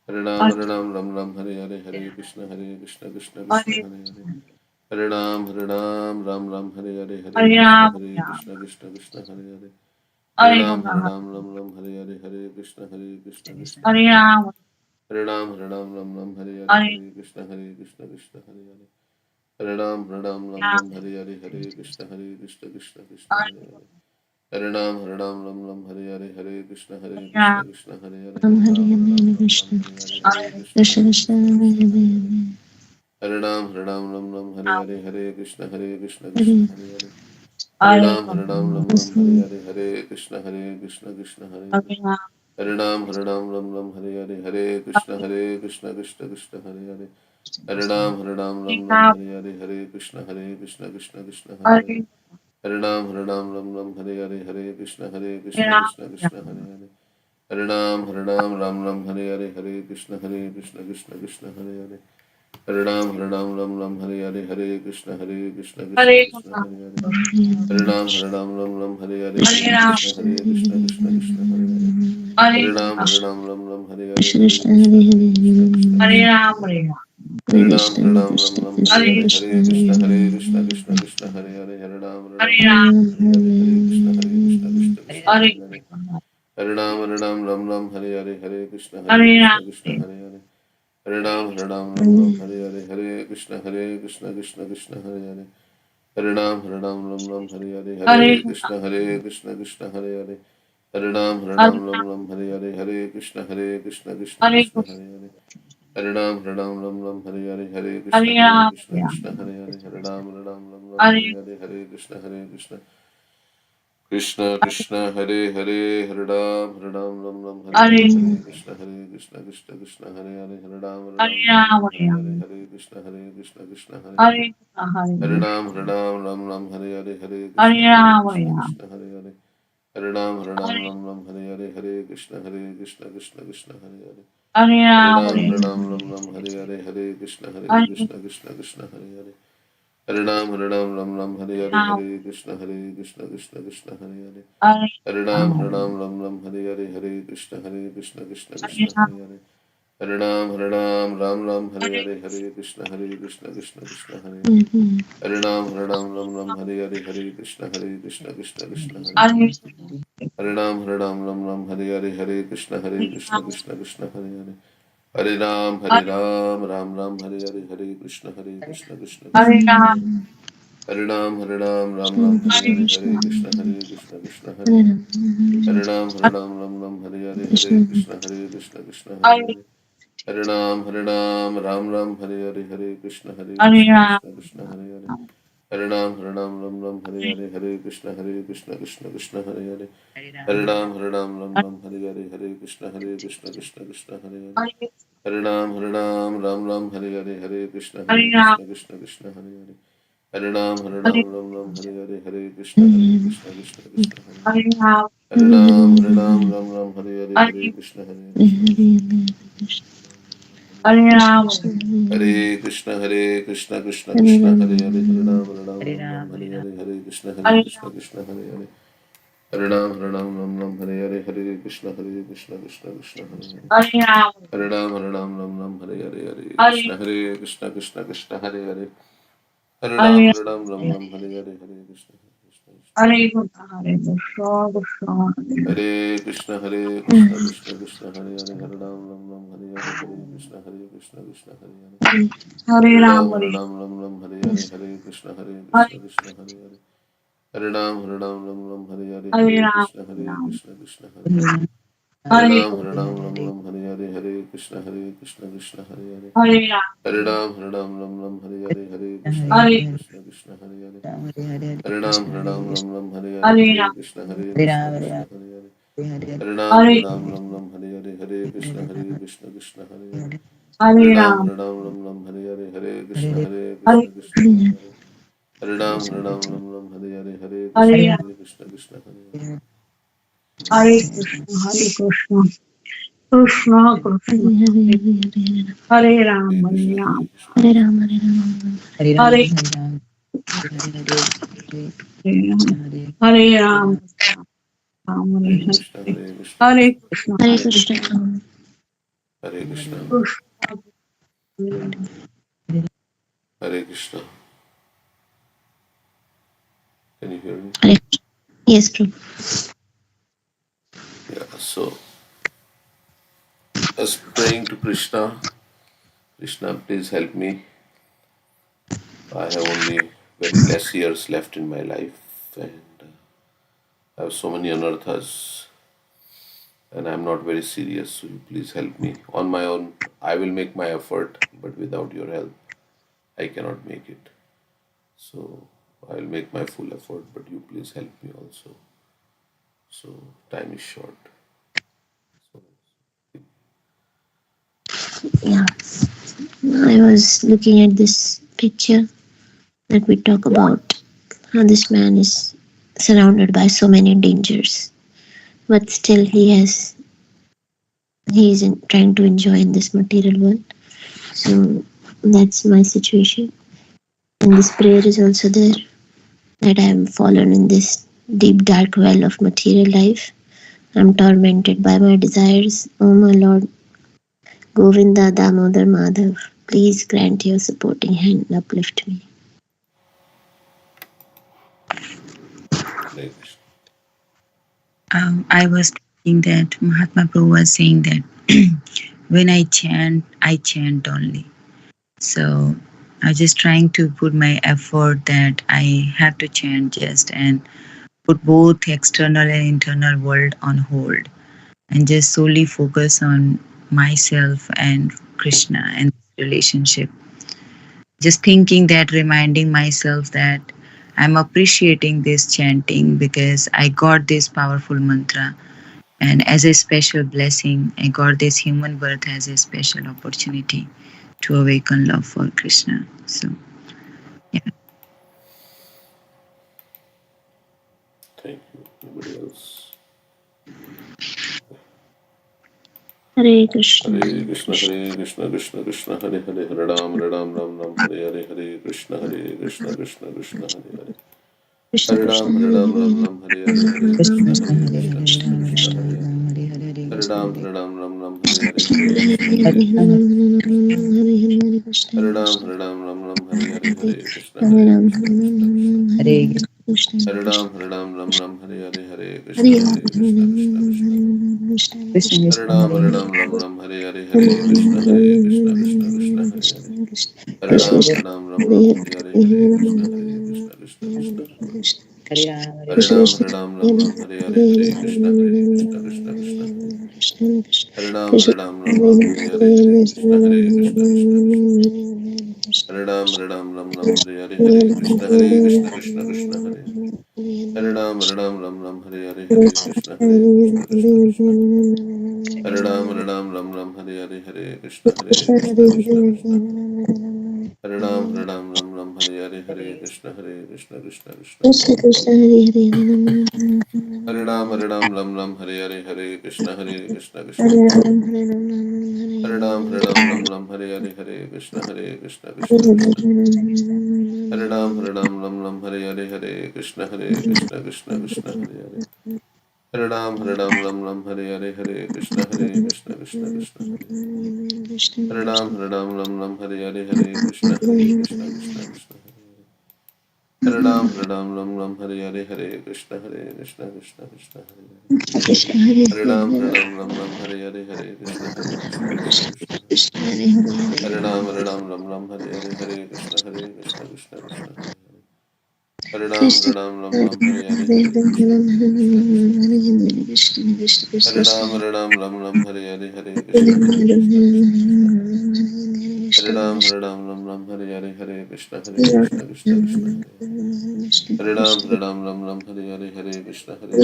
Hare Ram Ram Ram Hare Hare Hare Krishna Krishna Krishna Hare Hare Hare Ram Ram Hare Hare Hare Krishna Krishna Krishna Hare Hare Hare Ram Ram Ram Hare Hare Hare Krishna Krishna Hare Hare Hare Ram Ram Hare Hare Hare Krishna Krishna Hare Hare Hare Ram Hare Hare Hare Krishna Krishna Hare Hare Hare Ram Ram Hare Hare Krishna Krishna Hare Hare Ram Hare Hare Ram Hare Ram Krishna Hare Hare Hare Krishna Krishna Krishna Krishna Hare Hare Hare Hare Hare Ram Ram Hare Hare Krishna Hare Krishna Hare Hare Hare Ram Hare Hare Hare Krishna Krishna Hare Hare Hare Ram Hare Hare Hare Krishna Krishna Hare Hare Hare Ram Hare Hare Hare Krishna Krishna Hare Hare Hare Ram Hare Hare Hare Krishna Krishna Hare Hare Hare Ram Hare Hare Hare Krishna Krishna Hare Hare Hare Ram Hare Hare Hare Krishna Krishna Hare Hare Hare Ram Hare Hare Hare Krishna Krishna Hare Hare Hare Ram Hare Hare Krishna Hare Krishna Krishna Hare Hare Krishna Hare Hare Hare Hare Krishna Hare Krishna Ram Hare Krishna Hare Krishna Hare Hare Krishna Hare Krishna Hare Hare Hare Ram Ram Hare Hare Hare Krishna Hare Krishna Hare Hare Hare Ram Hare Hare Hare Krishna Krishna Hare Hare Hare Ram Hare Hare Hare Krishna Krishna Hare Hare Hare Ram Hare Hare Hare Krishna Hare Hare Hare Ram Hare Hare Hare Krishna Krishna Hare Hare Hare Ram Hare Hare Hare Krishna Hare Hare Hare Ram Hare Hare Hare Krishna Krishna Hare Hare Hare Ram Hare Hare Hare Krishna Hare Hare Hare Ram Hare Hare Hare Krishna Hare Hare Ram Hare Hare Hare Krishna Hare Hare Hare Ram Hare Hare Hare Krishna Hare Hare Hare Ram Hare Hare Hare Krishna Hare Hare Hare Ram Hare Hare Hare Krishna Hare Hare Hare Ram Hare Hare Hare Krishna Hare Hare Hare Ram Hare Hare Hare Krishna Hare Hare Hare Ram Hare Hare Hare Krishna Hare Hare Hare Ram Hare Hare Hare Krishna Hare Hare Hare Ram Hare Hare Hare Krishna Hare Hare Hare Ram Hare Hare Hare Krishna Hare Hare Hare Ram Hare Hare Hare Krishna Hare Hare Hare Ram Hare Hare Hare Krishna Hare Hare Hare Ram Hare Hare Hare Krishna Hare Hare Hare Ram Hare Hare Hare Krishna Hare Hare Hare Ram Hare Hare Hare Krishna Hare Hare Hare Ram Hare Hare Hare Krishna Hare Hare Hare Ram Hare Hare Hare Hare Krishna Hare Krishna Hare Hare Ram Hare Hare Hare Krishna Hare Hare Hare Ram Hare Hare Hare Krishna Hare Hare Hare Ram Hare Hare Hare Krishna Hare Hare Hare Ram Hare Hare Hare Krishna Hare Krishna Hare Hare Hare Ram Hare Hare Hare Krishna Hare Hare Hare Ram Hare Hare Hare Krishna Hare Hare Hare Hare Hare Krishna Hare Hare Hare Ram Hare Hare Hare Krishna Hare Hare Hare Ram Hare Hare Hare Krishna Hare Hare Hare Ram Hare Hare Hare Krishna Hare Hare Hare Ram Hare Hare Hare Krishna Hare Hare Hare Ram Hare Hare Hare Krishna Hare Hare Hare Hare Hare Hare Krishna Hare Hare Hare Krishna Hare Krishna Hare Krishna Ram Hare Krishna Ram Hare Ram, Hare Ram, Hare Hare, Krishna Hare, Hare Ram, Hare Krishna Krishna Hare Krishna Krishna Hare Hare Krishna. Hare Krishna. Can you hear me? Yes, Prabhu. Yeah. So, as praying to Krishna, Krishna, please help me. I have only very less years left in my life, and I have so many anarthas, and I'm not very serious. So, you please help me. On my own, I will make my effort, but without your help, I cannot make it. So, I'll make my full effort, but you please help me also. So, time is short. So, Yeah. I was looking at this picture that we talk about how this man is surrounded by so many dangers, but still he is trying to enjoy in this material world. So that's my situation. And this prayer is also there that I am fallen in this deep dark well of material life. I am tormented by my desires. Oh my Lord, Govinda Damodar Madhav, please grant your supporting hand and uplift me. Hare Krishna. I was thinking that Mahatma Prabhu was saying that when I chant only. So I was just trying to put my effort that I have to chant just and put both external and internal world on hold and just solely focus on myself and Krishna and relationship. Just thinking that, reminding myself that I'm appreciating this chanting because I got this powerful mantra. And as a special blessing, I got this human birth as a special opportunity to awaken love for Krishna. So, yeah. Thank you. Anybody else? Hare Krishna, Hare Hare Krishna, Krishna. Hare Krishna, Krishna Krishna, Hare Hare, Hare Ram, Ram Ram, Hare Hare, Hare Krishna, Hare Krishna, Krishna Krishna, Hare Hare. Krishna Hare Krishna, Ram, Hare Ram, Hare Hare, Hare Krishna Krishna, Krishna Hare Hare Krishna, Hare Krishna Ram Krishna, Ram Hare Hare. Ram Hare Hare Hare Krishna Hare Ram, Hare Hare, Hare Krishna, Hare Hare Krishna, Krishna Krishna Hare Krishna, Hare Hare. Hare Krishna, Hare Hare Krishna. Ram, Hare Hare, Hare Krishna, Hare Hare Ram, Krishna, Krishna Krishna. Hare Krishna, Hare Krishna. Ram, Hare Hare, Hare Hare Krishna, Hare Krishna, Krishna Krishna. Krishna, Krishna Krishna. Hare Krishna Hare Ram, Hare Hare, Hare Krishna, Hare Krishna, Krishna Krishna, Hare Hare. Hare Hare Ram, Hare Hare, Hare Krishna, Hare Krishna, Krishna Krishna, Hare Hare. Hare Ram Hare Hare Ram Ram, Hare Hare, Hare Krishna, Hare Krishna, Krishna Krishna, Hare Hare. Hare Ram, Hare Hare, Hare Krishna, Hare Krishna, Krishna Krishna. Hare Ram, Hare Hare, Hare Krishna, Hare Krishna, Krishna Krishna, Hare Hare. Hare Ram, Hare Hare, Hare Krishna, Hare Krishna, Krishna Krishna. Hare Ram, Hare Hare, Hare Krishna, Hare Krishna, Krishna Krishna. Hare Ram, Hare Hare, Hare Krishna, Hare Krishna, Krishna Krishna. Krishna Krishna Hare Hare Hare Ram, Hare Hare, Hare Krishna, Hare Krishna, Krishna Hare Krishna. Ram Hare Ram Hare Hare Ram, Hare Hare, Hare Krishna, Hare Krishna, Krishna Krishna. Hare Ram, Hare Hare, Hare Krishna, Hare Krishna, Krishna Krishna, Hare Hare. Hare Ram, Hare Hare, Hare Krishna, Hare Krishna, Krishna Krishna, Hare Hare. Hare Ram, Hare Hare, Hare Krishna, Hare Krishna, Krishna Krishna, Hare Hare. Hare Ram, Hare Hare, Hare Krishna, Hare Krishna, Krishna Krishna, Hare Hare. Krishna Hare Hare Ram, Hare Hare, Hare Krishna, Hare Krishna, Krishna Krishna, Hare Hare. Krishna Hare Hare Hare Ram, Hare Hare, Hare Krishna, Hare Krishna, Krishna Krishna, Hare Hare. Hare Krishna Ram, Hare Hare, Hare Krishna, Hare Krishna, Krishna Krishna, Hare Hare. Hare Ram, Hare Hare, Hare Krishna, Hare Krishna, Krishna Krishna, Hare Hare. Hare Ram, Hare Hare, Hare Krishna, Hare Krishna, Krishna Krishna, Hare Hare.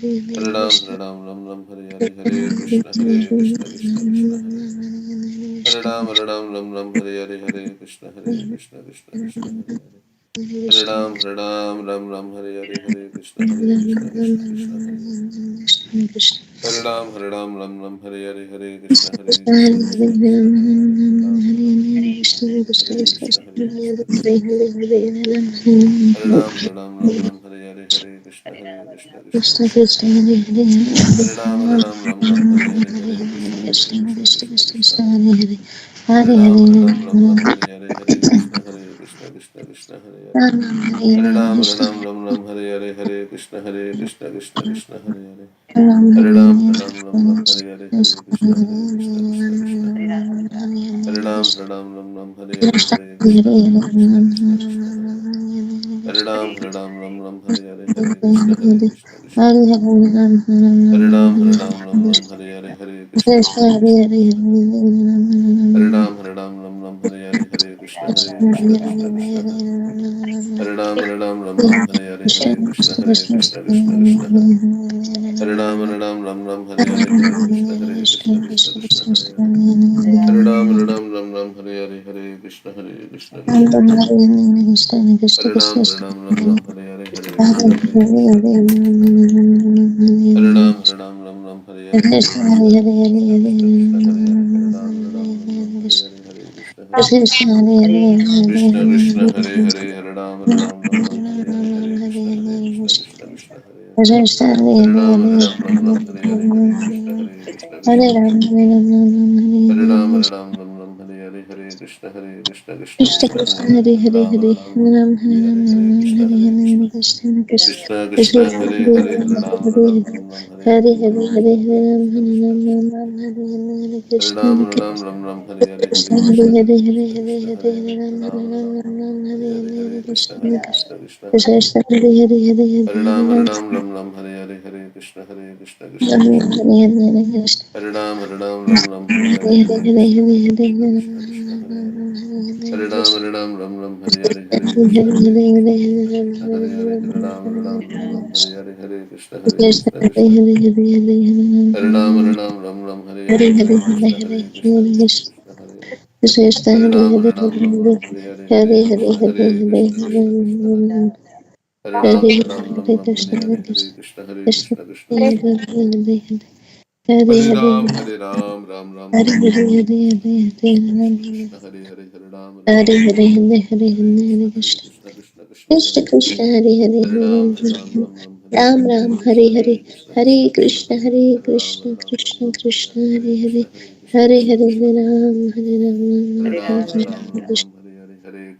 Hare Ram, Hare Hare, Hare Krishna, Hare Krishna, Krishna Krishna, Hare Hare. Hare Ram, Hare Hare, Hare Krishna, Hare Krishna, Krishna Krishna, Hare Hare. Hare Ram, Hare Hare, Hare Krishna, Hare Krishna, Krishna Krishna, Hare Hare. Hare Ram, Hare Hare, Hare Krishna, Hare Krishna, Krishna Krishna, Hare Hare. Hare Ram, Hare Hare, Hare Krishna, Hare Krishna, Krishna Krishna, Hare Hare. Hare Hare Krishna, Hare Krishna, Krishna Krishna. Hare Ram, Hare Krishna, Hare Krishna, Hare Krishna Krishna Krishna Krishna Krishna Hare Hare Hare Ram Hare Hare Hare Krishna Krishna Krishna Krishna Hare Ram Hare Hare Krishna Krishna Krishna Hare Ram Hare Hare Krishna Krishna Krishna Hare Ram Hare Krishna Krishna Krishna Ram Hare Hare Krishna Krishna Ram Hare Krishna Krishna Krishna Hare Krishna Krishna Hare Krishna Krishna Krishna Hare Krishna Krishna Hare Krishna Krishna Hare Krishna Krishna Hare Krishna Krishna Hare Krishna Krishna Krishna Hare Krishna Krishna Hare Ram Hare Ram Hare Krishna Krishna Krishna Krishna Krishna Hare Hare Hare Ram Hare Ram Krishna Hare Hare Ram Krishna Krishna Krishna Krishna Krishna Krishna Hare Hare Hare Hare Hare Hare Hare Hare Hare Ram Krishna Hare Krishna Ram Krishna Ram Hare Hare Krishna Ram Krishna Ram Ram Ram Hare Hare Krishna Hare Hare Krishna Hare Hare Hare Krishna Hare Krishna Hare Hare Ram Ram Ram Ram Ram Ram Ram Hare Hare Hare Hare Hare Krishna Krishna Hare Krishna Krishna Krishna Hare Krishna Hare Hare Hare Hare Hare Ram Ram Ram Ram Hare Hare Hare Krishna Krishna Ram Krishna Hare Hare Krishna Hare Ram Ram Hare Hare Hare Hare Hare Krishna Hare Krishna Hare Krishna Krishna Hare Hare Hare Krishna Ram Ram Hare Hare Hare Hare Krishna Hare Krishna Hare Krishna Hare Hare Hare Ram Hare Hare Hare Krishna Krishna Krishna Hare Krishna Hare Hare Hare Hare Ram Hare Hare Hare Hare Hare Hare Krishna Hare Krishna Hare Krishna Krishna Hare Hare Krishna Hare Hare Hare Ram Hare Hare Hare Hare Krishna Krishna Krishna Krishna Hare Hare Hare Ram Hare Hare Hare Krishna Krishna Krishna Hare Ram Ram Krishna Krishna Hare Hare Hare Krishna Krishna Krishna Hare Krishna Hare Hare Hare Hare Ram Ram Hare Hare Hare Krishna Hare Hare Krishna Krishna Krishna Hare Hare Krishna Hare Krishna Hare Krishna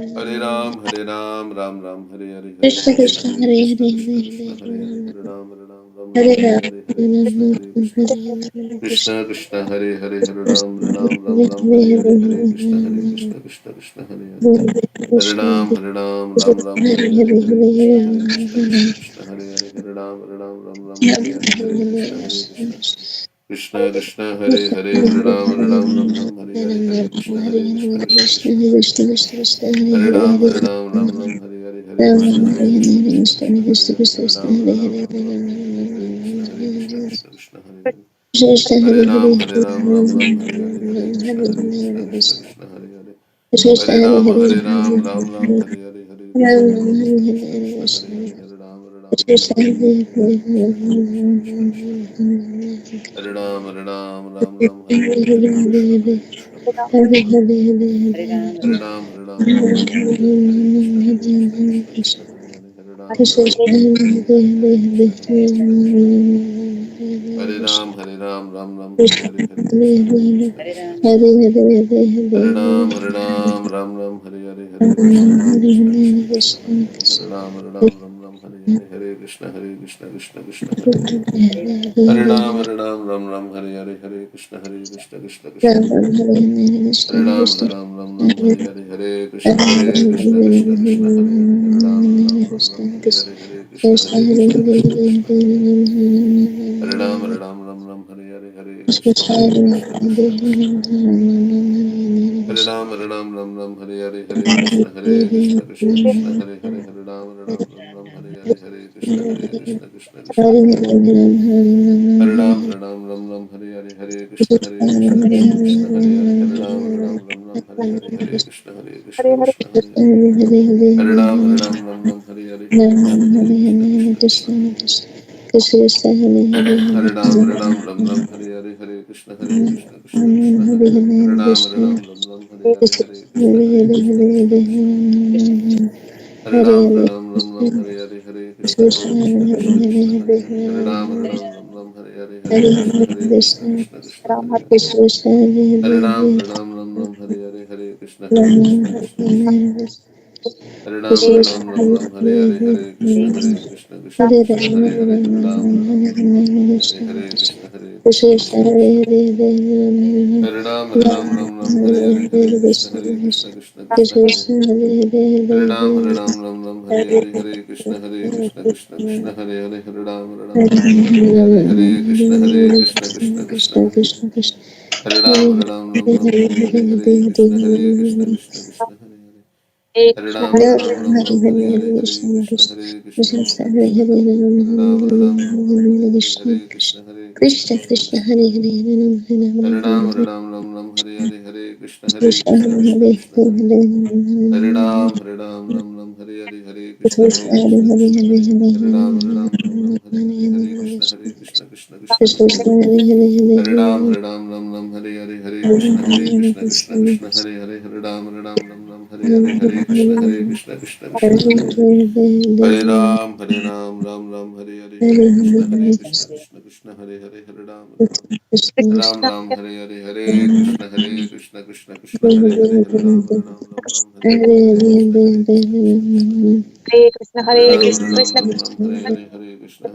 Hare Ram Hare Hare Ram Ram Krishna Hare Krishna Krishna Hare Hare Krishna Krishna Hare Ram Hare Krishna Krishna Krishna Hare Hare Krishna Hare Krishna Krishna Hare Hare Hare Hare Hare Hare Ram Ram Hare Krishna Hare Krishna Krishna Krishna Hare Hare Hare Ram Hare Krishna Hare Krishna Krishna Krishna Hare Hare Hare Ram Hare Krishna Hare Krishna Krishna Krishna Hare Hare Hare Ram Hare Krishna Hare Krishna Krishna Krishna Hare Hare Hare Hare Hare Krishna Hare Krishna Krishna Krishna Hare Hare Hare Krishna Hare Krishna Krishna Krishna Hare Hare Hare Hare Krishna Hare Krishna Krishna Krishna Hare Hare Hare Hare Krishna Krishna Krishna Hare Hare Hare Hare Krishna Krishna Krishna Hare Hare Hare Hare Krishna Hare Krishna Krishna Krishna Hare Hare Hare Hare Krishna Hare Krishna Krishna Krishna Hare Krishna Hare Krishna Krishna Krishna Hare Hare Hare Krishna Hare Krishna Krishna Krishna Hare Hare Krishna Krishna Krishna Krishna Hare Krishna Krishna Krishna Hare Hare Hare Krishna Krishna Hare Hare Hare Krishna Krishna Hare Krishna Hare Hare Hare Krishna Krishna Krishna Hare Hare Hare Hare Krishna Krishna Krishna Hare Hare Hare Krishna Krishna Hare Hare Hare Krishna Krishna Krishna Hare Hare Hare Krishna Krishna Hare Krishna Krishna Hare Hare Hare Krishna Hare Krishna Krishna Hare Hare Hare Krishna Krishna Krishna Krishna Hare Ram Ram Ram Hare Hare Hare Krishna Krishna Krishna Krishna Hare Hare Hare Ram Ram Hare Hare Hare Krishna Krishna Krishna Hare Hare Hare Ram Hare Hare Hare Krishna Krishna Krishna Krishna Hare Ram Hare Hare Hare Krishna Krishna Krishna Hare Hare Hare Ram Hare Hare Krishna Krishna Krishna Hare Ram Hare Hare Krishna Krishna Hare Hare Hare Ram Hare Hare Krishna Krishna Krishna Hare Hare Hare Ram Hare Hare Krishna Krishna Hare Hare Hare Ram Hare Hare Krishna Krishna Hare Hare Hare Ram Hare Hare Krishna Krishna Hare Hare Hare Krishna Krishna Krishna Hare Hare Hare Hare Hare Krishna Krishna Krishna Hare Hare Ram Hare Krishna Krishna Hare Hare Ram Hare Krishna Krishna Krishna Hare Hare Hare Krishna Krishna Hare Hare Hare Krishna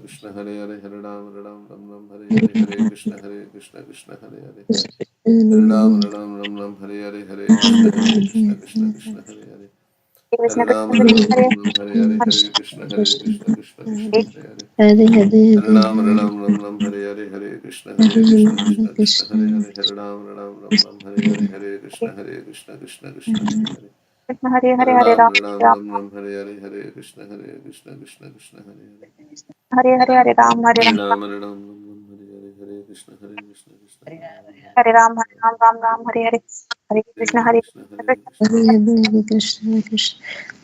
Krishna Hare Hare Hare Ram Hare Krishna Hare Ram Hare Krishna Hare Hare Hare Krishna Krishna Hare Hare Hare Ram Hare Krishna Hare Hare Krishna Krishna Hare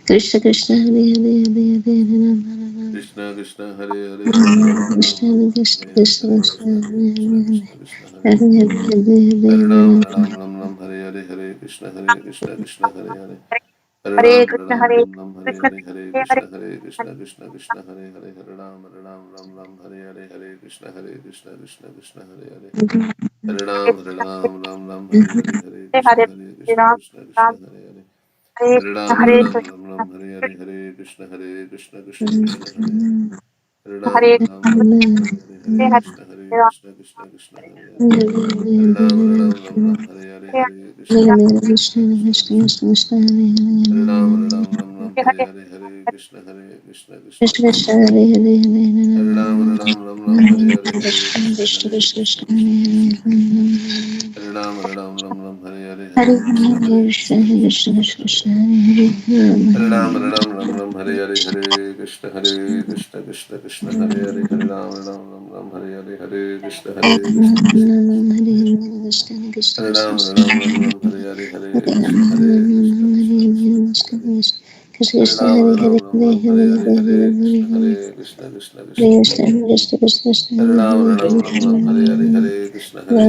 Krishna Krishna Hare Hare Krishna Hare Krishna Hare Krishna Hare Krishna Hare Hare Krishna Hare Krishna Hare Krishna Hare Hare Krishna Krishna Hare Krishna Krishna Hare Hare Hare Hare Hare Krishna Krishna Hare Hare Hare Hare Krishna Krishna Hare Hare Hare Krishna Hare Hare Hare Krishna Krishna Hare Hare Hare Krishna Hare Hare Hare Krishna Krishna Hare Hare Hare Ram Hare Krishna Krishna Hare Hare Krishna Krishna Hare Hare Hare Krishna Hare Hare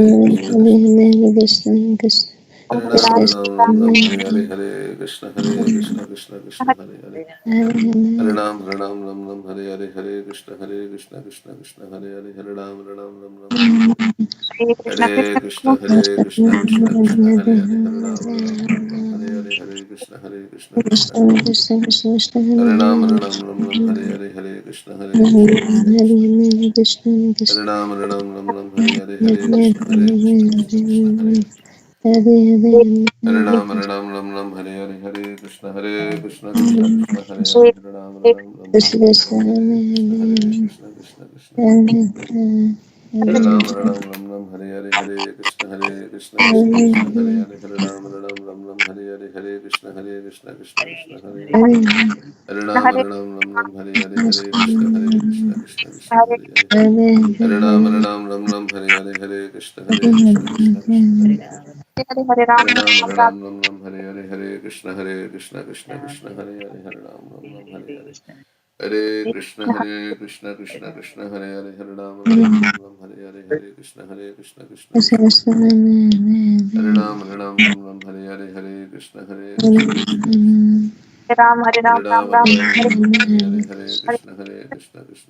Krishna Hare Krishna Hare Ram, Hare Ram, Ram Ram, Hare Hare, Hare Krishna, Krishna Krishna, Hare Hare. Hare Ram, Hare Ram, Ram Ram, Hare Hare, Hare Krishna, Krishna Krishna, Hare Hare. Hare Ram, Hare Ram, Ram Ram, Hare Hare. Hare Krishna, Krishna Krishna, Hare Hare. Hare Ram, Hare Ram, Ram Ram, Hare Hare, Hare Krishna, Krishna, Hare Hare. Hare Ram, Hare Ram, Ram Ram, Hare Hare, Hare Krishna, Krishna Krishna. Hare Ram, Hare Ram, Ram Ram, Hare Hare, Hare Krishna, Krishna, Hare Hare. Hare Ram, Hare Ram, Ram Ram, Hare Hare, Hare Krishna, Krishna Krishna, Hare Hare. Hare Ram, Hare Ram, Ram Ram, Hare Hare, Hare Krishna, Krishna Hare Hare. Hare Ram, Hare Ram, Ram Ram, Hare Hare, Hare Krishna, Krishna Hare Hare. Hare Ram, Hare Ram, Ram Ram, Hare Hare, Hare Krishna, Krishna Hare Hare. Hare Ram, Hare Ram, Ram Ram, Hare Hare, Hare Krishna, Krishna Hare Hare. Hare Ram, Hare Ram, Ram Ram, Hare Hare, Hare Krishna, Krishna Hare Hare. Hare Ram, Hare Ram, Ram Ram, Hare Hare, Hare Krishna, Krishna Hare Hare. Hare Ram, Ram Ram, Hare Hare. Hare Krishna, Krishna Hare Hare. Hare Ram, Ram Ram, Hare Hare, Hare Krishna, Krishna Hare Hare. Hare Ram, Hare Ram, Ram Ram, Hare Hare, Hare Krishna,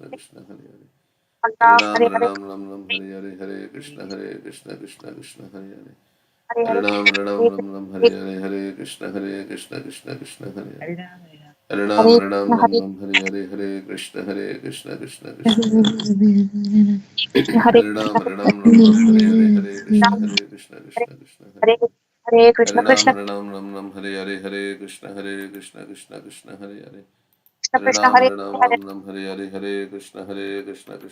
Krishna Hare Ram, Hare Ram, Ram Ram, Hare Hare, Hare Krishna, Krishna Hare Hare. Hare Ram, Hare Ram, Ram Ram, Hare Hare, Hare Krishna, Krishna Hare Hare. Hare Ram, Hare Ram, Ram Ram, Hare Hare, Hare Krishna, Krishna Hare Hare. Hare Ram, Hare Ram, Ram Ram, Hare Hare, Hare Krishna, Krishna Hare Hare. Hare Ram, Hare Ram, Ram Ram, Hare Hare, Hare Krishna, Krishna Hare Hare. Hare Ram, Hare Ram, Ram Ram, Hare Hare, Hare Krishna, Krishna Hare Hare. Hare Ram, Hare Ram, Ram Ram, Hare Hare, Hare Krishna, Krishna Hare Hare. Hare Ram, Hare Ram, Ram Ram, Hare Hare, Hare Krishna, Krishna Hare Hare. Hare Ram, Hare Ram, Ram Ram, Hare Hare, Hare Krishna, Krishna Hare Hare.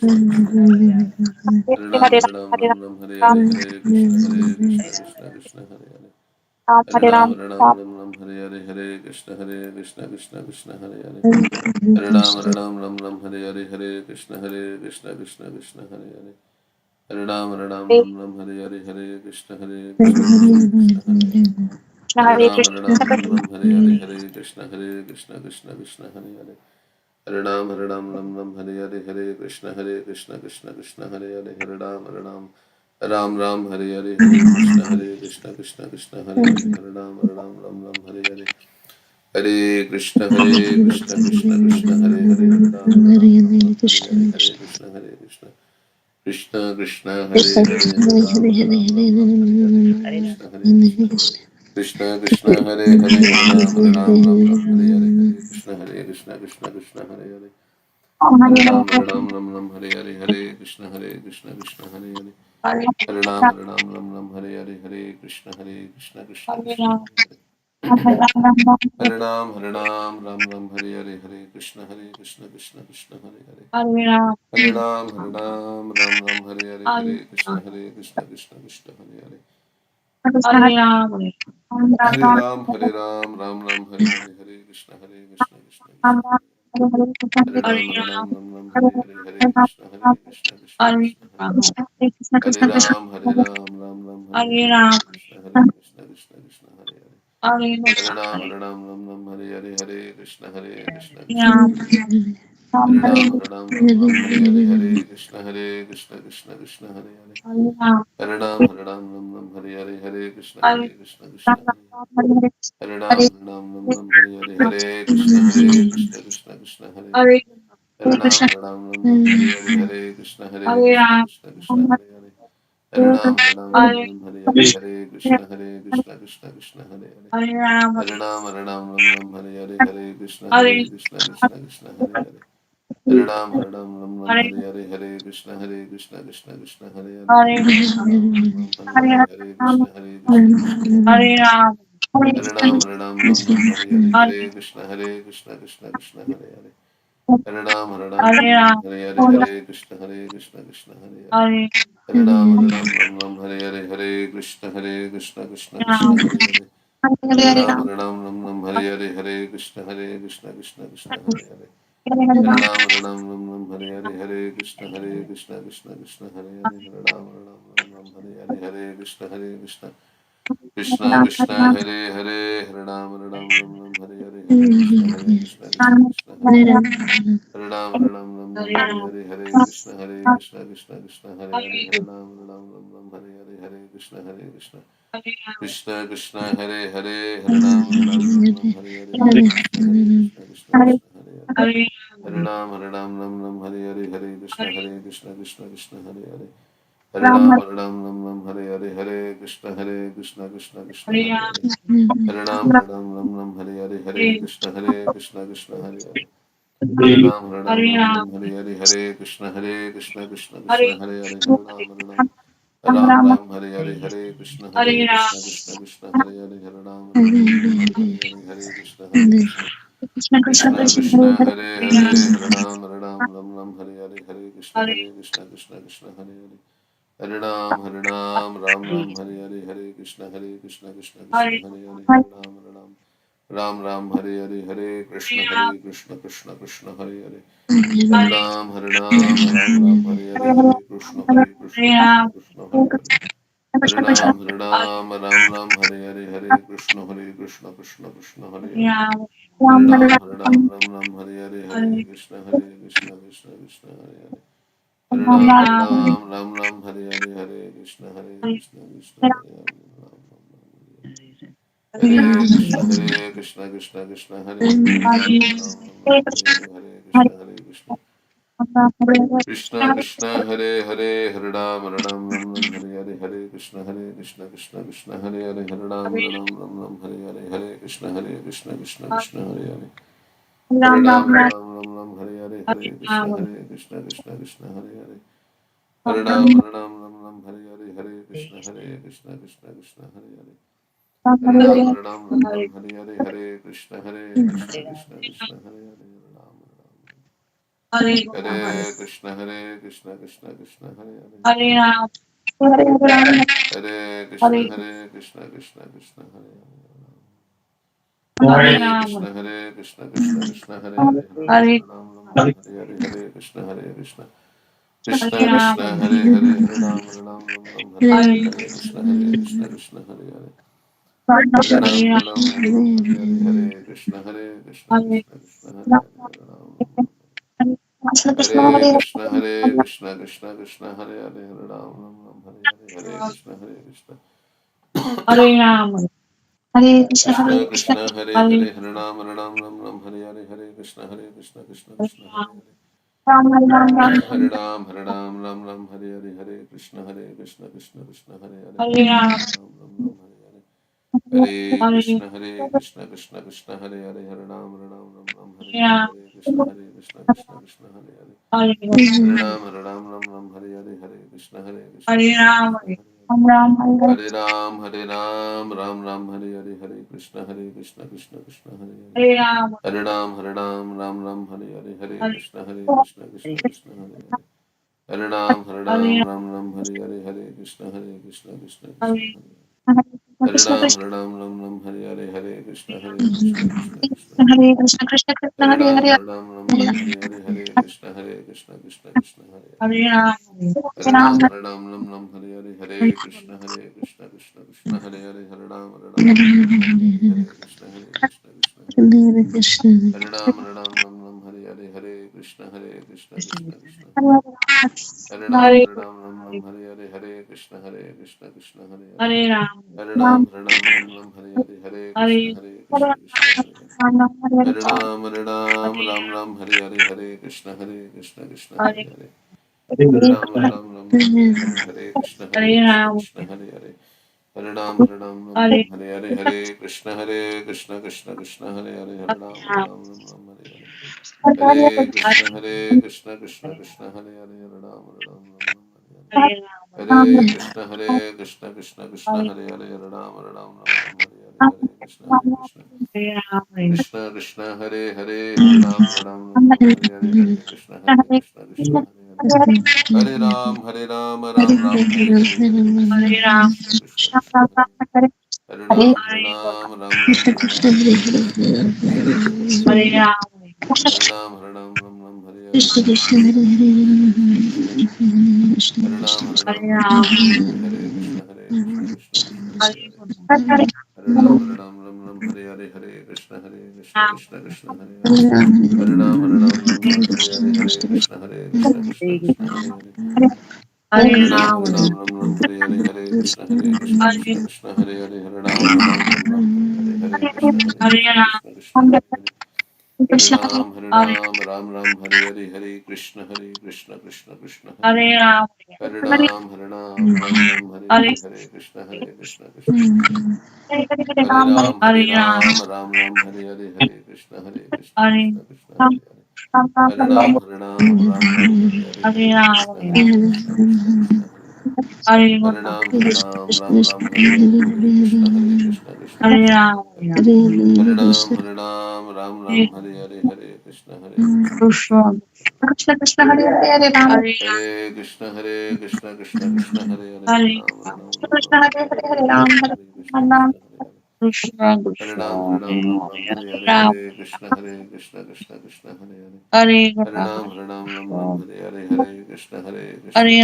Hare Ram, Hare Ram, Ram Ram, Hare Hare, Hare Krishna, Krishna Hare Hare. Hare Ram, Hare Ram, Ram Ram, Hare Hare, Hare Krishna, Krishna Hare Hare. Hare Ram, Hare Ram, Ram Ram, Hare Hare, Hare Krishna, Krishna Hare Hare. Hare Ram, Hare Ram, Ram Ram, Hare Hare, Hare Krishna, Krishna Hare Hare. Hare Ram, Hare Ram, Ram Ram, Hare Hare, Hare Krishna, Krishna Hare Hare. Hare Ram, Hare Ram, Ram Ram, Hare Hare. Hare Krishna, Krishna Hare Hare. Hare Ram, Hare Ram, Ram Ram, Hare Hare, Hare Krishna, Krishna Krishna Krishna Hare Hare. Hare Ram, Hare Ram, Ram Ram, Hare Hare, Hare Krishna, Krishna Krishna Krishna Hare Hare. Hare Ram, Hare Ram, Ram Ram, Hare Hare, Hare Krishna, Krishna Hare Hare. Hare Ram, Hare Ram, Ram Ram, Hare Hare, Hare Krishna, Krishna Hare Hare. Hare Ram, Hare Ram, Ram Ram, Hare Hare, Hare Krishna, Krishna Hare Hare. Hare Ram, Hare Ram, Ram Ram, Hare Hare, Hare Krishna, Krishna Hare Hare. Hare Ram, Hare Ram, Ram Ram, Hare Hare, Hare Krishna, Krishna Hare Hare. Hare Ram, Hare Ram, Ram Ram, Hare Hare, Hare Krishna, Krishna Hare Ram, Hare Ram, Ram Ram, Hare Hare, Hare Krishna, Krishna Hare Hare. Hare Ram, Hare Ram, Ram Ram, Hare Hare, Hare Krishna, Krishna Hare Hare. Hare Ram, Hare Ram, Ram Ram, Hare Hare, Hare Krishna, Krishna Hare Hare. Hare Ram, Hare Ram, Ram Ram, Hare Hare, Hare Krishna, Krishna Hare Hare. Hare Ram, Hare Ram, Ram Ram, Hare Hare, Hare Krishna, Hare Hare. Hare Ram, Hare Ram, Ram Ram, Hare Hare, Hare Krishna, Krishna Hare Hare. Hare Ram, Hare Ram, Ram Ram, Hare Hare, Hare Krishna, Krishna Hare Hare. Hare Ram, Hare Ram, Ram Ram, Hare Hare, Hare Krishna, Krishna Hare Hare. Hare Ram, Hare Ram, Ram Ram, Hare Hare, Hare Krishna, Krishna Hare Hare. Hare Ram, Hare Ram, Ram Ram, Hare Hare, Hare Krishna, Krishna Hare Hare. Hare Ram, Hare Ram, Ram Ram, Hare Hare, Hare Krishna, Krishna Hare Hare. Hare Ram, Hare Ram, Ram Ram, Hare Hare, Hare Krishna, Hare Hare. Hare Ram, Hare Ram, Ram Ram, Hare Hare, Hare Krishna, Krishna Hare Hare. Hare Ram, Hare Ram, Ram Ram, Hare Hare, Hare Krishna, Krishna Hare Hare. Hare Ram, Hare Ram, Ram Ram, Hare Hare, Hare Krishna, Krishna Hare Hare. Hare Ram, Hare Ram, Ram Ram, Hare Hare, Hare Krishna, Krishna Hare Hare. Hare Ram, Hare Ram, Ram Ram, Hare Hare, Hare Krishna, Krishna Hare Hare. Hare Ram, Hare Ram, Ram Ram, Hare Hare, Hare Krishna, Krishna Hare Hare. Hare Ram, Hare Ram, Ram Ram Ram Hare Hare Hare Krishna Krishna Krishna Hare Hare Hare Ram Ram Ram Ram Hare Hare Hare Krishna Krishna Krishna Krishna Hare Hare Hare Ram Ram Ram Hare Hare Hare Krishna Krishna Krishna Hare Hare Hare Ram Ram Ram Hare Hare Hare Krishna Krishna Krishna Hare Hare Hare Ram Ram Ram Hare Hare Hare Krishna Krishna Krishna Hare Hare Hare Ram Ram Hare Hare Hare Krishna Krishna Hare Hare Hare Ram Ram Hare Hare Hare Krishna Krishna Hare Hare Ram Ram Hare Hare Hare Krishna Krishna Hare Hare Hare Ram Hare Hare Hare Krishna Krishna Krishna Krishna Hare Hare Hare Ram Hare Hare Hare Krishna Krishna Hare Hare Hare Ram Hare Hare Hare Krishna Krishna Hare Hare Hare Ram Hare Hare Hare Krishna Krishna Hare Hare Hare Ram Hare Hare Hare Krishna Krishna Hare Hare Hare Ram Hare Hare Hare Krishna Krishna Hare Hare Hare Ram Hare Hare Hare Krishna Krishna Hare Hare Hare Ram Hare Hare Hare Krishna Krishna Hare Hare Hare Krishna Hare Ram Hare Hare Hare Krishna Krishna Hare Hare Hare Ram Hare Hare Hare Krishna Krishna Hare Hare Hare Ram Hare Hare Hare Krishna Krishna Hare Hare Hare Ram Hare Hare Hare Krishna Hare Hare Hare Ram Hare Hare Hare Krishna Hare Hare Hare Ram Hare Hare Hare Krishna Krishna Hare Hare Hare Krishna Krishna Hare Hare Hare Krishna Krishna Hare Hare Krishna Hare Hare Hare Ram Hare Hare Hare Krishna Krishna Krishna Hare Hare Hare Ram Hare Hare Hare Krishna Hare Hare Hare Ram Hare Hare Hare Krishna Krishna Hare Hare Hare Krishna Hare Hare Ram Hare Hare Hare Krishna Krishna Hare Hare Hare Ram Hare Hare Hare Krishna Krishna Hare Hare Hare Ram Hare Hare Hare Krishna Krishna Hare Hare Hare Ram Hare Hare Hare Krishna Krishna Hare Hare Hare Ram Hare Hare Hare Krishna Hare Hare Hare Ram Hare Hare Hare Krishna Krishna Hare Hare Ram Hare Hare Hare Krishna Krishna Hare Hare Hare Ram Hare Hare Hare Krishna Krishna Hare Hare Hare Ram Hare Hare Hare Krishna Krishna Hare Hare Hare Ram Hare Hare Hare Krishna Krishna Hare Hare Hare Ram Hare Hare Hare Krishna Krishna Hare Hare Hare Ram Hare Hare Hare Krishna Krishna Hare Hare Hare Ram Hare Hare Hare Krishna Krishna Hare Hare Hare Ram Hare Hare Hare Krishna Krishna Hare Hare Hare Ram Hare Hare Hare Krishna Krishna Hare Hare Hare Ram Hare Hare Hare Krishna Krishna Hare Hare Hare Ram Hare Hare Hare Krishna Krishna Hare Hare Hare Hare Hare Hare Krishna Krishna Hare Hare Hare Ram Hare Hare Hare Krishna Krishna Hare Hare Hare Ram Hare Hare Hare Krishna Hare Hare Hare Krishna Hare Hare Ram Hare Hare Hare Krishna Hare Hare Hare Ram Hare Hare Hare Krishna Krishna Hare Hare Hare Ram Hare Hare Hare Krishna Hare Hare Hare Krishna Hare Ram Hare Hare Hare Hare Krishna Hare Krishna Hare Hare Hare Ram Hare Hare Hare Krishna Krishna Krishna Hare Hare Hare Ram Ram Ram Hare Hare Hare Krishna Krishna Krishna Hare Hare Hare Ram Ram Ram Hare Hare Hare Krishna Krishna Hare Hare Hare Ram Ram Hare Hare Hare Krishna Krishna Hare Hare Hare Ram Hare Hare Hare Krishna Krishna Krishna Hare Hare Hare Ram Ram Hare Hare Hare Krishna Krishna Hare Hare Hare Ram Hare Hare Hare Krishna Krishna Krishna Hare Hare Hare Ram Ram Hare Hare Hare Krishna Krishna Krishna Hare Hare Hare Ram Hare Hare Hare Krishna Krishna Hare Hare Hare Ram Hare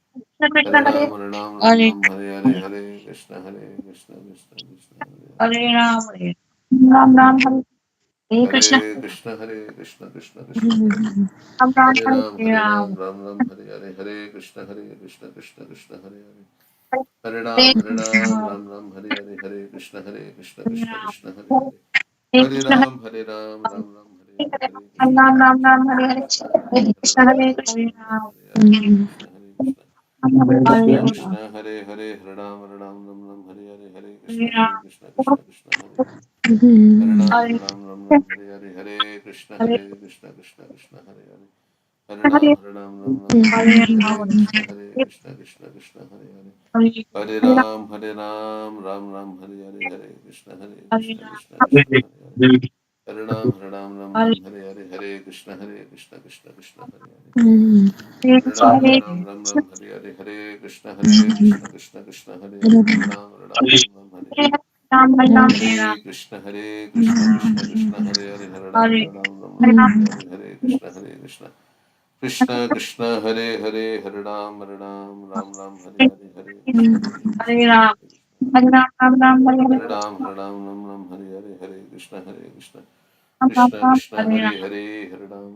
Hare Hare Krishna Krishna Hare Krishna Hare Hare Hare Hare Krishna Hare Hare Hare Ram Hare Hare Hare Krishna Krishna Krishna Hare Hare Hare Ram Hare Hare Hare Krishna Krishna Krishna Hare Hare Hare Ram Hare Hare Hare Krishna Krishna Krishna Hare Hare Hare Krishna Krishna Hare Hare Ram Hare Hare Hare Krishna Krishna Krishna Hare Hare Hare Ram Hare Hare Hare Krishna Krishna Krishna Hare Hare Hare Ram Ram Hare Hare Hare Krishna Krishna Krishna Hare Hare Hare Ram Hare Hare Hare Krishna Krishna Krishna Hare Hare Hare Ram Hare Hare Hare Krishna Krishna Krishna Hare Hare Hare Ram Hare Hare Hare Krishna Krishna Krishna Hare Hare Hare Ram Hare Hare Krishna Krishna Hare Hare Hare Ram Hare Hare Hare Krishna Krishna Hare Hare Hare Ram Hare Hare Hare Krishna Krishna Hare Hare Hare Ram Hare Hare Hare Krishna Krishna Hare Hare Hare Ram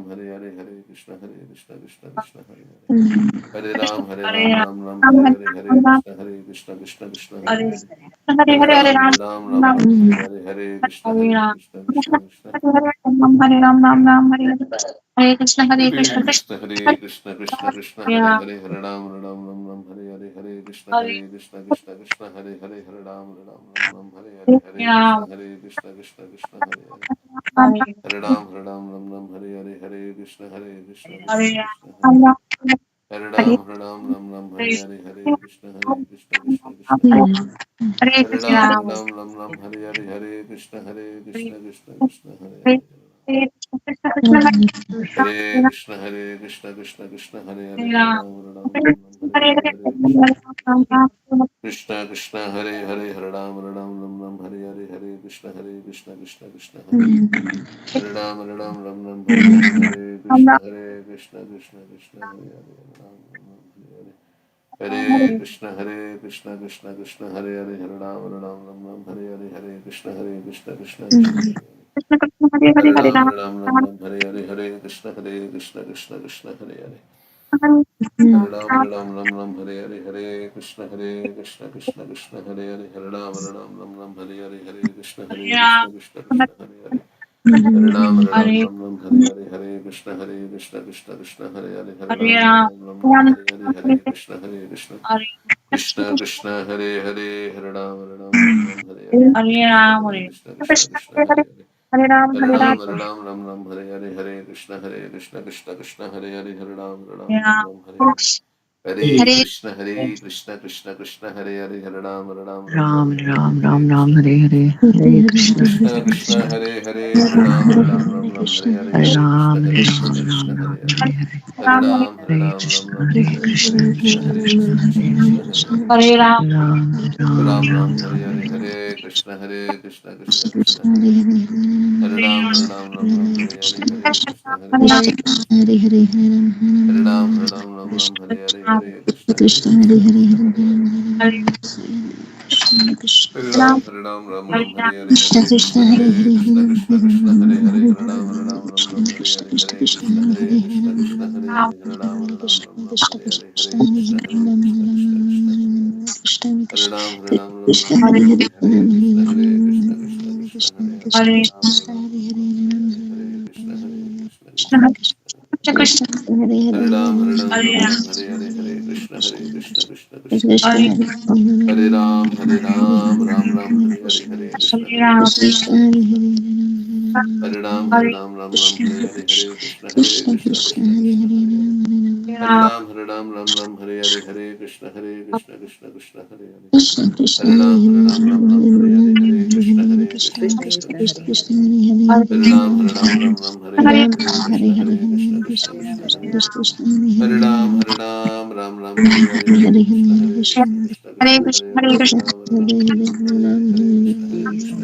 Hare Hare Hare Krishna Hare Hare Hare Hare Hare Krishna Krishna Hare Hare Hare Ram Hare Hare Hare Krishna Krishna Hare Hare Ram Hare Hare Hare Krishna Krishna Hare Hare Hare Ram Hare Hare Hare Krishna Krishna Hare Hare Hare Ram Hare Hare Hare Krishna Krishna Hare Hare Hare Ram Hare Hare Hare Krishna Hare Hare Hare Ram Hare Hare Hare Krishna Krishna Hare Krishna Hare Hare Hare Ram Hare Hare Hare Krishna Krishna Hare Hare Hare Ram Hare Hare Hare Krishna Hare Hare Hare Ram Hare Hare Hare Krishna Krishna Hare Hare Hare Ram Hare Hare Hare Krishna Krishna Hare Hare Hare Ram Hare Hare Hare Krishna Krishna Hare Hare Hare Krishna Hare Hare Hare Ram Hare Hare Hare Krishna Hare Hare Hare Ram Hare Hare Hare Krishna Krishna Hare Hare Ram Hare Hare Hare Krishna Hare Hare Krishna Krishna Hare Hare Hare Ram Hare Hare Hare Krishna Krishna Hare Hare Hare Ram Hare Hare Hare Krishna Krishna Hare Hare Hare Ram Hare Hare Hare Krishna Krishna Hare Hare Hare Ram Hare Hare Hare Krishna Krishna Hare Hare Hare Ram Hare Hare Hare Krishna Krishna Hare Hare Hare Ram Hare Hare Hare Krishna Krishna Hare Hare Hare Ram Hare Hare Krishna Hare Hare Ram Hare Hare Hare Krishna Krishna Hare Hare Hare Ram Hare Hare Hare Krishna Krishna Hare Hare Hare Ram Hare Hare Hare Ram Krishna Hare Hare Hare Krishna Krishna Hare Hare Hare Hare Hare Hare Krishna Ram Hare Krishna Ram Ram Hare Ram Hare Hare Hare Hare Hare Krishna Hare Krishna Krishna Krishna Hare Hare Hare Ram Ram Ram Ram Ram Ram Hare Hare Hare Hare Hare Krishna Hare Krishna Krishna Krishna Hare Hare Ram Ram Ram Hare Hare Hare Krishna Hare Krishna Krishna Hare Ram Hare Hare Hare Krishna Hare Hare Krishna Hare Krishna Hare Hare Hare Krishna Krishna Hare Ram Hare Hare Krishna Hare Krishna Krishna Hare Hare Hare Krishna Krishna Krishna Hare Hare Hare Hare Ram Krishna Hare Krishna Hare Krishna Krishna Hare Hare Krishna Krishna Hare Hare Hare Ram Krishna Hare Krishna Hare Hare Krishna Krishna Hare Krishna Krishna Krishna Hare Hare Krishna Hare Krishna Ram Krishna Hare Hare Hare Hare Krishna Hare Krishna Krishna Krishna Krishna Hare Hare Krishna Hare Krishna Hare Hare Krishna Hare Krishna Krishna Krishna Krishna Krishna Hare Hare Ram Hare Krishna Hare Krishna Krishna Krishna Hare Hare Ram Hare Krishna Hare Krishna Krishna Krishna Hare Ram Hare Krishna Hare Krishna Krishna Krishna Hare Hare Hare Ram Hare Krishna Hare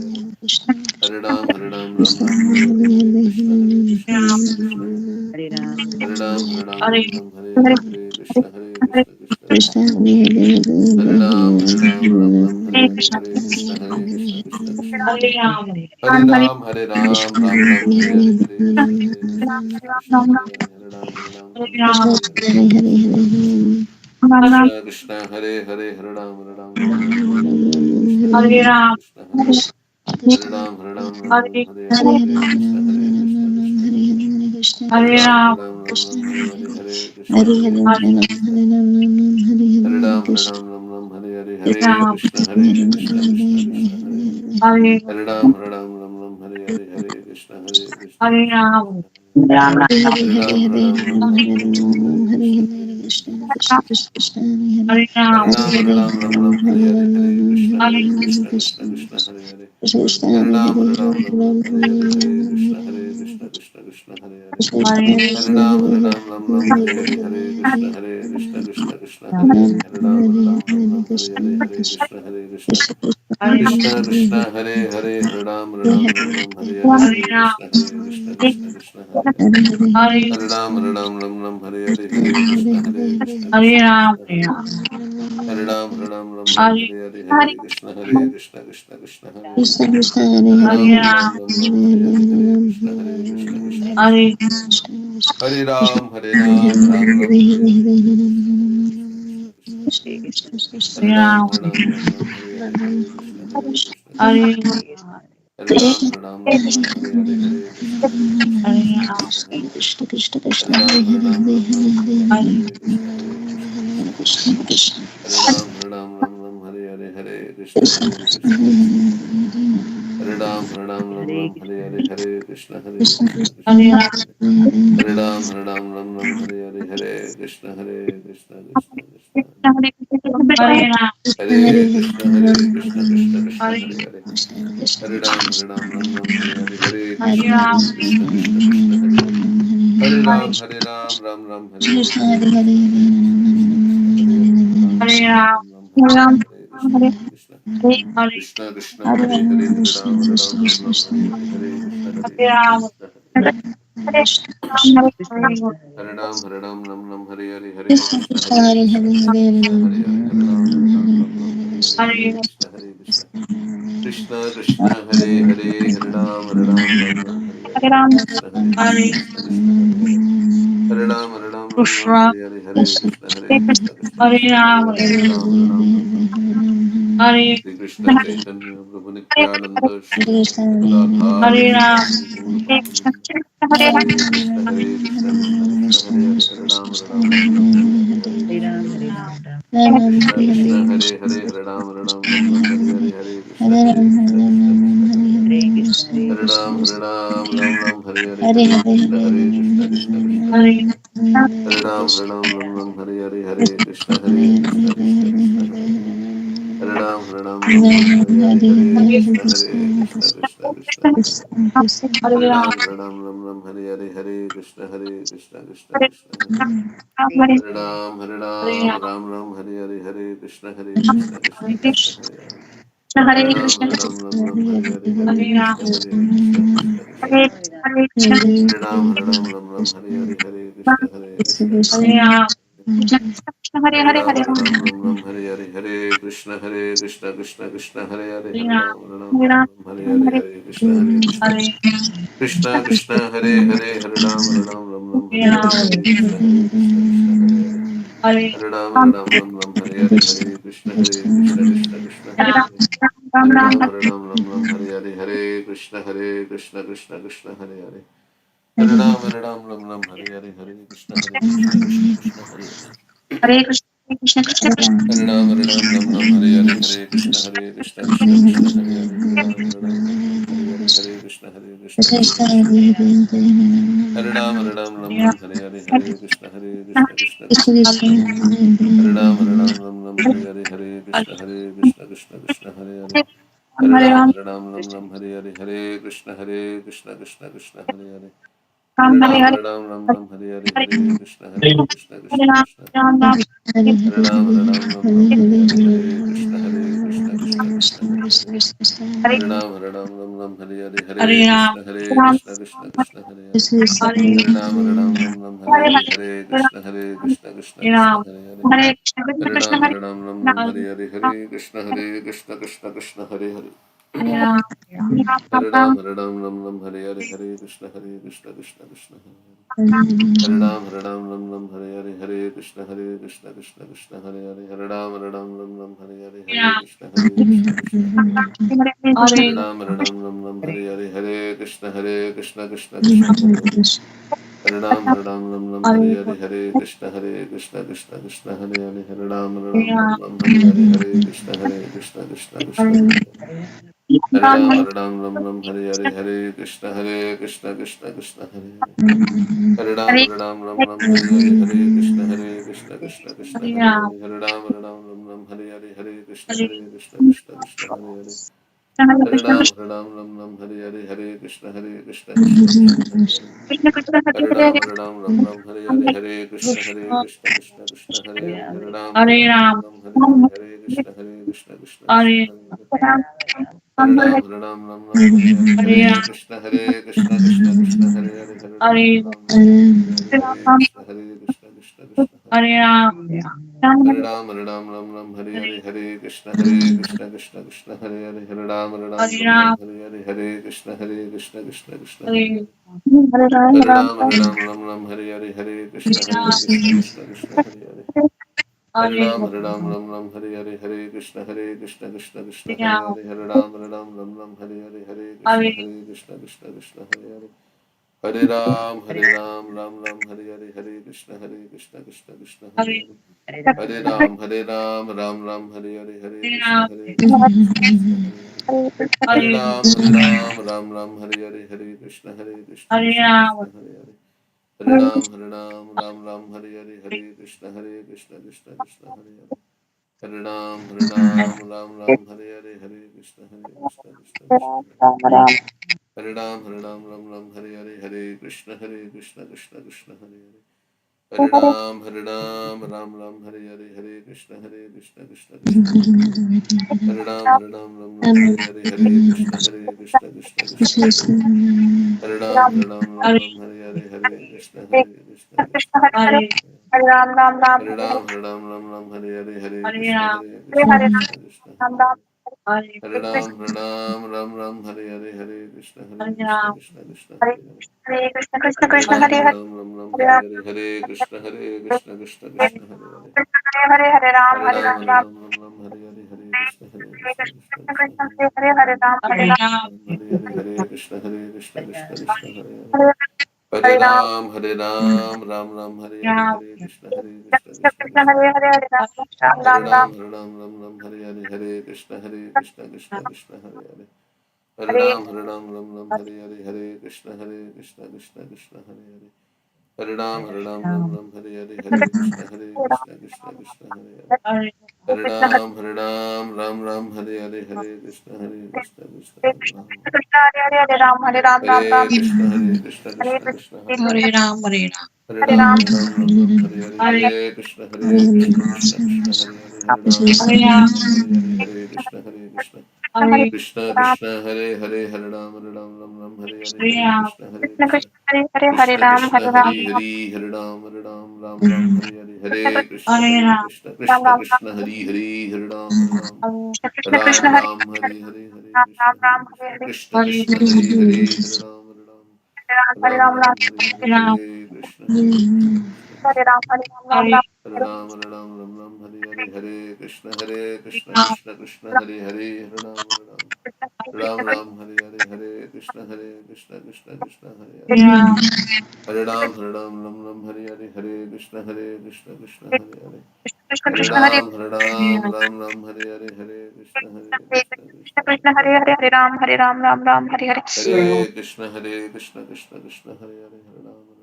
Krishna Krishna Krishna Hare Hare Krishna Krishna Hare Hare Ram Hare Hare Krishna Krishna Krishna Krishna Krishna Krishna Krishna Hare Krishna Hare Hare Hare Ram Hare Hare Krishna Hare Hare Krishna Hare Krishna Krishna Krishna Hare Krishna Hare Krishna Hare Hare Ram Hare Krishna Hare Krishna Krishna Krishna Hare Hare Hare Krishna Hare Krishna Krishna Krishna Hare Hare Hare Ram Hare Krishna Hare Krishna Krishna Krishna Hare Hare Hare Ram Hare Krishna Hare Krishna Krishna Krishna Hare Hare Hare Hare Krishna Hare Krishna Krishna Krishna Hare Hare Hare Ram Hare Krishna Hare Krishna Krishna Krishna Hare Hare Hare Krishna Krishna Hare Hare Hare Hare Hare Krishna Krishna Hare Hare Krishna Hare Krishna Krishna Krishna Hare Krishna Hare Krishna Krishna Hare Krishna Hare Krishna Krishna Krishna Hare Hare Hare Krishna Hare Krishna Krishna Krishna Hare Hare Krishna Hare Krishna Krishna Hare Krishna Hare Krishna Krishna Krishna Hare Hare Hare Krishna Hare Krishna Krishna Krishna Hare Hare Hare Krishna Krishna Krishna Hare Hare Hare Krishna Hare Krishna Krishna Krishna Hare Krishna Hare Krishna Krishna Krishna Hare Hare Hare Krishna Krishna Krishna Hare Hare Hare Krishna Krishna Krishna Hare Hare Hare Krishna Krishna Krishna Hare Hare Krishna Krishna Krishna Hare Hare Krishna Krishna Krishna Hare Krishna Krishna Krishna Hare Hare Hare Krishna Krishna Krishna Hare Krishna Krishna Krishna Hare Krishna Krishna Krishna Hare Krishna Krishna Krishna Hare Krishna Krishna Hare Hare Hare Krishna Krishna Krishna Hare Hare Hare Ram Hare Krishna Krishna Krishna Hare Hare Hare Krishna Krishna Krishna Hare Hare Krishna Krishna Krishna Hare Hare Krishna Krishna Krishna Hare Hare Hare Krishna Hare Krishna Krishna Krishna Hare Hare Krishna Krishna Hare Hare Hare Krishna Krishna Krishna Hare Hare Shri Krishna Chaitanya Prabhu Nityananda Shri Advaita Gadadhar Sivasadi Gaur Bhaktivinoda Hare Krishna Krishna Krishna Hare Hare Hare Ram Hare Hare Hare Krishna Hare Krishna Krishna Krishna Hare Hare Ram Hare Hare Hare Krishna Krishna Krishna Hare Hare Hare Ram Hare Krishna Krishna Krishna Hare Krishna Krishna Hare Hare Hare Krishna Krishna Krishna Hare Krishna Krishna Hare Hare Ram Hare Hare Hare Krishna Krishna Krishna Hare Hare Hare Ram, Hare Ram, Ram Ram, Hare Hare, Hare Krishna, Hare Krishna, Krishna Krishna, Hare Hare. Hare Ram, Hare Ram, Ram Ram, Hare Hare, Hare Krishna, Hare Krishna, Krishna Krishna, Hare Hare. Hare Ram, Hare Ram, Ram Ram, Hare Hare, Hare Krishna, Krishna Krishna, Hare Hare. Hare Ram, Hare Ram, Ram Ram, Hare Hare, Hare Krishna, Krishna Krishna Krishna, Hare Hare. Hare Ram, Hare Ram, Ram Ram, Hare Hare, Hare Krishna, Krishna Hare Hare. Hare Ram, Hare Ram, Ram Ram, Hare Hare, Hare Krishna, Krishna Hare Hare. Hare Ram, Hare Ram, Ram Ram, Hare Hare, Hare Krishna, Krishna Hare Hare. Hare Ram, Hare Ram, Ram Ram, Hare Hare, Hare Krishna, Krishna Hare Hare. Hare Ram, Hare Ram, Ram Ram, Hare Hare, Hare Krishna, Krishna Hare Hare. Hare Ram, Hare Ram, Ram Ram, Hare Hare, Hare Krishna, Krishna Hare Hare. Hare Ram, Hare Ram, Ram Ram, Hare Hare, Hare Krishna, Krishna Hare Hare. Hare Ram, Hare Ram, Ram Ram, Hare Hare, Hare Krishna, Krishna Hare Hare. Hare Ram, Hare Ram, Ram Ram, Hare Hare, Hare Krishna, Krishna Hare Hare. Hare Ram, Hare Ram, Ram Ram, Hare Hare, Hare Krishna, Krishna Hare Hare. Hare Ram, Hare Ram, Ram Ram, Hare Hare, Hare Krishna, Krishna Hare Hare. Hare Ram, Hare Ram, Ram Ram, Hare Hare, Hare Krishna, Krishna Hare Hare. Hare Ram, Hare Ram, Ram Ram, Hare Hare, Hare Krishna, Krishna Hare Hare. Hare Ram, Hare Ram, Ram Ram, Hare Hare, Hare Krishna, Krishna Hare Hare. Hare Ram, Hare Ram, Ram Ram, Hare Hare, Hare Krishna, Krishna Hare Hare. Hare Ram, Hare Ram, Ram Ram, Hare Hare, Hare Krishna, Krishna Hare Hare. Hare Ram, Hare Ram, Ram Ram, Hare Hare, Hare Krishna, Krishna Hare Hare. Hare Ram, Hare Ram, Ram Ram, Hare Hare, Hare Krishna, Krishna Hare Hare. Hare Ram, Hare Ram, Ram Ram, Hare Hare, Hare Krishna, Krishna Hare Hare. Hare Ram, Hare Ram, Ram Ram, Hare Hare, Hare Krishna, Krishna Hare Hare. Hare Ram, Hare Ram, Ram Ram, Hare Hare, Hare Krishna, Krishna Hare Hare. Hare Ram, Hare Ram, Ram Ram, Hare Hare, Hare Krishna, Krishna Hare Hare. Hare Ram, Hare Ram, Ram Ram, Hare Hare, Hare Krishna, Krishna Hare Hare. Hare Ram, Hare Ram, Ram Ram, Hare Hare, Hare Krishna, Krishna Hare Hare. Hare Ram, Hare Ram, Ram Ram, Hare Hare, Hare Krishna, Krishna Hare Hare. Hare Ram, Hare Ram, Ram Ram, Hare Hare, Hare Krishna, Krishna Hare Hare. Hare Ram, Hare Ram, Ram Ram, Hare Hare, Hare Krishna, Krishna Hare Hare. Hare Ram, Hare Ram, Ram Ram, Hare Hare, Hare Krishna, Krishna Hare Hare. Hare Ram, Hare Ram, Ram Ram, Hare Hare, Hare Krishna, Krishna Hare Hare. Hare Ram, Hare Ram, Ram Ram, Hare Hare, Hare Krishna, Krishna Hare Hare. Hare Ram, Hare Ram, Ram Ram, Hare Hare, Hare Krishna, Krishna Hare Hare. Hare Ram, Hare Ram, Ram Ram, Hare Hare, Hare Krishna, Krishna Hare Hare. Hare Ram, Hare Ram, Ram Ram, Hare Hare, Hare Krishna, Krishna Hare Hare. Hare Ram, Hare Ram, Ram Ram, Hare Hare, Hare Krishna, Krishna Hare Hare. Hare Ram, Hare Ram, Ram Ram, Hare Hare, Hare Krishna, Krishna Hare Hare. Hare Ram, Hare Ram, Ram Ram, Hare Hare, Hare Krishna, Krishna Hare Hare. Hare Ram, Hare Ram, Ram Ram, Hare Hare, Hare Krishna, Krishna Hare Hare. Hare Ram, Hare Ram, Ram Ram, Hare Hare, Hare Krishna, Krishna Hare Hare. Hare Ram, Hare Ram, Ram Ram, Hare Hare, Hare Krishna, Krishna Hare Hare. Hare Ram, Hare Ram, Ram Ram, Hare Hare, Hare Krishna, Krishna Hare Hare. Hare Ram, Hare Ram, Ram Ram, Hare Hare, Hare Krishna, Krishna Hare Hare. Hare Ram, Hare Ram, Ram Ram, Hare Hare, Hare Krishna, Krishna Hare Hare. Hare Ram, Hare Ram, Ram Ram, Hare Hare, Hare Krishna, Krishna Hare Hare. Hare Ram, Hare Ram, Ram Ram, Hare Hare, Hare Krishna, Krishna Hare Hare. Hare Ram, Hare Ram, Ram Ram, Hare Hare, Hare Krishna, Krishna Hare Hare. Hare Ram, Hare Ram, Ram Ram, Hare Hare, Hare Krishna, Krishna Hare Hare. Ram, Hare Hare, Hare Krishna, Krishna Hare Hare. Hare Ram, Hare Ram, Ram Ram, Hare Hare, Hare Krishna, Krishna Hare Hare. Hare Ram, Hare Ram, Ram Ram, Hare Hare, Hare Krishna, Krishna Hare Hare. Hare Ram, Hare Ram, Ram Ram, Hare Hare, Hare Krishna, Krishna Hare Hare. Hare Ram, Hare Ram, Ram Ram, Hare Hare, Hare Krishna, Krishna Hare Hare. Hare Ram, Hare Ram, Ram Ram, Hare Hare, Hare Krishna, Hare Ram. Hare Krishna, Krishna Hare Hare. Hare Ram, Hare Ram, Ram Ram, Hare Hare, Hare Krishna, Krishna Hare Hare. Hare Ram, Hare Ram, Ram Ram, Hare Hare, Hare Krishna, Krishna Hare Krishna Ram, Krishna Hare Hare Hare Ram Ram Ram Hare Hare Hare Ram, Krishna Hare Krishna Krishna Krishna Hare Hare Hare Krishna Ram, Krishna Hare Hare Ram, Hare Hare Ram Ram Hare Hare Krishna Hare Krishna Krishna Hare Hare Ram, Krishna Ram Krishna Ram Ram, Krishna Hare Hare Hare Ram Krishna Ram Krishna Hare Ram Hare Hare Hare Hare Ram, Ram Krishna Ram Hare Hare Krishna Hare Krishna Krishna Hare Hare Hare Ram Ram, Ram Ram Hare Hare Hare Krishna Hare Krishna Krishna Hare Krishna Ram, Hare Ram, Ram Hare Ram Hare Ram Ram Ram Hare Hare Hare Krishna Krishna Krishna Hare Hare Hare Ram Ram Ram, Ram Hare Hare Hare Krishna Krishna Krishna Hare Hare Hare Ram, Hare Ram Ram Ram Hare Hare Hare Krishna Krishna Hare Hare Krishna Hare Krishna Hare Ram Ram Ram Hare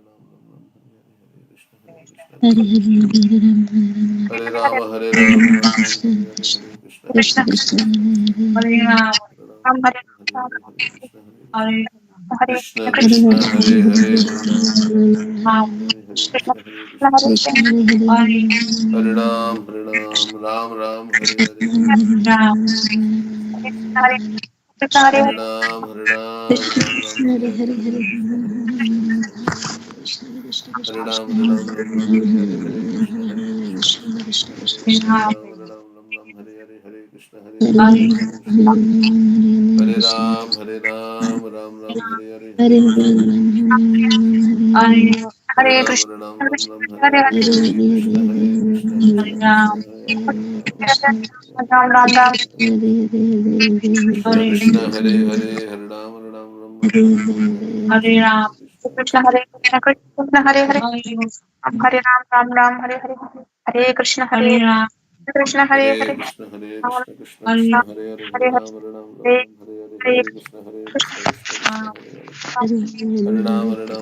Hare Hare Krishna Krishna Krishna Krishna Krishna Hare Hare Hare Ram, Hare Ram, Ram Ram Hare Hare Hare Krishna Krishna Krishna Hare Hare Hare Ram Ram Hare Hare Krishna Krishna Krishna Hare Ram Ram Ram Hare Hare Hare Krishna Krishna Krishna Krishna Hare Ram, Hare Ram Ram Hare Hare Ram, Hare Hare Krishna Hare Hare Krishna Krishna Krishna Hare Hare Hare Ram Hare Hare Krishna Hare Krishna Krishna Hare Krishna Hare Ram Hare Hare Ram, Hare Krishna Hare Hare Ram Hare Hare Hare Krishna Hare Ram Hare Hare Hare Krishna Krishna Krishna Hare Ram Hare Hare Hare Krishna Krishna Krishna Hare Ram Hare Hare Hare Krishna Hare Hare Krishna Ram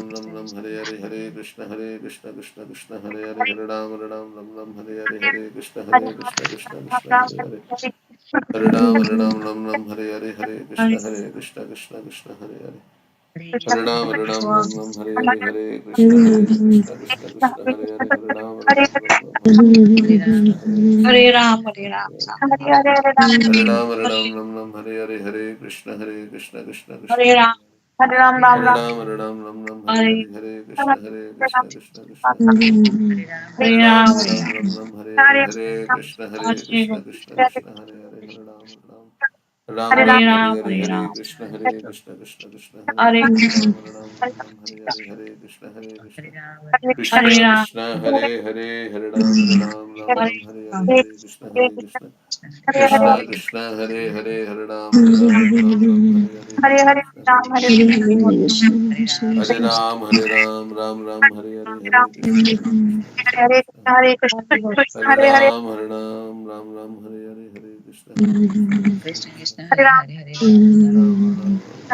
Hare Hare Hare Krishna Krishna Krishna Hare Ram Ram Ram Krishna Krishna Hare Hare Hare Ram Hare Hare Hare Ram, Hare Krishna Krishna Hare Krishna, Krishna Hare Hare, Ram Hare Ram, Ram Ram Hare Hare, Hare Krishna Hare Krishna Hare Hare Hare, Krishna Ram Krishna Krishna Hare Hare Hare Hare Ram Hare, Hare Hare Hare Hare Krishna Krishna Hare Hare Hare Ram Hare Hare Hare Krishna Krishna Krishna Hare Hare Hare Ram Hare Hare Hare Krishna Krishna Hare Hare Hare Ram Hare Hare Hare Krishna Krishna Hare Hare Hare Ram Hare Hare Hare Krishna Krishna Hare Hare Hare Ram Hare Krishna Hare Ram, Hare Ram, Hare Hare Hare Hare Krishna Krishna Hare Krishna Ram, Hare Ram, Ram Hare Ram, Hare Hare Hare Krishna Krishna Hare Hare Hare Ram, Hare Hare Hare Hare Krishna Krishna Hare Hare Hare Ram Hare Ram Ram, Hare Hare Hare Ram,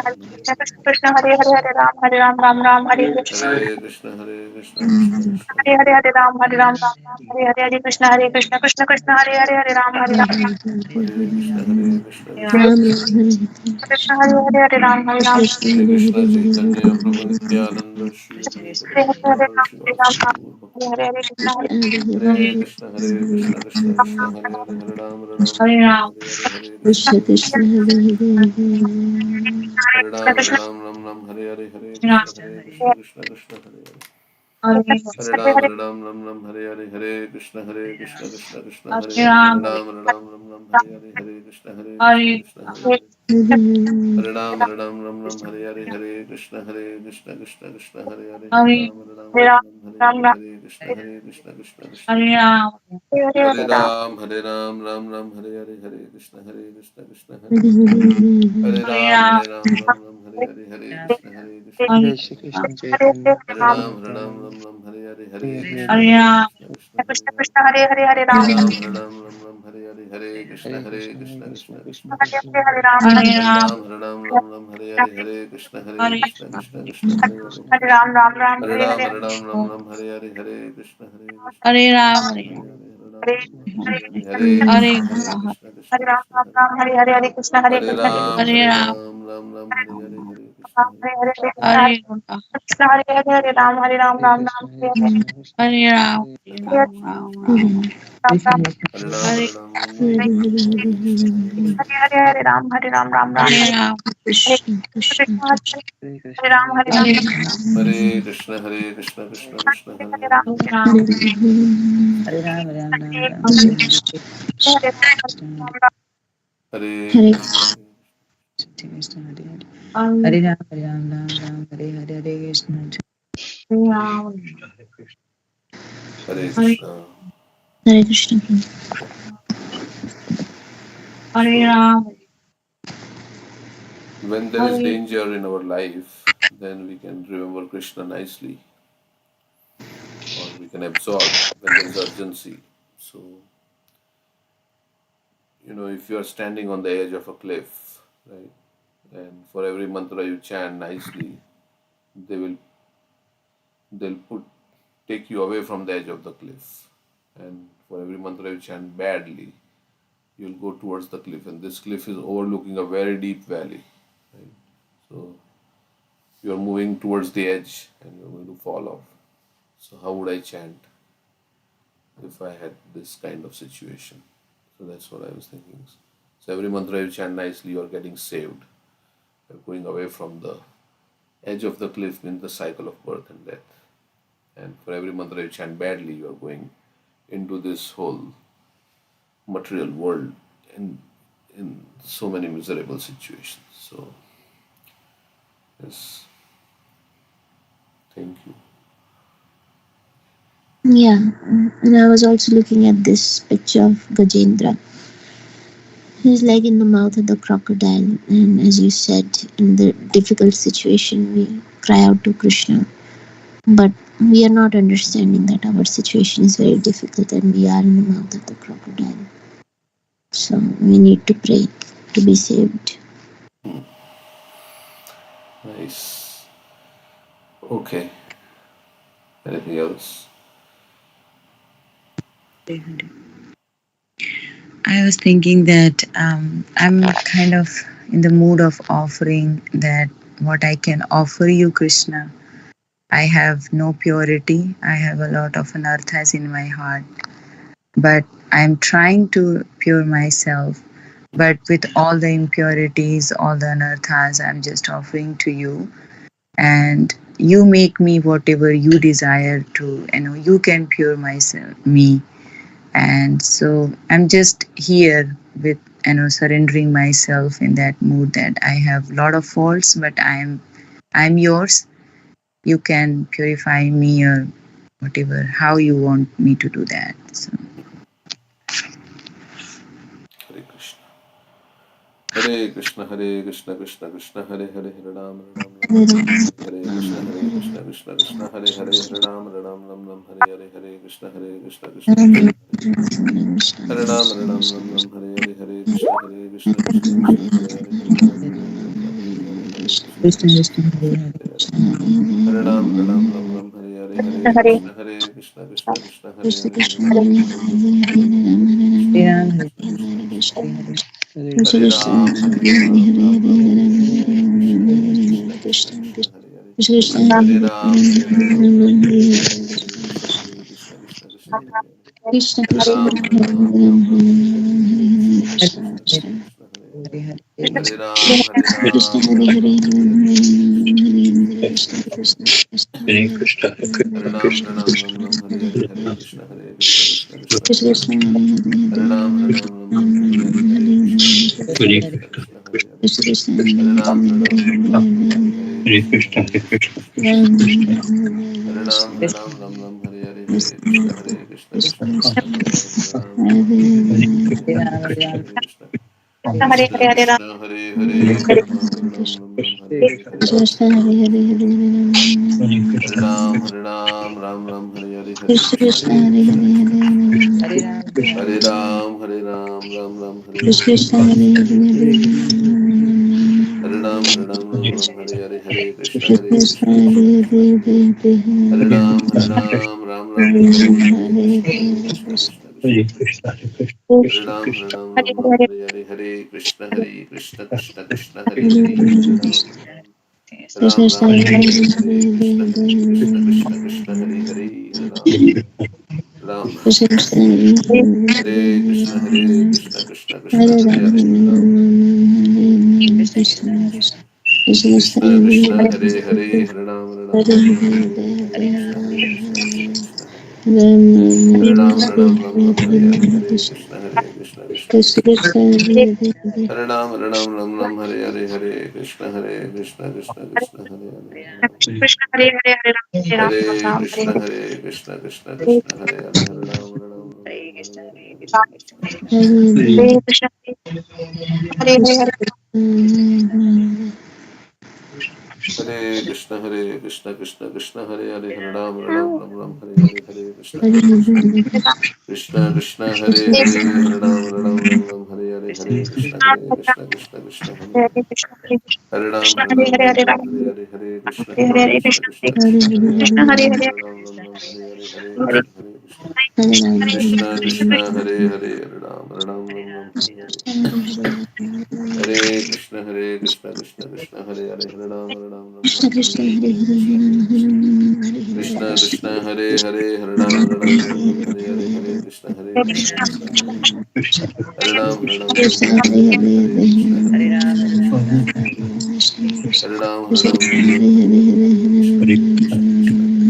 Hare Krishna Krishna Hare Hare Hare Hare Hare Krishna Hare Krishna Ram, Krishna Hare Hare Hare Ram Hare Hare Hare Hare Krishna Hare Hare, Krishna Krishna Hare Hare Hare Ram Hare Hare Hare Hare Hare Ram, Hare Hare Ram Hare Hare Hare Hare Krishna Hare Krishna, Krishna Hare Hare Hare, Ram Hare Hare Hare Krishna Hare Ram, Hare Krishna, Krishna Hare Hare, Hare Ram, Hare Ram, Ram Ram, Hare Hare, Hare Krishna Krishna Krishna Hare Hare, Hare Ram, Hare Ram, Ram Ram, Hare Hare, Hare Krishna, Krishna Krishna Hare Hare, Hare Ram, Hare Ram, Hare Krishna Hare Krishna Krishna, Hare Hare, Hare Ram, Hare Ram, Hare Krishna Chaitanya Prabhu Nityananda Shri Advaita Hare Hare, Gadadhar Hare Ram, Shivasati Gaur Hare Hare, Krishna, Hare Krishna Krishna Krishna Hare Hare Hare Hare Ram, Hare Hare Hare Krishna Krishna Hare Krishna, Hare Hare Hare Ram, Krishna Krishna Hare Hare Hare Hare Hare Hare Krishna Krishna Hare Hare Ram, Hare Hare Hare Krishna Hare Hare Hare Krishna Krishna Hare Hare Hare Krishna Hare Ram, Hare Ram Hare Krishna Hare Hare Ram Hare Ram, Krishna Krishna Hare Chaitanya Ram Hare Nityananda Hare Krishna Krishna, Krishna Hare Hare, Hare Hare Ram, Hare Krishna Krishna Hare Krishna Hare, Hare Ram, Hare Hare Ram Hare Krishna Hare Ram, Ram Ram, Hare Hare Ram Hare, Hare Krishna Hare Ram, Hare Hare Krishna Hare Ram, Ram Ram, Hare Hare, Hare Krishna, Hare Krishna, Ram Hare Ram, Ram Hare Krishna, Hare Hare Krishna, Hare Krishna Hare Hare Hare Ram Hare Ram Ram Ram Hare Hare Hare Ram Ram Hare Ram, Hare Ram, Ram Ram, Hare Hare Hare Krishna, Hare Krishna, Hare Hare Hare Ram Ram Ram Hare Hare Krishna Hare Ram Hare Ram Hare Krishna, Hare Krishna, Krishna Krishna, Hare Hare Hare, Ram Hare Hare Ram, Ram Ram, Hare Ram Ram, Hare Hare Krishna, Ram Ram Hare Krishna, Hare Krishna, Hare Hare. Hare Ram, Ram Ram, Ram Hare Hare, Hare Krishna. Hare Krishna. Hare Krishna. So, when there is danger in our life, then we can remember Krishna nicely, or we can absorb when there is urgency. So, if you are standing on the edge of a cliff, right, and for every mantra you chant nicely, they will they'll take you away from the edge of the cliff, and for every mantra you chant badly, you'll go towards the cliff, and this cliff is overlooking a very deep valley, right? So you're moving towards the edge, and you're going to fall off. So how would I chant if I had this kind of situation? So that's what I was thinking. So every mantra you chant nicely, you're getting saved. You're going away from the edge of the cliff, means the cycle of birth and death. And for every mantra you chant badly, you're going into this whole material world in so many miserable situations. So yes, thank you. Yeah, and I was also looking at this picture of Gajendra. He's like in the mouth of the crocodile, and as you said, in the difficult situation, we cry out to Krishna. But we are not understanding that our situation is very difficult and we are in the mouth of the crocodile. So we need to pray to be saved. Nice. Okay. Anything else? Hare Hare. I was thinking that I'm kind of in the mood of offering that what I can offer you, Krishna. I have no purity. I have a lot of anarthas in my heart, but I'm trying to pure myself. But with all the impurities, all the anarthas, I'm just offering to you, and you make me whatever you desire to. You can pure myself, me, and so I'm just here with surrendering myself in that mood that I have a lot of faults, but I'm yours. You can purify me or whatever, how you want me to do that. So Hare Krishna. Hare Krishna, Hare Krishna, Krishna Krishna, Hare Hare, Hare Ram, Ram Ram, Hare Krishna, Hare Krishna, Krishna Krishna, Hare Hare, Hare Ram, Ram Ram, Hare Hare, Hare Krishna, Hare Krishna, Krishna Krishna, Hare Ram, Ram Ram, Hare Hare, Hare Krishna, Hare Krishna, Krishna Krishna, Hare Hare, Hare Ram, Ram Ram, Hare Hare, Hare Krishna, Krishna Krishna Krishna Krishna, Hare Hare Hare, Hare Ram, Ram, Hare Hare, Hare Hare Krishna, Hare Krishna, Krishna Krishna, Hare Hare, Hare Hare Ram, Hare Krishna, Hare Hare Ram, Hare Krishna, Krishna Krishna, Hare Hare. Hare Ram, Hare Ram, Hare Krishna, Krishna Krishna, Hare Hare, Hare Ram, Hare Hare, Hare Krishna, Krishna Krishna, Hare Hare, Hare Ram, Hare Hare, Hare Krishna, Hare Krishna Krishna, Hare Hare, Hare Hare. Hare Ram, Hare Hare, Hare Krishna, Krishna Krishna, Hare Ram, Hare Hare, Hare Krishna, Krishna Krishna, Hare Hare, Hare Ram, Hare Hare, Hare Krishna, Hare Krishna Krishna, Hare Hare, Hare Ram, Hare Hare, Hare Krishna, Krishna Krishna, Hare Hare, Hare Ram, Hare Hare, Hare Krishna, Krishna Krishna, Hare Hare, Hare Ram, Hare Hare Krishna, Ram, Krishna Hare Krishna Krishna, Hare Hare, Hare Ram, Hare Hare, Hare Krishna, Hare Ram, Hare Hare, Hare Krishna, Hare Ram, Hare Ram, Hare Hare, Hare Krishna, Hare Hare, Hare Krishna, Krishna Krishna, Hare Krishna, Krishna Hare Hare, Hare Krishna, Krishna Krishna, Hare Hare, Hare Ram, Hare Ram. Ram Ram Hare Hare Hare Krishna Krishna Krishna Hare Hare Hare Ram Ram Hare Krishna Krishna Krishna Hare Hare Hare Ram Krishna Krishna Hare Hare Hare Ram Hare Hare Krishna Krishna Hare Hare Ram Hare Hare Krishna Krishna Krishna Hare Ram Hare Hare Krishna Krishna Krishna Hare Hare Krishna Hare Hare Hare Ram Hare Ram Ram Ram Hare Hare Krishna Krishna Hare Hare Hare Ram Hare Hare Krishna Hare Krishna Hare Hare Hare Hare Krishna Krishna Krishna Hare Hare Hare Ram Hare Hare Krishna Krishna Krishna Krishna Hare Hare Hare Ram Hare Hare Krishna Krishna Krishna Hare Hare Hare Krishna Hare Ram Krishna Hare Hare Hare Ram Hare Krishna Hare Hare Krishna Krishna Krishna Hare Hare Krishna Hare Hare Hare Hare Krishna Krishna Krishna Hare Hare Hare Hare Krishna Krishna Hare Hare Krishna Krishna Hare Hare Hare Hare Krishna Hare Hare Krishna Hare Hare Krishna Krishna Hare Krishna Hare Hare Krishna Hare Hare Hare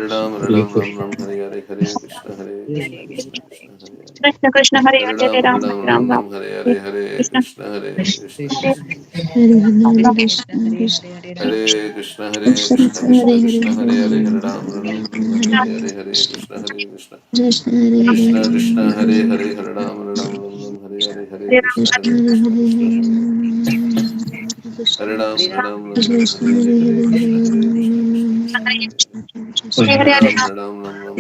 Ram, Ram Hare Ram, Hare Ram Ram Ram Ram, Hare Hare, Krishna Krishna Hare Krishna, Hare Krishna Krishna, Ram Ram Hare Krishna, Hare Krishna, Krishna Krishna, Hare Hare, Hare Ram, Hare Ram, Ram Ram, Hare Hare, Hare Krishna, Hare Krishna, Krishna Krishna, Hare Hare, Hare Ram, Hare Ram, Ram Ram, Hare Hare, Hare Hare Krishna, Hare Krishna, Krishna Hare Hare Ram, Hare Ram, Ram Ram,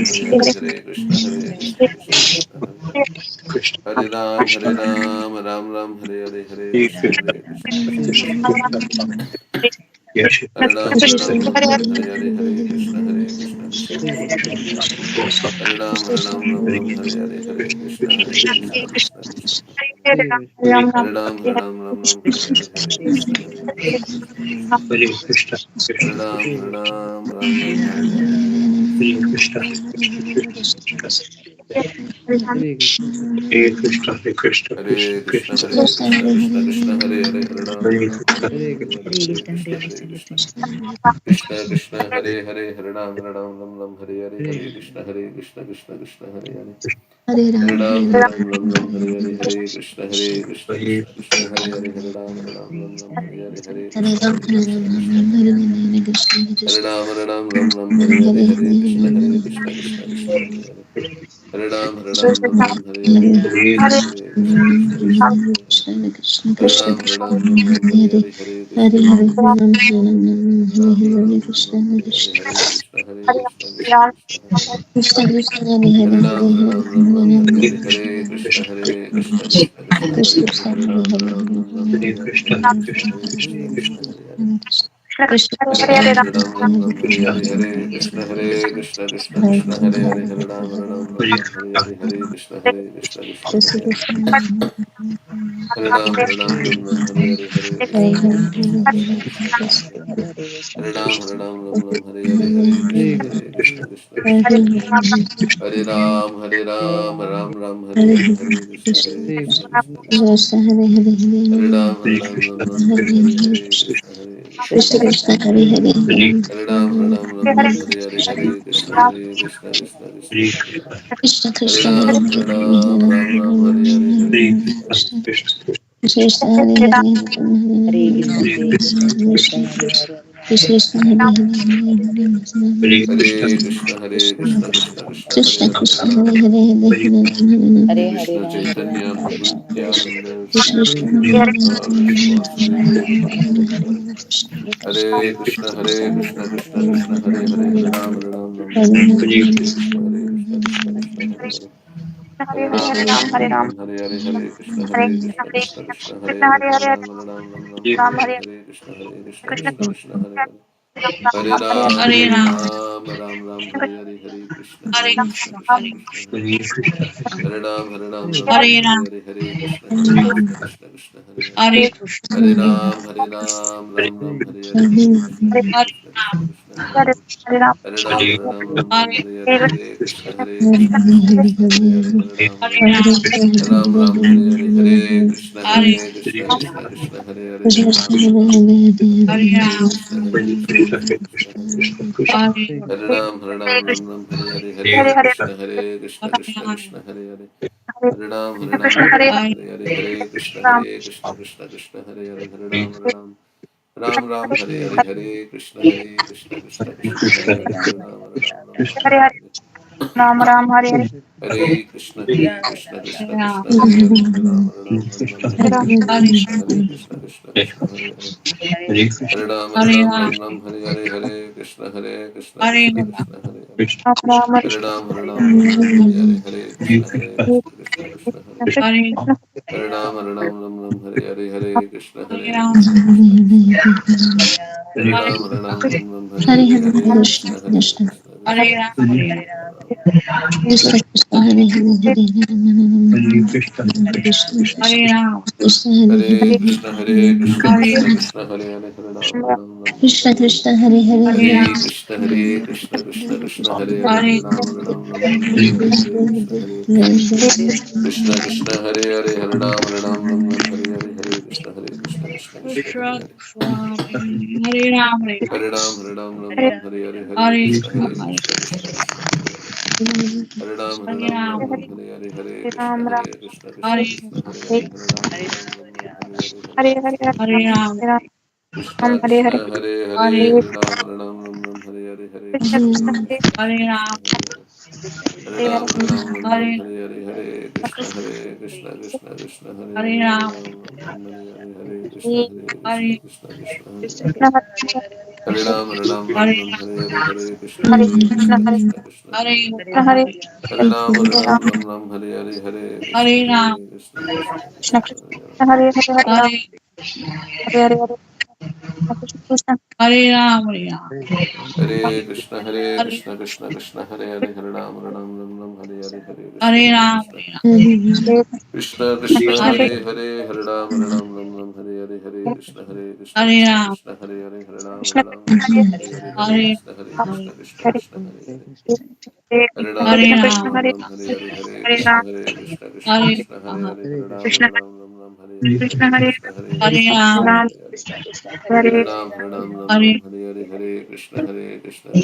Hare Hare, Hare Krishna, Hare Krishna, Krishna Krishna, Hare Hare Hare Hare Hare Ram, Hare Ram, Ram Ram, Hare Hare Hare, Hare Krishna, Hare Krishna, Krishna Krishna, Hare Hare Hare Ram, Ram Ram, Hare Hare, Hare Krishna, Hare Krishna, Krishna Krishna, Hare Hare Hare Ram, Ram Ram, Hare Hare, Hare Krishna, Krishna Krishna, Hare Hare Hare Ram, Ram Hare Hare, Hare Krishna, Krishna Krishna, Hare Ram, Hare Hare, Hare Krishna, Krishna Krishna, Hare Ram, Hare Hare, Hare Krishna, Hare Krishna, Krishna Krishna, Hare Hare, Hare Ram, Hare Hare, Hare Krishna, Krishna Krishna Krishna Hare Hare Hare Ram Hare Hare Hare Krishna Krishna Krishna Hare Hare Hare Ram Hare Hare Hare Krishna Krishna Krishna Hare Hare Hare Ram Hare Hare Hare Krishna Krishna Krishna Hare Hare Hare Ram Hare Hare Hare Krishna Krishna Krishna Hare Hare Hare Ram Hare Hare Hare Krishna Krishna Krishna Hare Hare Hare Ram Hare Hare Hare Krishna Hare Hare Krishna Krishna Hare Hare Hare Hare Hare Krishna Krishna Krishna Hare Hare Hare Hare Hare Krishna Krishna Hare Hare Hare Hare Hare Krishna Krishna Krishna Hare Hare Hare Hare Krishna Hare Hare Hare Hare Hare Krishna Krishna Hare Hare Hare Hare Krishna Krishna Hare Ram, Hare Krishna, Hare Ram, Hare Krishna, Hare Hare, Krishna, Hare Ram, Hare Krishna, Hare Krishna, Krishna Krishna, Hare Hare Ram, Krishna Chaitanya, Prabhu Nityananda, Shri Advaita Gadadhar, Sivasadi Gaura Bhakta Hare Krishna, Krishna Krishna, Hare Hare, Hare Ram, Hare Krishna, Krishna Krishna, Hare Hare. Hare Ram, Hare Krishna, Krishna Krishna, Hare Hare, Hare Ram, Hare Krishna, Krishna Krishna, Hare Hare. Hare Ram, Ram Ram Hare Hare Hare Krishna Krishna Krishna Hare Ram Hare Hare Krishna Krishna Krishna Hare Hare Ram Hare Hare Hare Krishna Krishna Krishna Hare Ram Hare Krishna Krishna Krishna Hare Ram Hare Hare Krishna Krishna Krishna Hare Hare Ram Hare Krishna Krishna Hare Hare Krishna Krishna Ram Hare Krishna Krishna Krishna Ram Ram Hare Hare Hare Krishna Krishna Krishna Hare Hare Hare Ram Krishna Krishna Hare Ram Hare Krishna Krishna Krishna Hare Hare Krishna Krishna Hare Krishna Hare Hare Krishna Krishna Krishna Krishna Hare Hare Hare Hare Krishna Krishna Krishna Hare Hare Hare Krishna, Hare Krishna, Krishna Krishna, Hare Hare, Hare Ram, Hare Ram, Ram Ram, Krishna Krishna Hare Hare Hare Hare Krishna, Hare Krishna, Krishna Krishna, Hare Hare, Hare Ram, Hare Ram, Ram Ram, Hare Hare, Hare Krishna, Hare Krishna, Krishna Krishna, Hare Hare, Hare Ram, Hare Ram, Ram Ram, Hare Hare, Hare Krishna, Hare Krishna, Krishna Krishna, Hare Hare, Hare Ram, Ram Ram, Hare Hare, Hare Krishna, Hare Krishna, Krishna Krishna, Hare Hare. Hare Ram, Ram Ram, Hare Hare, Hare Krishna, Hare Krishna, Krishna Krishna, Hare Hare, Hare Ram, Ram Ram, Hare Hare, Hare Krishna, Hare Krishna, Krishna Krishna, Hare Hare, Hare Ram Ram, Hare Hare, Hare Krishna, Hare Krishna, Krishna Krishna, Hare Hare, Hare Ram Ram, Hare Hare, Hare Krishna, Krishna Krishna, Hare Hare, Hare Ram Hare Hare, Hare Krishna, Krishna Krishna, Hare Hare. Hare Ram, Hare Hare, Hare Krishna, Krishna Krishna, Hare Hare. Hare Ram, Hare Hare, Hare Krishna, Krishna Krishna, Krishna Hare Ram. Hare Krishna, Krishna Krishna, Hare Hare, Hare Ram, Hare Hare, Hare Krishna, Krishna. Krishna Krishna, Hare Hare, Hare Ram, Hare Hare, Hare Krishna, Krishna Krishna, Hare Hare, Hare Ram, Hare Hare, Hare Krishna, Krishna Krishna, Hare Hare. Hare Ram, Hare Hare, Hare Krishna, Krishna Krishna, Hare Hare, Hare Ram, Hare Hare, Hare Krishna, Krishna Krishna, Hare Hare. Hare Ram, Hare Hare, Hare Krishna, Krishna Krishna,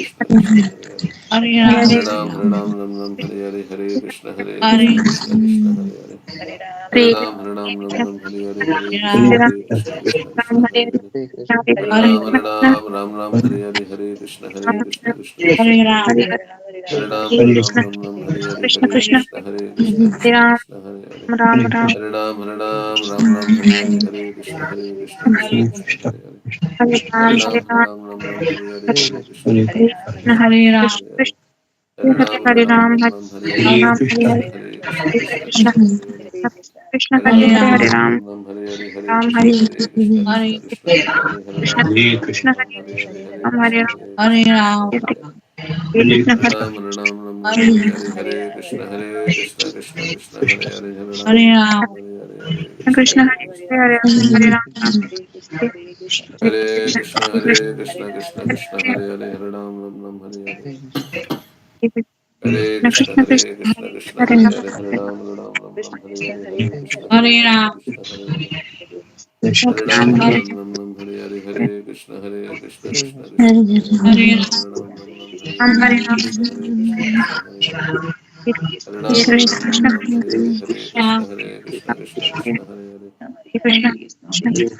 Hare Hare. Hare Ram, Hare Hare, Hare Krishna, Krishna Krishna, Hare Hare. Hare Ram, Hare Hare, Hare Krishna, Krishna Krishna, Hare Hare. Ram, Hare Hare, Hare Krishna, Krishna Krishna, Hare Hare. Hare Ram, Hare Hare, Hare Krishna, Krishna Krishna, Hare Hare. Hare Ram, Hare Hare, Hare Krishna, Krishna Krishna, Hare Hare. Hare Ram, Hare Hare, Hare Krishna, Krishna Krishna, Hare Hare. Hare Ram, Hare Hare, Hare Krishna, Krishna Krishna, Hare Hare. Hare Ram, Hare Hare, Hare Krishna, Krishna Krishna, Hare Hare. Hare Ram, Hare Hare, Hare Krishna, Krishna Hare Hare. Hare Hare, Hare Krishna, Krishna Krishna, Hare Hare, Hare Hare Hare Krishna, Krishna Krishna, Hare Hare. Hare Krishna, Krishna Krishna, Hare Hare, Hare Hare Hare. Hare Krishna, Krishna Krishna, Hare Hare, Hare Hare Hare, Hare Krishna, Krishna Hare Hare. Hare Hare Hare, Hare Krishna, Krishna Krishna, Hare Hare, Hare Hare Hare Krishna, Krishna Hare Hare. Hare Hare Hare Krishna, Krishna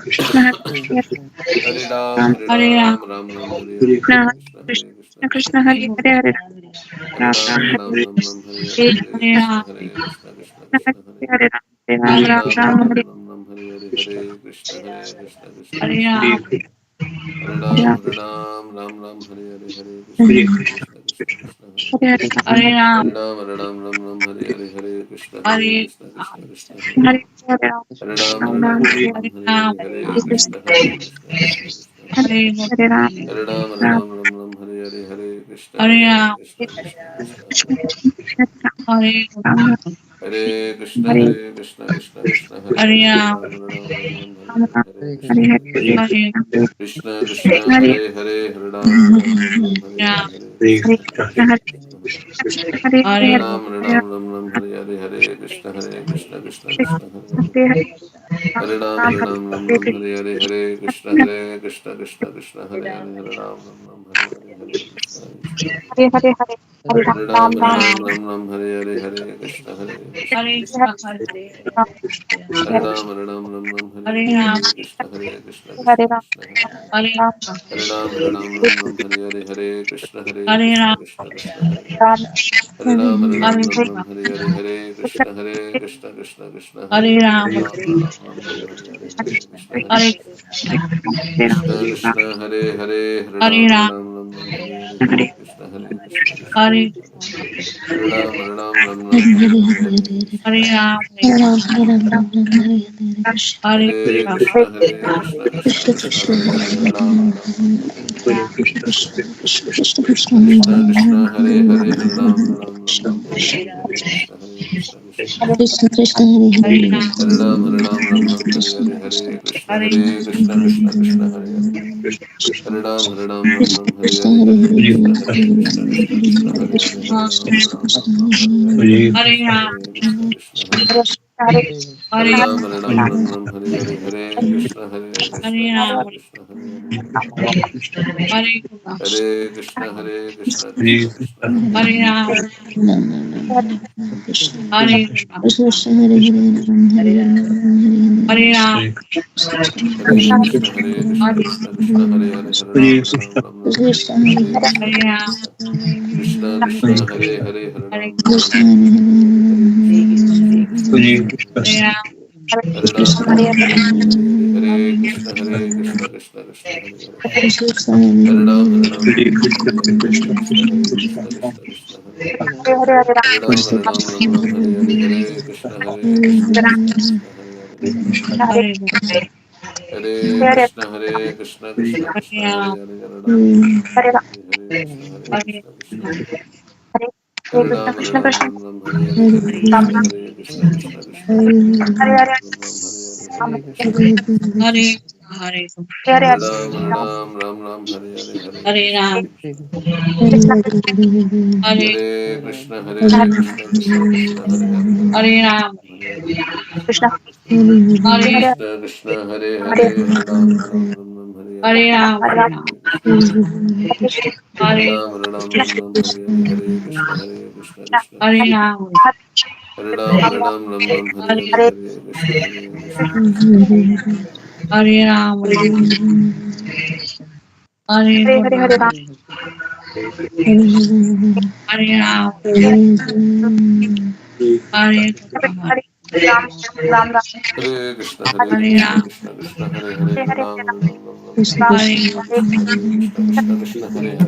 Krishna, Hare Hare. Hare Ram, Hare Krishna, Krishna Krishna, Hare Hare. Hare Hare Hare Krishna, Krishna Krishna, Hare Hare. Hare Hare Hare Krishna, Krishna Krishna, Hare Hare. Hare Hare Hare Krishna, Krishna Krishna, Hare Hare. Hare Hare Hare Krishna, Krishna Krishna, Hare Hare. Hare Hare Krishna, Krishna Krishna, Hare Hare. Hare Hare Hare Krishna Hare Krishna Krishna Krishna Hare Hare Krishna Hare Krishna Krishna Krishna Hare Hare Ram Ram Ram Ram Hare Hare Hare Krishna Hare Krishna Krishna Krishna Hare Hare Hare Ram Ram Ram Ram Hare Hare Hare Krishna Hare Krishna Krishna Hare Hare Ram Ram Ram Ram Hare Hare Hare Krishna Hare Krishna Krishna Krishna Hare Hare Hare Ram Ram Ram Hare Hare Hare Krishna Krishna Krishna Hare Hare Hare Ram Ram Hare Hare Hare Krishna Krishna Hare Ram Ram Hare Hare Hare Krishna Krishna Krishna Krishna Hare Hare Ram Ram Hare Hare Hare Krishna Krishna Krishna Hare Hare Ram Hare Hare Hare Krishna Krishna Krishna Hare Hare Ram Hare Hare Hare Krishna Krishna Krishna Hare Hare Ram Hare Hare Hare Krishna Krishna Krishna Krishna Hare Hare Hare Ram Hare Hare Hare Krishna Krishna Krishna Krishna Hare Ram Hare Hare Hare Krishna Hare Krishna Krishna Krishna Hare Hare Hare Krishna Krishna Hare Hare Hare Ram Hare Hare Hare Krishna Krishna Krishna Krishna Krishna Hare Hare Hare Ram Hare Hare Hare Krishna Krishna Krishna Hare Hare Hare Ram Hare Krishna Hare Hare Hare Hare Krishna Krishna Krishna Hare Hare Hare Ram Hare Hare Hare Krishna Krishna Hare Hare Ram Hare Hare Hare Krishna Krishna Hare Hare Hare Hare Krishna Krishna Krishna Hare Hare Krishna Hare Hare Krishna Krishna Krishna Hare Hare Hare Hare Krishna Krishna Krishna Hare Hare Hare Hare Hare Hare Krishna Hare Hare Krishna Hare Krishna Krishna Krishna Hare Hare Hare Hare Krishna Krishna Hare Hare Hare Krishna Krishna Hare Hare Hare Krishna Krishna Hare Hare Hare Hare Krishna Hare Hare Hare Krishna Hare Krishna Ram Hare Hare Hare Krishna Hare Krishna Krishna Hare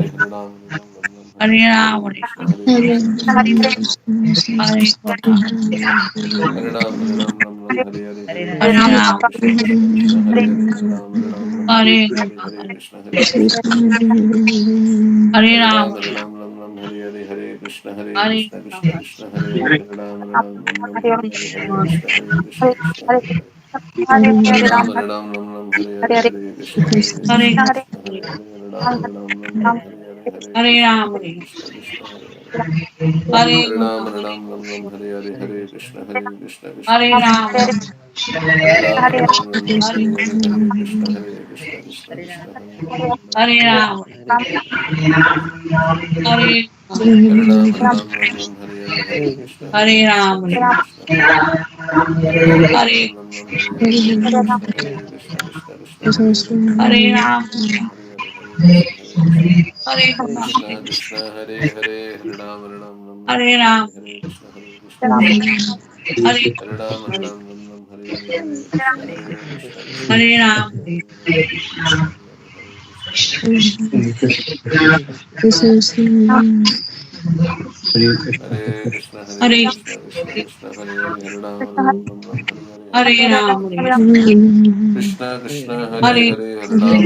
Hare Hare Hare Hare Krishna Krishna Hare Hare Hare Ram Hare Hare Hare Krishna Hare Hare Hare Krishna Hare Ram Hare Hare Hare Krishna Hare Krishna Krishna Hare Hare Hare Hare Krishna Krishna Hare Hare Hare Ram Hare Krishna Hare Hare Hare Krishna Hare Hare Hare Krishna Hare Hare Krishna Krishna Hare Hare Hare Hare Krishna Krishna Hare Hare Hare Krishna Krishna Hare Hare Hare Krishna Krishna Hare Hare Hare Hare Krishna Hare Krishna Krishna Hare Hare Krishna Krishna Hare Hare Hare Krishna Hare Krishna Hare Hare Krishna Hare Hare Hare Hare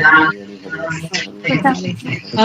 Hare Hare Krishna Hare Krishna Krishna Krishna Hare Hare Hare Ram, Hare Hare Ram, Ram Hare Ram Ram Ram Ram Hare Hare Hare Hare Hare Krishna Guru, Hare Hare Krishna Krishna Krishna Hare Hare Hare Ram Ram Ram Ram Hare Hare Hare Hare Ram, Krishna Hare Krishna Krishna Krishna Krishna Hare Hare Guru, Ram Hare Hare Ram Ram Ram Hare Hare Hare Krishna Hare Krishna Krishna Hare Hare Hare Hare Ram, Hare Ram Hare Ram Ram Ram Hare Hare Hare Hare Krishna Guru, Hare Hare Krishna Krishna Krishna Hare Hare Hare Ram Hare Ram Ram Ram Ram Hare Hare Ram, Krishna Hare Krishna Krishna Krishna Hare Hare Hare Hare Ram Ram Ram Ram Hare Ram Hare Hare Ram Krishna Hare Ram, Hare Ram Hare Ram Ram Ram Hare Hare Guru, Hare Hare Hare Hare Hare Krishna Hare Krishna Krishna Krishna Krishna Krishna Hare Hare Hare Hare Hare Hare Ram, Ram Hare Ram Hare Hare Hare Krishna Hare Krishna Krishna Krishna Hare Hare Krishna Hare Hare Hare Hare Ram Hare Ram Hare Ram Ram Ram Hare Hare Hare Hare Krishna Krishna Hare Krishna Ram, Hare Krishna Ram, Krishna Hare Hare Hare Ram, Krishna Hare Hare Ram, Krishna Hare Hare Hare Ram Hare Hare Krishna Hare Krishna Krishna Krishna Hare Hare Hare Ram, Hare Hare Ram, Ram Ram Ram Hare Hare Hare Guru, Hare Krishna Krishna Krishna Hare Hare Hare Ram Hare Hare Ram Ram, Ram Hare Ram Hare Hare Krishna Krishna Krishna Hare Hare Hare Guru, Hare Ram Ram Hare Hare Hare Hare Krishna Ram, Hare Krishna Krishna Krishna Hare Ram Hare Hare Ram Hare Hare Guru, Ram Hare Ram Hare Hare Krishna Hare Hare Krishna Krishna Krishna Hare Hare Hare Ram, Ram Hare Hare Guru, Hare Hare Krishna Hare Hare Krishna Krishna Krishna Hare Krishna Hare Hare Krishna Hare Ram Hare Ram Ram, Hare Hare Hare Krishna Hare Krishna Krishna Krishna Hare Hare Hare Guru, Hare Ram Hare Hare Hare Hare Ram, Krishna Krishna Krishna Hare Hare Ram Hare Hare Krishna Hare Krishna Krishna Krishna Hare Ram, Hare Krishna Krishna Krishna Hare Hare Hare Ram Hare Hare Krishna, Hare Hare Krishna Krishna, Hare Krishna Krishna, Krishna Hare Hare Ram Hare Ram Hare Hare Krishna Hare Krishna Krishna Krishna Hare Hare Hare Hare Ram, Hare Krishna Krishna Krishna Hare Hare Hare Hare Hare Ram Hare Hare Hare Hare Ram, Hare Krishna Krishna Hare Hare Ram Hare Hare Hare Krishna Hare Krishna Krishna Hare Krishna Ram, Hare Hare Hare Ram Hare Hare Hare Hare Krishna Hare Krishna Krishna Krishna Hare Hare Hare Ram Hare Hare Hare Ram, Hare Krishna Krishna Ram Krishna Hare Hare Hare Hare Ram Hare Hare Hare Krishna Hare Hare Krishna Ram, Krishna Hare Hare Hare Ram Hare Hare Hare Hare Krishna Krishna Krishna Hare Hare Hare Ram, Hare Krishna Krishna Krishna Hare Hare Hare Ram Hare Hare Hare Hare Krishna Ram, Krishna Krishna Krishna Krishna Hare Hare Ram Hare Krishna Krishna Krishna Hare Hare Ram, Hare Hare Ram Hare Hare Hare Krishna Krishna Krishna Hare Hare Hare Ram Hare Hare Hare Ram, Krishna Krishna Krishna Krishna Hare Hare Hare Hare Ram Hare Hare Krishna Krishna Krishna Hare Hare Hare Ram, Hare Ram Hare Krishna Hare Krishna Krishna Hare Hare Hare Ram Hare Hare Hare Ram, Krishna Krishna Hare Hare Ram Hare Krishna Hare Krishna Ram, Hare Krishna Hare Krishna Hare Hare Hare Krishna Hare Ram, Hare Hare Hare Hare Hare Krishna Hare Hare Krishna, Hare Ram, Hare Hare Ram, Hare Hare Hare Ram, Hare Hare Ram, Hare Hare Ram, Hare Krishna Hare Ram, Hare Hare Ram Hare Krishna Hare Ram, Hare Hare Krishna Hare Hare Ram, Krishna Hare Hare Hare Hare Krishna Krishna Hare Hare Hare Hare Ram Ram, Hare Ram Ram Ram Hare Hare Hare Krishna Hare Krishna Hare Hare Hare Ram Hare Ram Ram Hare Hare Ram, Hare Krishna Hare Hare Hare Ram Hare Ram Hare Ram Ram Hare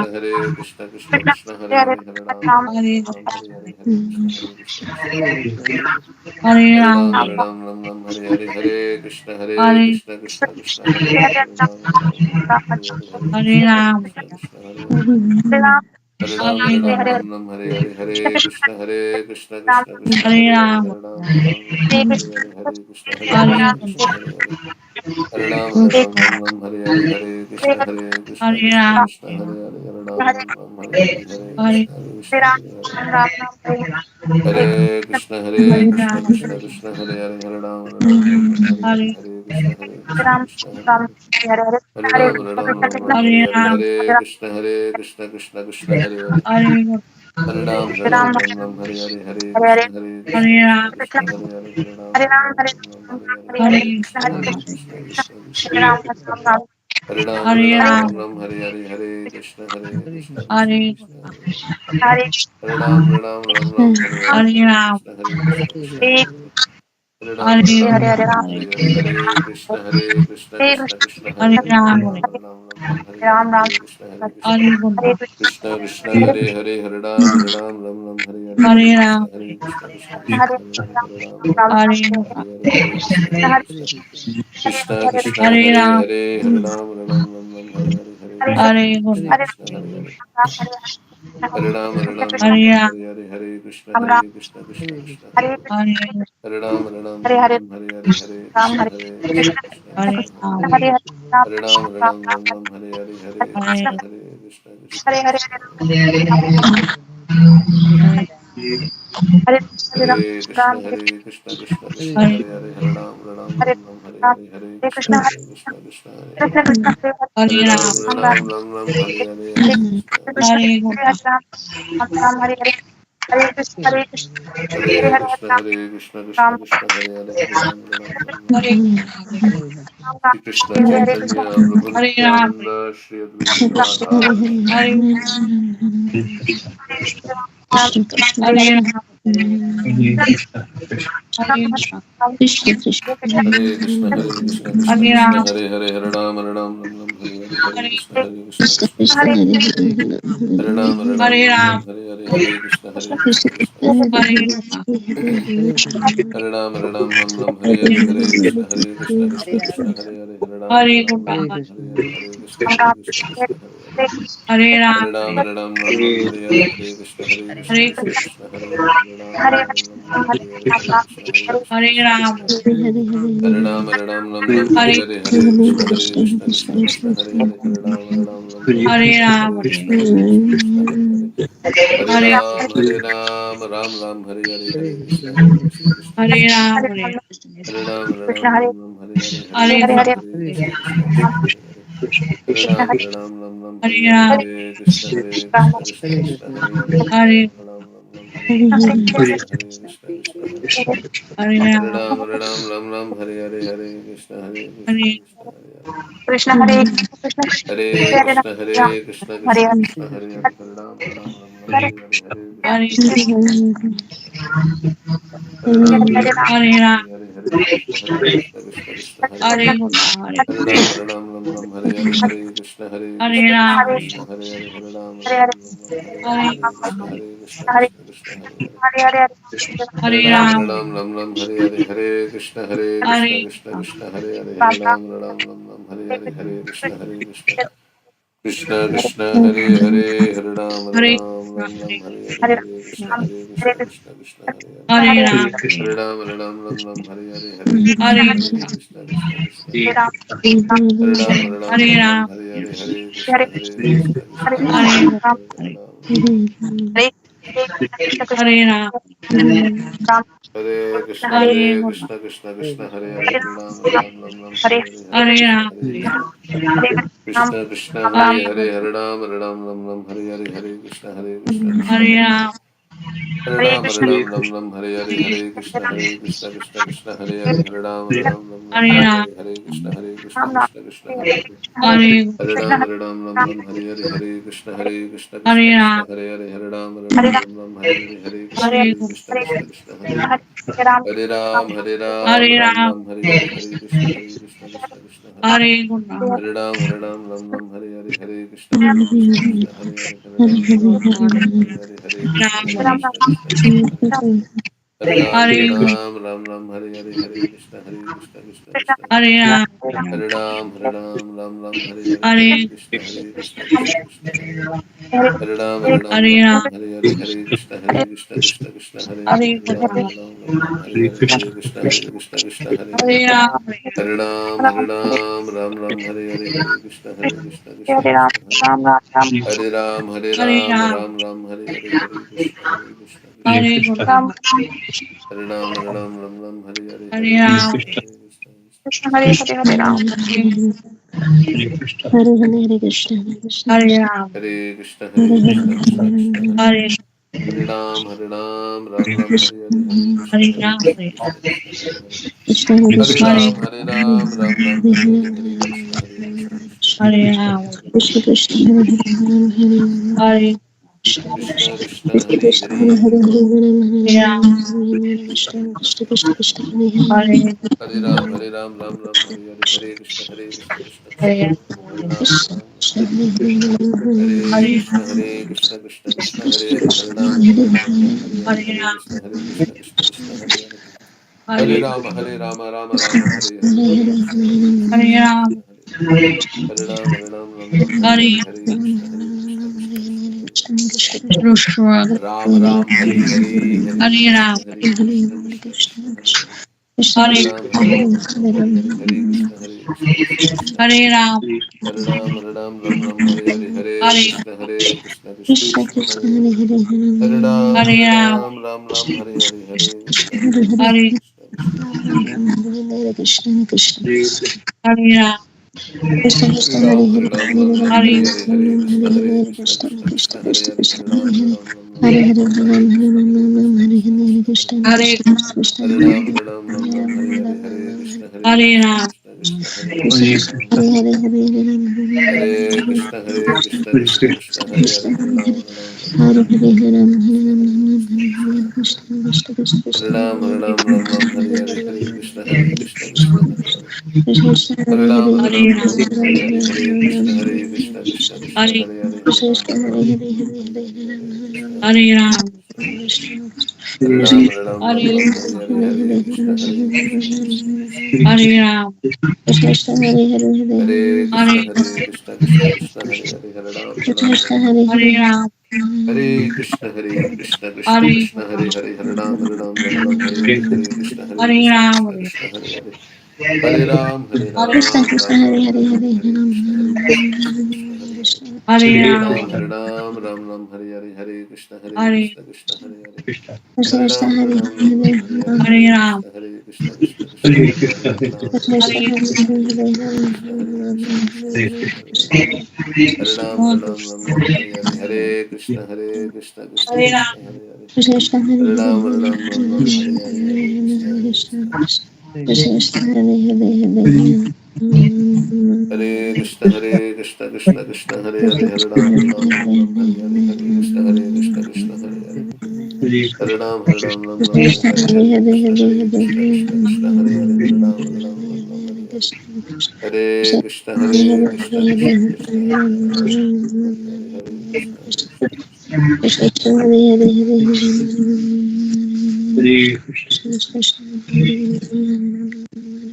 Hare Hare Krishna Krishna Hare Hare Hare Hare Ram, Ram Hare Ram Ram Ram Hare Hare Hare Hare Krishna Hare Hare Hare Ram Hare Ram Ram Ram Hare Hare Hare Hare Krishna Ram, Krishna Krishna Hare Hare Hare Ram Ram Ram Hare Hare Hare Krishna Krishna Krishna Hare Hare Hare Ram Ram Ram Hare Hare Hare Krishna Krishna Hare Hare Hare Ram Ram Ram Hare Hare Hare Krishna Krishna Krishna Krishna Hare Hare Hare Ram Ram Hare Hare Hare Krishna Krishna Hare Hare Hare Krishna Krishna Krishna Hare Hare Hare Ram Ram Hare Hare Hare Krishna Krishna Hare Hare Hare Ram Hare Hare Hare Krishna Krishna Krishna Hare Hare Hare Ram Hare Hare Hare Krishna Krishna Hare Hare Hare Ram Hare Hare Hare Krishna Krishna Krishna Krishna Hare Hare Hare Ram Hare Hare Hare Krishna Krishna Krishna Hare Hare Hare Ram Hare Hare Hare Krishna Krishna Hare Hare Hare Ram Hare Hare Hare Krishna Krishna Krishna Hare Hare Hare Ram Hare Hare Hare Krishna Krishna Krishna Hare Hare Hare Ram Hare Hare Hare Krishna Krishna Krishna Hare Hare Hare Ram Hare Hare Hare Krishna Krishna Krishna Hare Hare Hare Ram Hare Hare Hare Krishna Krishna Hare Hare Hare Ram Hare Hare Hare Krishna Krishna Krishna Hare Hare Hare Ram Hare Hare Hare Krishna Krishna Krishna Hare Hare Hare Ram Hare Hare Hare Krishna Krishna Krishna Hare Hare Hare Krishna Krishna Krishna Hare Hare Hare Ram Hare Hare Hare Krishna Krishna Hare Hare Hare Ram Hare Hare Hare Krishna Hare Krishna Krishna Krishna Hare Hare Hare Shri Krishna Chaitanya Prabhu Nityananda Shri Advaita Gadadhar Hare Krishna Krishna Krishna Hare Hare Hare Ram Hare Hare Hare Krishna Krishna Hare Hare Hare Ram Hare Hare Hare Krishna Krishna Krishna Hare Ram Hare Hare Hare Krishna Krishna Hare Hare Hare Ram Hare Hare Hare Krishna Krishna Hare Hare Hare Ram Hare Hare Hare Krishna Krishna Hare Hare Hare Ram Hare Hare Hare Krishna Krishna Hare Hare Hare Ram Hare Hare Hare Krishna Krishna Hare Hare Hare Ram Hare Hare Hare Krishna Krishna Hare Hare Hare Ram Hare Hare Hare Krishna Krishna Krishna Hare Ram Hare Hare Hare Krishna Krishna Hare Hare Hare Ram Hare Hare Hare Krishna Krishna Hare Hare Hare Ram Hare Hare Hare Krishna Krishna Hare Hare Ram Hare Hare Hare Krishna Krishna Hare Hare Hare Krishna Krishna Krishna Hare Hare Hare Ram Hare Hare Hare Krishna Hare Hare Hare Krishna Krishna Hare Hare Hare Ram Hare Hare Hare Krishna Krishna Hare Hare Hare Hare Krishna Krishna Hare Hare Hare Ram Hare Hare Hare Krishna Krishna Hare Hare Hare Ram Hare Hare Hare Krishna Krishna Krishna Hare Hare Hare Ram Hare Hare Hare Krishna Krishna Hare Hare Hare Ram Hare Hare Hare Krishna Hare Hare Hare Hare Hare Hare Krishna Hare Hare Hare Hare Krishna Krishna Hare Hare Hare Hare Hare Hare Krishna Krishna Krishna Hare Hare Hare Ram Hare Hare Hare Krishna Krishna Hare Hare Hare Ram Hare Hare Hare Krishna Krishna Hare Hare Hare Ram Hare Hare Hare Krishna Hare Hare Hare Ram Hare Hare Hare Krishna Hare Hare Hare Ram Hare Hare Hare Krishna Hare Hare Hare Ram Hare Hare Hare Krishna Hare Hare Hare Ram Hare Hare Hare Krishna Hare Hare Hare Ram Hare Hare Hare Krishna Krishna Hare Hare Hare Ram, Hare Ram, Ram Ram, Hare Hare, Hare Krishna, Krishna Krishna, Hare Hare. Hare Ram, Hare Ram, Ram Ram, Hare Hare, Hare Krishna, Krishna Krishna, Hare Hare. Hare Ram, Hare Ram, Ram Ram, Hare Hare, Hare Krishna, Krishna Krishna, Hare Hare. Hare Ram, Hare Ram, Ram Ram, Hare Hare, Hare Krishna, Krishna Hare Hare. Hare Ram, Hare Ram, Ram Ram, Hare Hare, Hare Krishna, Krishna Hare Hare. Hare Ram, Ram Ram, Hare Hare, Hare Krishna, Krishna Hare Hare. Hare Ram, Ram Ram, Hare Hare, Hare Krishna, Krishna Krishna, Hare Hare. Hare Hare Krishna, Hare Krishna, Hare Krishna, Hare Krishna Krishna, Hare Hare. Hare. Hare Ram, Ram Ram, Hare Hare, Hare Krishna, Krishna Hare Hare. Krishna Krishna, Hare Hare Ram, Ram Ram, Hare Hare, Hare Krishna, Krishna Hare Hare. Krishna Krishna, Hare Hare, Hare Krishna Krishna, Krishna Hare Krishna, Hare, Hare Hare Hare, Ram, Hare Krishna Krishna Krishna, Krishna Hare Krishna Hare. Krishna, Hare Hare Ram, Ram Ram, Hare Hare, Hare Krishna, Krishna Krishna, Hare Hare. Hare Ram, Krishna, Ram Ram, Hare Krishna, Krishna Krishna, Hare Hare, Hare Ram, Ram, Hare Hare, Hare Krishna, Krishna Hare Hare. Hare Rama, Rama Rama, Hare Hare, Hare Krishna, Krishna Hare Hare. Hare Ram, Ram, Hare Hare, Hare Krishna, Krishna Hare Hare. Ram Ram, Hare Hare, Hare Krishna, Krishna Hare Hare. Hare Ram, Ram Hare Hare, Hare Krishna, Krishna Hare Hare. Hare Ram, Ram, Hare Hare, Hare Krishna, Krishna Hare Hare. Hare Ram, Ram, Hare Hare, Hare Krishna, Krishna Hare Hare. Krishna Krishna, Hare Ram, Ram, Hare Hare, Hare Krishna, Krishna Hare Hare. Hare Ram, Ram, Hare Krishna, Krishna Hare Hare. Hare Ram, Ram, Hare Hare, Hare Krishna, Krishna Hare Hare. Hare Ram, Hare Krishna, Krishna Hare Hare. Hare Ram, Hare Hare Hare Hare, Hare Hare Ram Krishna, Hare Krishna Hare Hare. Krishna Krishna Hare Krishna Ram, Hare Krishna, Krishna Hare Hare. Krishna Hare Hare Ram, Hare Hare Hare, Hare Krishna, Krishna Hare Hare. Hare Krishna Ram, Hare Hare Hare Hare, Hare Krishna, Krishna Hare Hare. Krishna Hare Ram, Hare Hare, Hare Krishna, Krishna Hare Hare. Krishna Hare Hare Hare Krishna, Krishna Hare Hare. Hare Ram, Krishna Hare Hare Hare Krishna, Krishna Hare Hare. Hare Ram, Hare Hare, Hare Krishna, Krishna Hare Hare. Hare Ram, Krishna Krishna Hare Hare Hare Hare, Hare Hare Krishna, Krishna Hare Hare. Hare Ram, Hare Hare, Hare Krishna, Krishna Hare Hare. Krishna Hare Krishna Ram, Hare Hare Hare, Hare Krishna, Krishna Hare Hare. Hare Ram, Krishna Krishna Hare Hare, Hare Krishna, Krishna Hare Hare. Hare Ram, Hare Hare, Hare Krishna, Krishna Hare Hare. Krishna Hare Hare Hare Ram, Hare Hare, Hare Krishna, Krishna Krishna Hare Hare Hare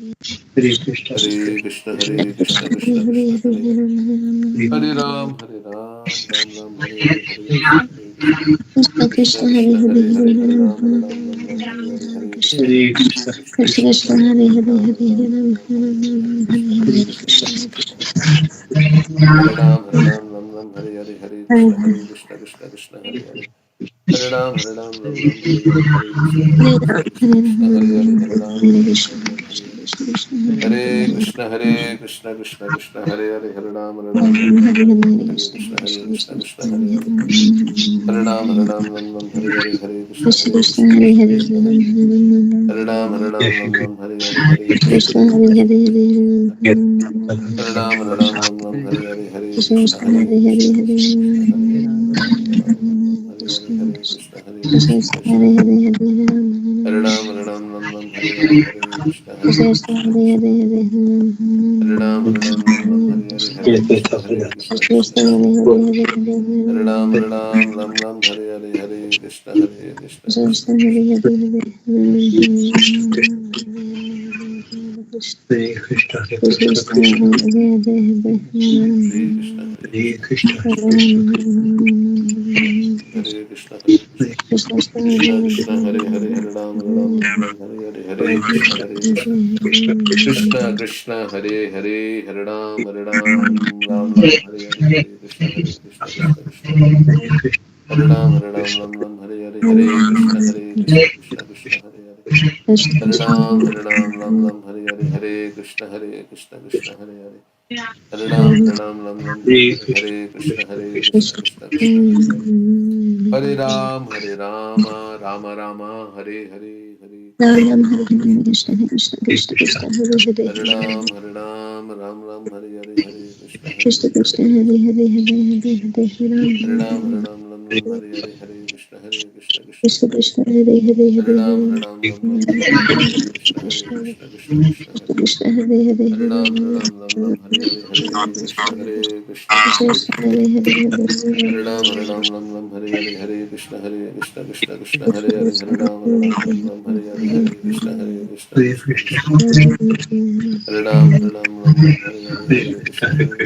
Krishna, Krishna Hare Hare. Hare Ram, Hare Hare, Hare Krishna, Krishna Hare Hare. Hare Ram, Hare Hare, Hare Krishna, Krishna Hare Hare. Hare Ram, Hare Hare. Hare Krishna, Krishna Hare Hare, Hare Hare Krishna, Krishna Krishna Hare Hare Hare Krishna, Krishna Hare Hare. Hare Ram, Ram Hare Hare, Hare Krishna, Krishna Hare Hare. Hare Ram, Hare Hare, Hare Krishna, Krishna Hare Hare. Hare Ram, Hare Hare, Hare Krishna, Krishna Hare Hare. Hare Ram, Hare Hare, Hare Krishna, Krishna Hare Hare. Hare Ram, Hare Hare, Hare Krishna, Krishna Hare Hare. Hare Ram, Hare Hare. Hare Krishna, Krishna Hare Hare. Hare Ram, Hare Hare, Hare Krishna, Krishna Hare Hare. Hare Ram, Hare Hare, Hare Krishna, Krishna Hare Hare. Hare Ram, Hare Hare, Hare Krishna, Krishna Hare Hare. Hare Ram, Hare Hare, Hare Krishna, Krishna Hare Hare. Hare Hare Krishna Hare Krishna Krishna Hare Ram Ram Ram Hare Hare Hare Krishna Hare Krishna Krishna Hare Ram Ram Hare Hare Krishna Hare Krishna Krishna Krishna Hare Ram Hare Hare Krishna Hare Krishna Krishna Krishna Hare Krishna, Hare Krishna, Hare Krishna Hare Hare Krishna Krishna, Hare Krishna Hare Krishna Krishna Krishna Hare Hare Hare Ram Hare Hare Krishna Hare Krishna Krishna Krishna Hare Hare Hare Ram Hare Hare Krishna Hare Krishna Krishna Krishna Hare Ram Hare Krishna Krishna Krishna Hare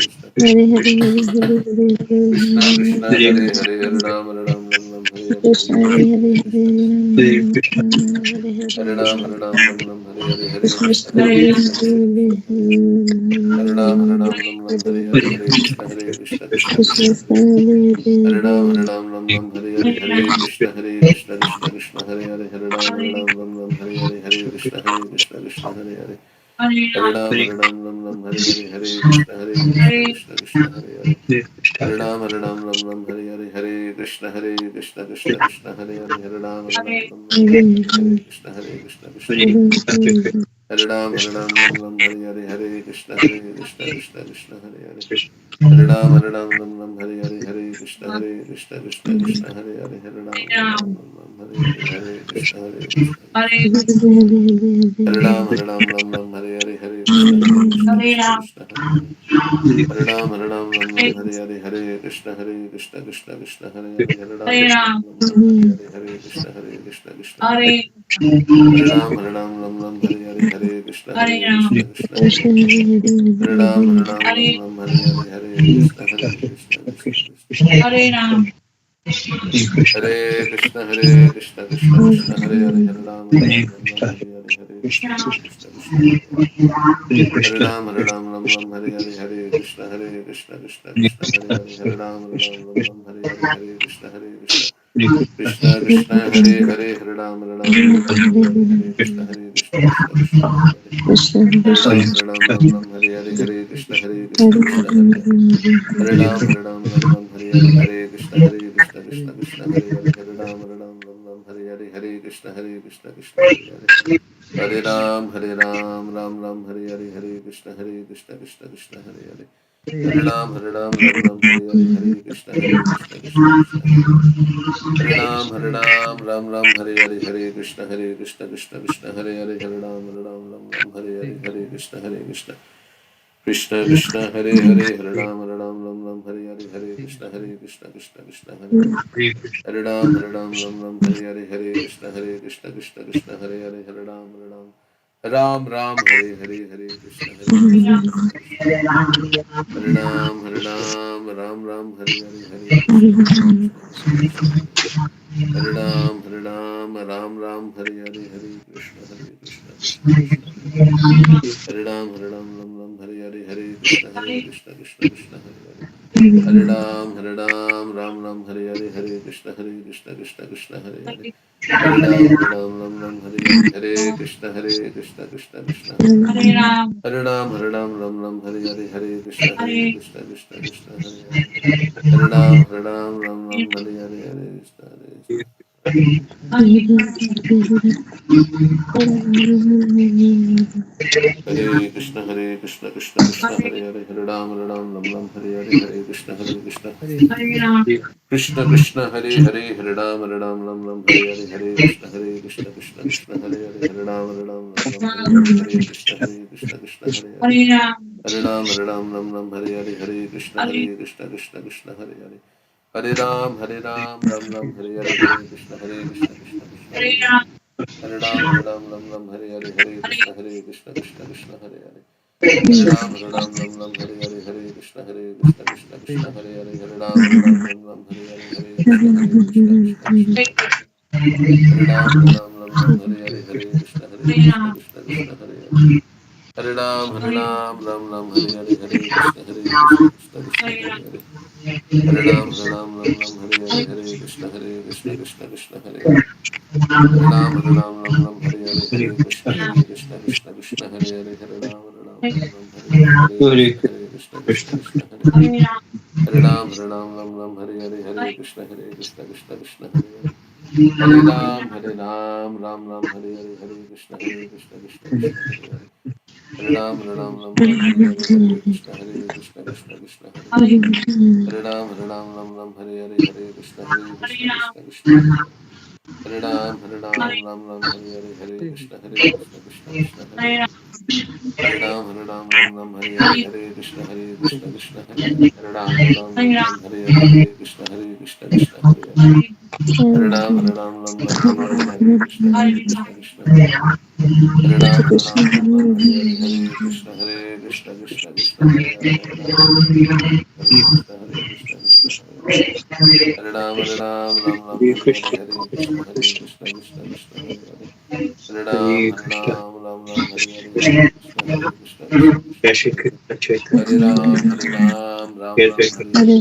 Ram Hare Krishna Krishna Hare Ram Hare Krishna Krishna Krishna Hare Rama Rama Rama Hare Hare Hare Krishna Krishna Krishna Hare Ram Hare Krishna Krishna, Krishna Hare Krishna Hare Hare Hare Hare Ram Ram, Hare Krishna Krishna Krishna Krishna Krishna, Hare Hare Hare Hare Hare Krishna Krishna Krishna Krishna Krishna, Hare Hare Hare Hare Hare Krishna Krishna Krishna Hare Hare Hare Hare Hare Krishna Krishna Hare Hare Krishna Krishna Hare Krishna Krishna Krishna Hare Hare Hare Krishna Krishna Hare Hare Krishna Krishna Hare Krishna Krishna Krishna Hare Krishna Krishna Hare Krishna Hare Krishna Hare Krishna Hare Krishna Hare Krishna Hare Krishna Hare Krishna Hare Krishna Hare Krishna Hare Krishna Hare Krishna Hare Krishna Krishna Hare Krishna Krishna Hare Krishna Hare Krishna Hare Krishna Krishna Krishna Hare Krishna Hare Krishna Hare Krishna Hare Krishna Hare Ram Hare Krishna Hare Hare Krishna Krishna Ram Hare Krishna Hare Krishna Krishna Hare Hare Krishna Krishna Hare Krishna Ram Hare Krishna Ram Hare Krishna Hare Krishna Hare Krishna Hare Ram Hare Krishna Hare Krishna Krishna Krishna Hare Hare Hare Ram Ram Hare Hare Hare Krishna Krishna Krishna Krishna Hare Hare Hare Ram Hare Hare Hare Krishna Krishna Krishna Hare Hare Hare Ram Hare Hare Hare Krishna Krishna Hare Hare Hare Ram Hare Hare Hare Krishna Krishna Hare Hare Hare Ram Hare Hare Hare Krishna Krishna Hare Hare Hare Ram Hare Krishna Hare Hare Hare Krishna Krishna Hare Hare Hare Ram Hare Krishna Hare Hare Krishna Krishna Hare Hare Hare Ram Hare Hare Krishna Krishna Hare Hare Hare Ram Hare Krishna Krishna Hare Hare Hare Ram Hare Krishna Hare Hare Hare Ram Hare Krishna Hare Hare Hare Ram Hare Krishna Krishna Hare Hare Hare Ram Hare Krishna Hare Hare Hare Ram Hare Krishna Hare Hare Hare Ram Hare Krishna Hare Hare Hare Ram Hare Krishna Hare Hare Hare Krishna Hare Hare Hare Hare Krishna Hare Hare Hare Hare Krishna Hare Hare Hare Hare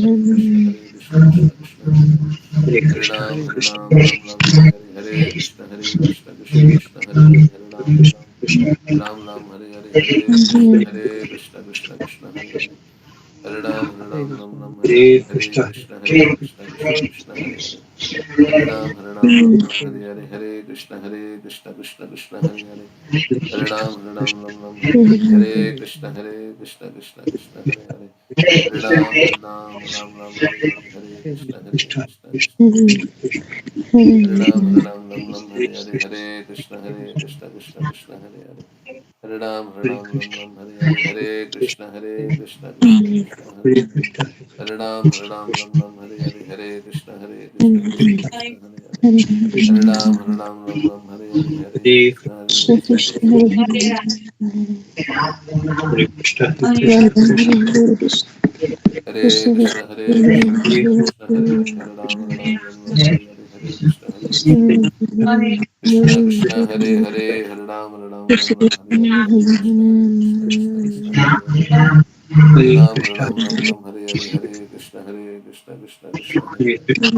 Krishna Hare Hare Hare Krishna Hare Hare Krishna Hare Hare Hare Krishna Hare Ram Hare Hare Hare Krishna Krishna Hare Hare Ram Krishna Hare Hare Hare Hare Krishna Hare Hare Hare Hare Krishna Hare Hare Hare Hare Krishna Hare Hare Hare Hare Krishna Hare Krishna Hare Hare Hare Krishna Hare Hare Hare Hare Krishna Hare Hare Hare Krishna Hare Hare Hare Krishna Hare Hare Hare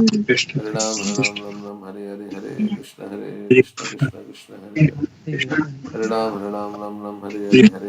Krishna Hare Krishna Hare Hare Hare Krishna Hare Hare Hare Krishna Hare Hare Hare Krishna Hare Hare Hare Krishna Hare Hare Hare Ram, Ram Ram, Hare Hare, Hare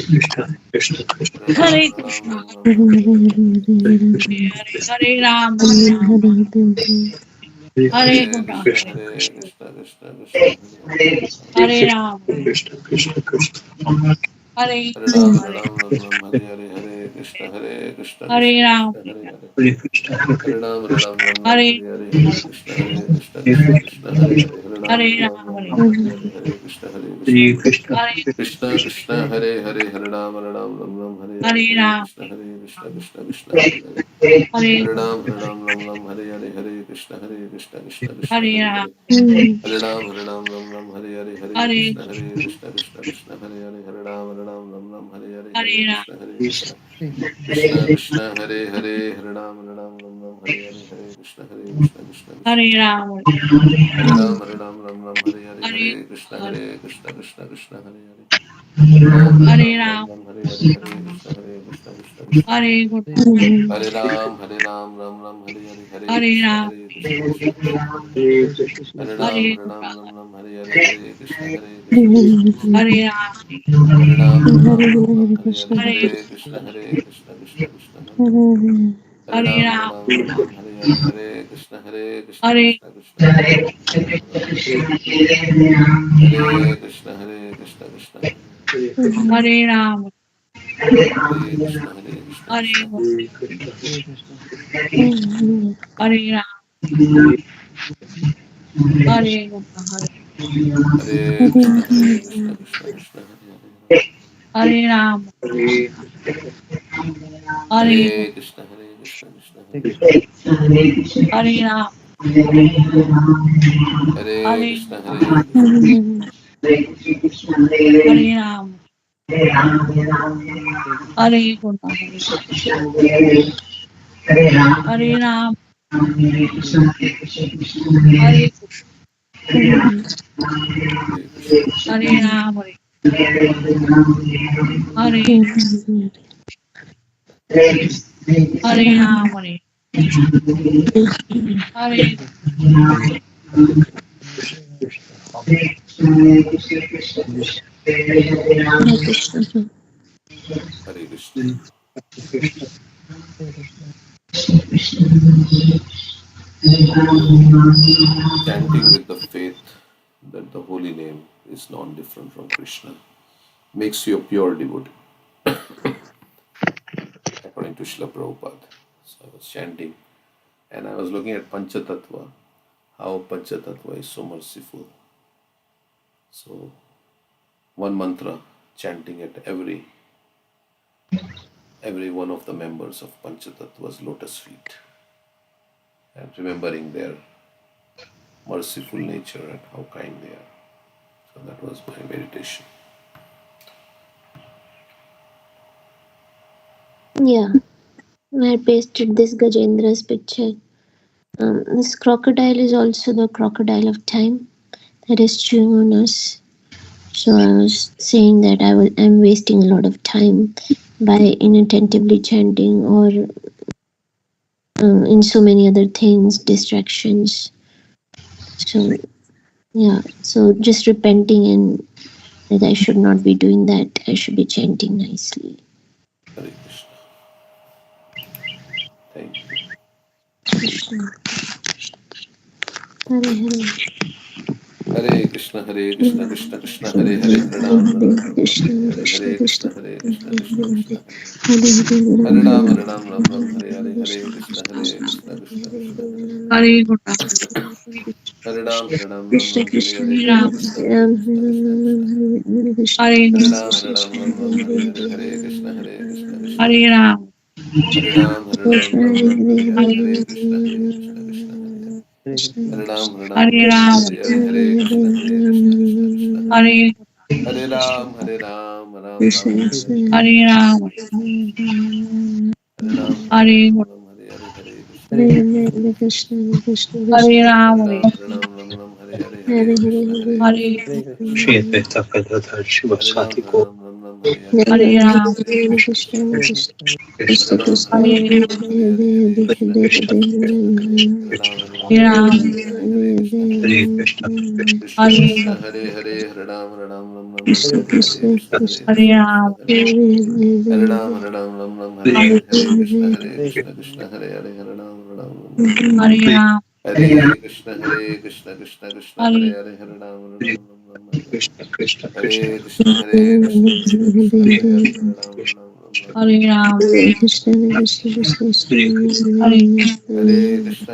Krishna, Krishna Krishna, Hare Hare, Hare Hare, Krishna Krishna, Hare Ram, Ram Hare Hare, Hare Krishna, Hare Krishna. Hare Ram. Hare Krishna. Krishna, Hare Ram. Hare Hare Ram, Ram Hare Hare, Krishna Hare Krishna Hare Krishna Ram, Krishna Hare Hare Hare Krishna, Hare Hare Ram Ram Ram Hare Hare Hare Hare Krishna Hare Krishna Krishna Krishna Hare Hare Hare Hare Ram Ram, Ram Hare Ram Hare Hare Hare Krishna Hare Krishna Krishna, Hare Krishna Krishna Hare Hare Hare Ram Ram Hare Hare Hare Hare Ram, Krishna Hare Krishna Krishna Krishna Hare Hare Hare Hare Ram Hare Hare Krishna Hare Krishna Krishna Krishna Hare Hare Ram, Hare Hare Ram Hare Hare Hare Krishna Hare Krishna Krishna Krishna Hare Hare Hare Ram Hare Hare Hare Ram, Krishna Hare Krishna Krishna Krishna Hare Hare Hare Ram Hare Hare Krishna Hare Krishna Krishna Krishna Hare Ram, Hare Ram Hare Hare Hare Krishna Krishna Krishna Hare Hare Hare Hare Ram, Ram Hare Hare Krishna Krishna Krishna Hare Hare Hare Guru, Hare Ram Hare Hare Ram, Krishna Krishna Hare Hare Hare Hare Guru, Ram Hare Krishna Krishna Hare Krishna Ram, Hare Ram Hare Hare Krishna Krishna Hare Hare Hare Ram Ram, Hare Krishna Hare Krishna Hare Krishna Hare Ram, Hare Krishna Hare Guru, Mhm. Hare Ram, Hare Guru, Hare Krishna Krishna Hare Ram, Hare Guru, Hare Krishna Krishna Hare Ram, Hare Hare Krishna Guru, Hare Ram, Hare Guru, Hare Ram, Hare Guru, Hare Krishna Hare Ram, Hare Hare Ram, Hare Hare Krishna you know chanting with the faith that the holy name is non different from Krishna makes you a pure devotee according to Srila Prabhupada. So I was chanting and I was looking at Panchatattva, how Panchatattva is so merciful. So one mantra chanting at every one of the members of Panchatattva's lotus feet and remembering their merciful nature and how kind they are. So that was my meditation. Yeah, I pasted this Gajendra's picture. This crocodile is also the crocodile of time that is chewing on us. So I was saying that I'm wasting a lot of time by inattentively chanting or in so many other things, distractions. So yeah, so just repenting and that I should not be doing that. I should be chanting nicely. Hare Krishna. Thank you. Krishna. Hare Hare. Hare Krishna Krishna Krishna Hare Hare Hare Ram Ram Krishna Hare Krishna Hare Krishna Hare Krishna Krishna Krishna Hare Hare Hare Hare Ram Hare Krishna Krishna Krishna Hare Hare Guru, Hare Ram Krishna Hare Krishna Hare Hare Hare Ram, Krishna Ram Krishna Krishna Krishna Hare Hare Krishna Hare Hare Guru, Ram Hare Krishna Krishna Hare Ram, Hare Hare Krishna Krishna Hare Hare Hare Ram, Hare Krishna Krishna Hare Hare Hare Ram Krishna Hare Ram, Hare Ram Hare Guru, Hare Krishna Hare Krishna Krishna Hare Krishna Ram, Hare Hare Shri Advaita Gadadhar Shivasati Gaur Hare Ram, Hare Krishna Krishna Krishna Krishna Krishna Hare Hare Hare Hare Krishna Hare Krishna Ram, Hare Krishna Hare Krishna Hare Hare Hare Ram Krishna Krishna Hare Krishna Hare Krishna Ram, Krishna Hare Hare Hare Ram Hare Hare Krishna Hare Ram, Hare Krishna Hare Krishna Krishna Krishna Hare Krishna Hare Krishna Krishna Hare Hare Hare Hare Hare Ram, Hare Krishna, Krishna Krishna, Hare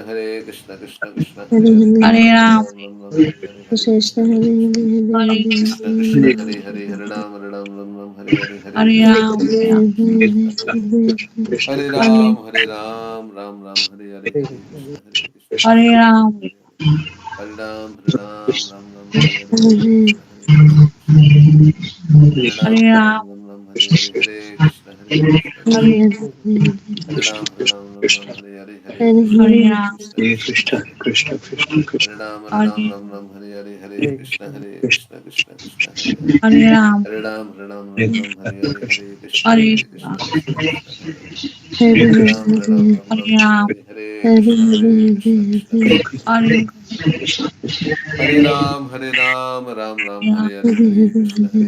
Hare Krishna Krishna Krishna Hare Hare Hare Ram Ram, Ram Ram Ram Hare Hare Hare Krishna, Krishna Krishna Krishna Hare Krishna Krishna Hare Hare Hare Ram Ram Ram Ram Hare Hare Hare Hare Krishna Ram, Hare Hare Krishna Krishna Krishna Hare Hare Hare Ram Ram Ram Hare Hare Hare Krishna Hare Krishna Hare Krishna Krishna Ram, Hare Hare Hare Ram Ram Ram Hare Hare Hare Krishna Hare Krishna Krishna Hare Hare Ram Ram, Ram Ram Hare Hare Hare Krishna Hare Krishna Krishna Hare Krishna Hare Ram Ram Ram Hare Hare Hare Krishna Hare Hare Ram, Krishna Krishna Krishna Hare Ram Hare Ram Hare Hare Hare Krishna Krishna Krishna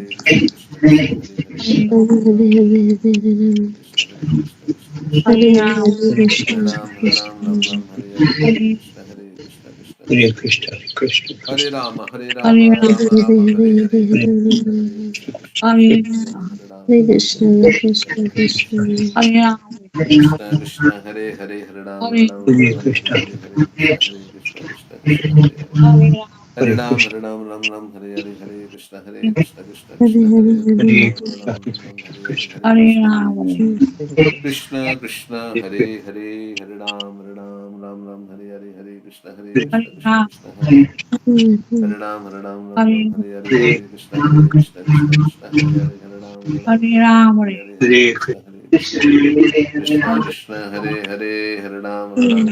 Hare Hare Hare Ram, Hare Ram Hare Hare Hare Krishna Hare Krishna Krishna Hare Hare Hare Ram Hare Hare Ram, Hare Hare Krishna Krishna Krishna Hare Hare Hare Hare Ram Ram Hare Hare Hare Krishna Krishna Krishna Hare Hare Hare Ram Krishna Krishna Krishna Krishna Hare Ram, Hare Ram Ram Hare Hare Hare Krishna Krishna Hare Krishna Krishna, Krishna Krishna Hare Krishna. Rama Hare Ram, Rama Rama Hare Hare Hare Krishna Krishna Hare Krishna Hare Hare Hare Ram Hare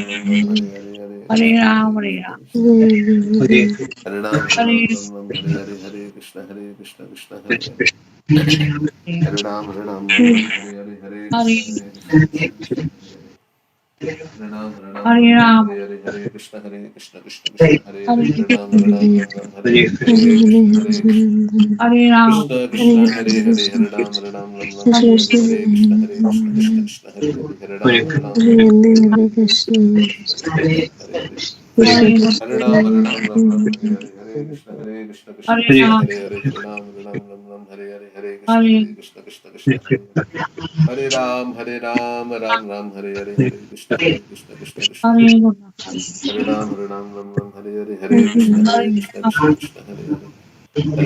Hare Hare Hare Ram, Krishna Krishna Hare Hare Hare Ram Hare Ram Hare Hare Hare Krishna Krishna Krishna Hare Hare Hare Ram, Hare Ram Ram Hare Hare Hare Krishna Krishna Krishna Hare Hare Hare Ram Hare Hare Hare Hare Krishna Ram, Krishna Krishna Krishna Hare Hare Hare Ram Hare Hare Hare Krishna Hare Krishna Ram, Krishna Hare Hare Hare Hare Ram Hare Hare Krishna Krishna Krishna Hare Hare Hare Hare Ram Ram, Hare Hare Hare Krishna Krishna Krishna Krishna Hare Hare Hare Ram Hare Hare Hare Hare Krishna Ram, Krishna Hare Krishna Hare Hare Hare Hare Ram Hare Hare Hare Krishna Krishna Hare Hare Hare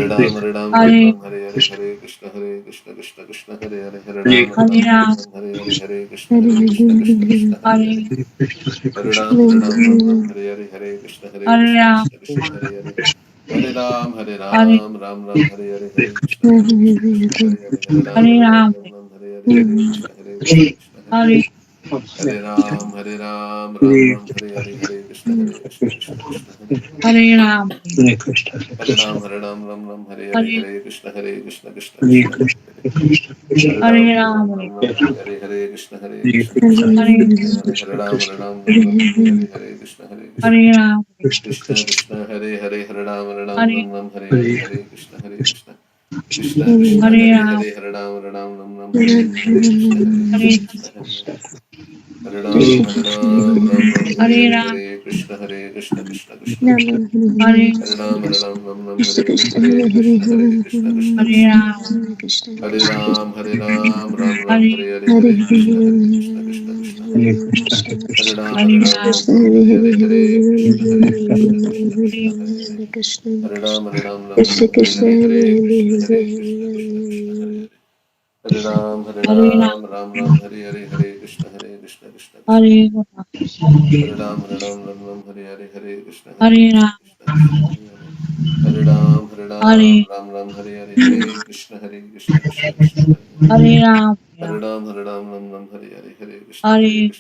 Ram Hare Hare Hare Krishna Hare Krishna Krishna Hare Hare Hare Hare Ram Ram, Hare Krishna Krishna Hare Hare Hare Hare Ram Hare Hare Hare Krishna Hare Ram, Krishna Krishna Hare Hare Hare Ram Hare Hare Hare Krishna Krishna Hare Hare Hare Ram Krishna Krishna Hare Hare Hare Hare Ram Hare Hare Hare Krishna Hare Krishna Ram, Hare Hare Hare Ram Hare Hare Hare Hare Krishna Hare Hare Hare Ram Hare Hare Hare Krishna Hare Hare Ram Hare Hare Hare Krishna Hare Hare Hare Ram Hare Hare Hare Krishna Hare Hare Hare Ram, Hare Hare Hare Krishna Hare Hare Hare Ram Hare Hare Hare Hare Ram, Krishna Hare Hare Hare Hare Ram Hare Hare Hare Krishna Hare Hare Hare Hare Ram, Ram Hare Hare Hare Krishna Hare Hare Hare Hare Ram Hare Hare Hare Krishna Hare Hare Hare Ram, Hare Ram Hare Hare Hare Hare Krishna Hare Hare Hare Hare Ram Ram, Hare Hare Hare Krishna Hare Hare Hare Hare Hare Krishna Hare Ram, Krishna Hare Hare Hare Hare Ram Hare Hare Hare Krishna Krishna Hare Hare Ram, Hare Hare Ram Hare Hare Hare Hare Krishna Hare Hare Hare Hare Ram, Hare Krishna Hare Hare Hare Hare Ram, Hare Ram Hare Hare Hare Hare Krishna Hare Ram, Hare Hare Hare Krishna Hare Hare Hare Krishna Hare Krishna Ram Krishna Hare Hare Hare Hare Krishna Hare Hare Hare Hare Ram, Ram Hare Hare Krishna Hare Hare Hare Ram, Hare Hare Hare Ram Hare Krishna Hare Hare Hare Ram, Hare Ram Hare Hare Krishna Hare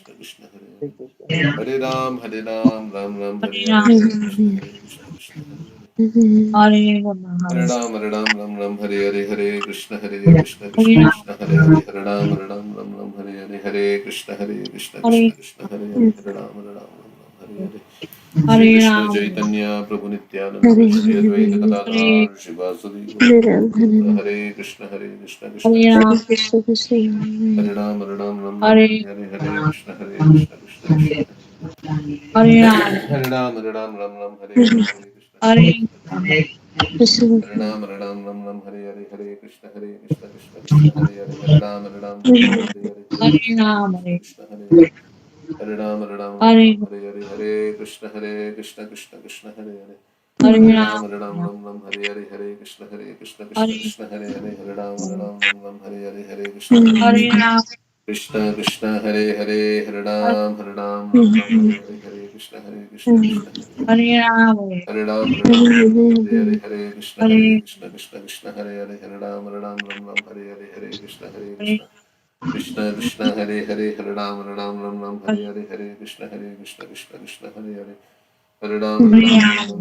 Hare Hare Ram Hare Hare Ram, Krishna Hare Hare Hare Hare Ram Hare Krishna Hare Ram, Krishna Hare Hare Hare Ram Hare Krishna Hare Krishna Hare Hare Hare Ram Hare Hare Shri Hare Krishna Ram, Chaitanya Prabhu Nityananda Shri Advaita Hare Gadadhar Shivasadi Gaura Hare Krishna Krishna Hare Krishna Ram, Hare Hare Hare Krishna Krishna Krishna Hare Hare Hare Ram, Hare Ram Hare Ram Hare Hare Krishna Hare Krishna Krishna Hare Ram Ram Ram Hare Hare Hare Krishna Krishna Krishna Hare Hare Hare Ram Ram Hare Hare Hare Krishna Krishna Krishna Hare Hare Hare Ram Ram Hare Hare Hare Krishna Krishna Krishna Hare Hare Hare Ram Hare Hare Hare Krishna Krishna Krishna Hare Hare Hare Ram Hare Hare Hare Krishna Krishna Krishna Krishna Hare Hare Hare Ram Hare Hare Hare Krishna Krishna Hare Hare Hare Ram Hare Hare Krishna Krishna Krishna Hare Hare Hare Ram Hare Hare Hare Krishna Krishna Krishna Krishna Hare Hare Hare Ram Hare Hare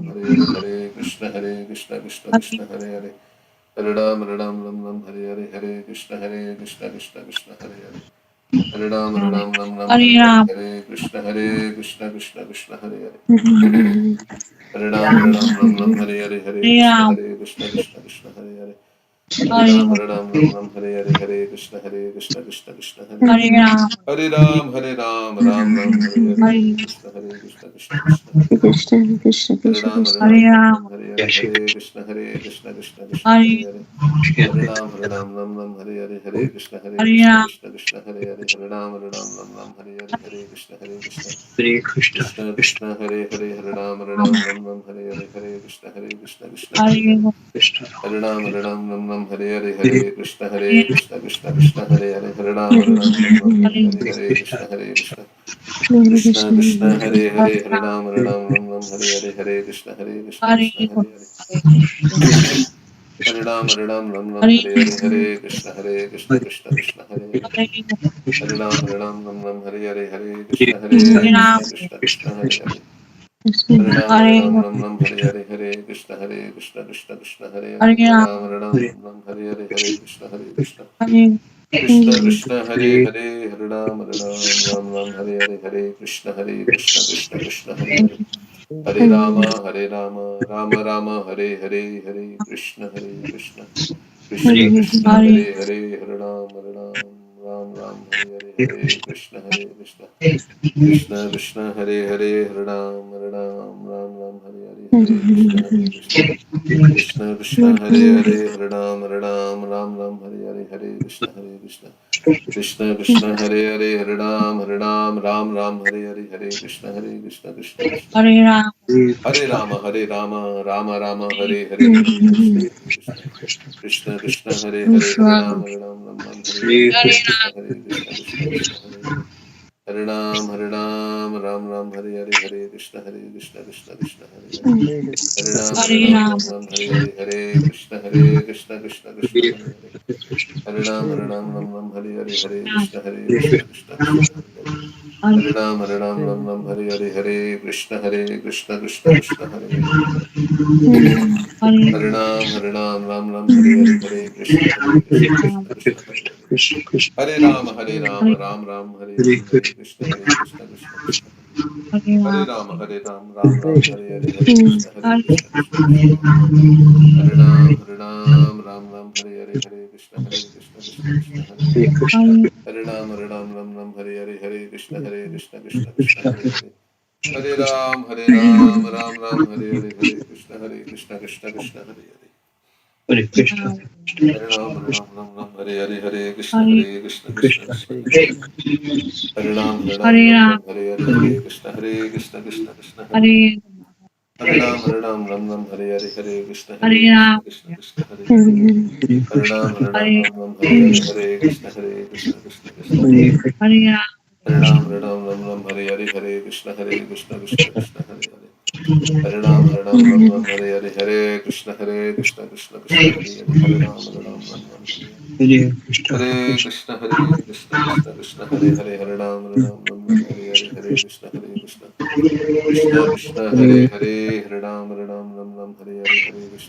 Hare Krishna Krishna Krishna Hare Hare Hare Ram Hare Hare Hare Krishna Krishna Hare Hare Hare Ram Hare Hare Hare Krishna Krishna Hare Hare Hare Ram Hare Hare Hare Krishna Hare Hare Hare Ram Hare Hare Hare Krishna Hare Hare Hare Ram Hare Hare Hare Krishna Krishna Hare Hare Hare Ram Hare Hare Hare Krishna Hare Hare Hare Ram Hare Hare Hare Krishna Hare Hare Hare Ram Hare Hare Hare Krishna Hare Hare Hare Ram Hare Hare Hare Krishna Krishna Hare Hare Hare Ram Hare Hare Hare Krishna Hare Hare Hare Ram Hare Hare Hare Krishna Hare Hare Hare Ram Hare Hare Hare Krishna Krishna Hare Hare Hare Ram Hare Hare Hare Krishna Hare Hare Hare Ram Hare Hare Hare Krishna Hare Hare Hare Ram Hare Hare Hare Krishna Hare Hare Hare Ram Hare Hare Hare Krishna Hare Hare Hare Ram Hare Hare Hare Krishna Krishna Hare Hare Hare Ram Hare Hare Hare Krishna Krishna Hare Hare Hare Rama Rama Rama Hare Hare Hare Krishna Krishna Hare Hare Hare Ram Hare Hare Hare Krishna Krishna Hare Hare Hare Ram Hare Hare Hare Krishna Hare Hare Hare Ram Hare Hare Hare Krishna Hare Hare Hare Ram Hare Hare Hare Krishna Hare Rama Rama Rama Hare Hare Hare Krishna Hare Hare Hare Ram Hare Hare Hare Krishna Hare Hare Hare Ram Hare Hare Hare Krishna Hare Hare Hare Ram Hare Hare Hare Krishna Hare Hare Hare Ram Hare Hare Hare Krishna Hare Hare Hare Ram Hare Hare Hare Krishna Krishna Hare Hare Hare Ram Hare Hare Hare Krishna Krishna Hare Hare Hare Ram Hare Hare Krishna Hare Hare Hare Hare Hare Ram Hare Hare Hare Krishna Hare Hare Hare Ram Hare Hare Hare Krishna Hare Hare Hare Ram Hare Hare Hare Krishna Hare Hare Hare Ram Hare Hare Hare Krishna Krishna Hare Ram Hare Hare Hare Krishna Hare Hare Hare Ram Hare Hare Hare Krishna Hare Hare Hare Ram Hare Hare Hare Krishna Hare Hare Hare Ram Hare Hare Hare Krishna Krishna Hare Hare Hare Ram Hare Hare Hare Krishna Krishna Hare Hare Hare Ram Hare Hare Hare Krishna Hare Hare Ram Hare Hare Hare Krishna Krishna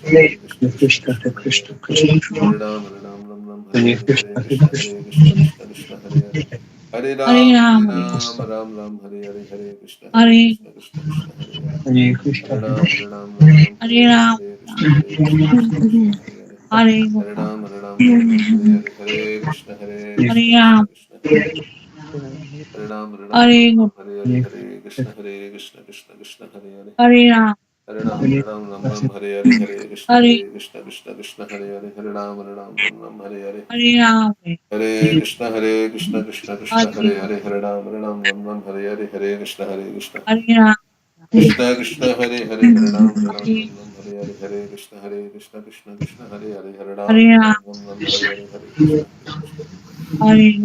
Hare Hare Ram Hare Hare Hare Krishna Hare Hare Hare Ram Hare Hare Hare Krishna Hare Hare Hare Ram Hare Hare Hare Krishna Hare Hare Hare Ram Hare Hare Hare Krishna Hare Hare Hare Ram Hare Hare Hare Krishna Krishna Hare Hare Hare Ram Hare Hare Hare Krishna Hare Krishna Hare Hare Hare Ram Ram Ram Hare Hare Hare Krishna Krishna Krishna Hare Hare Hare Ram Ram Hare Hare Hare Krishna Krishna Krishna Hare Hare Hare Ram Hare Hare Hare Krishna Krishna Krishna Hare Hare Hare Ram Hare Hare Hare Krishna Krishna Krishna Hare Hare Hare Ram Hare Hare Hare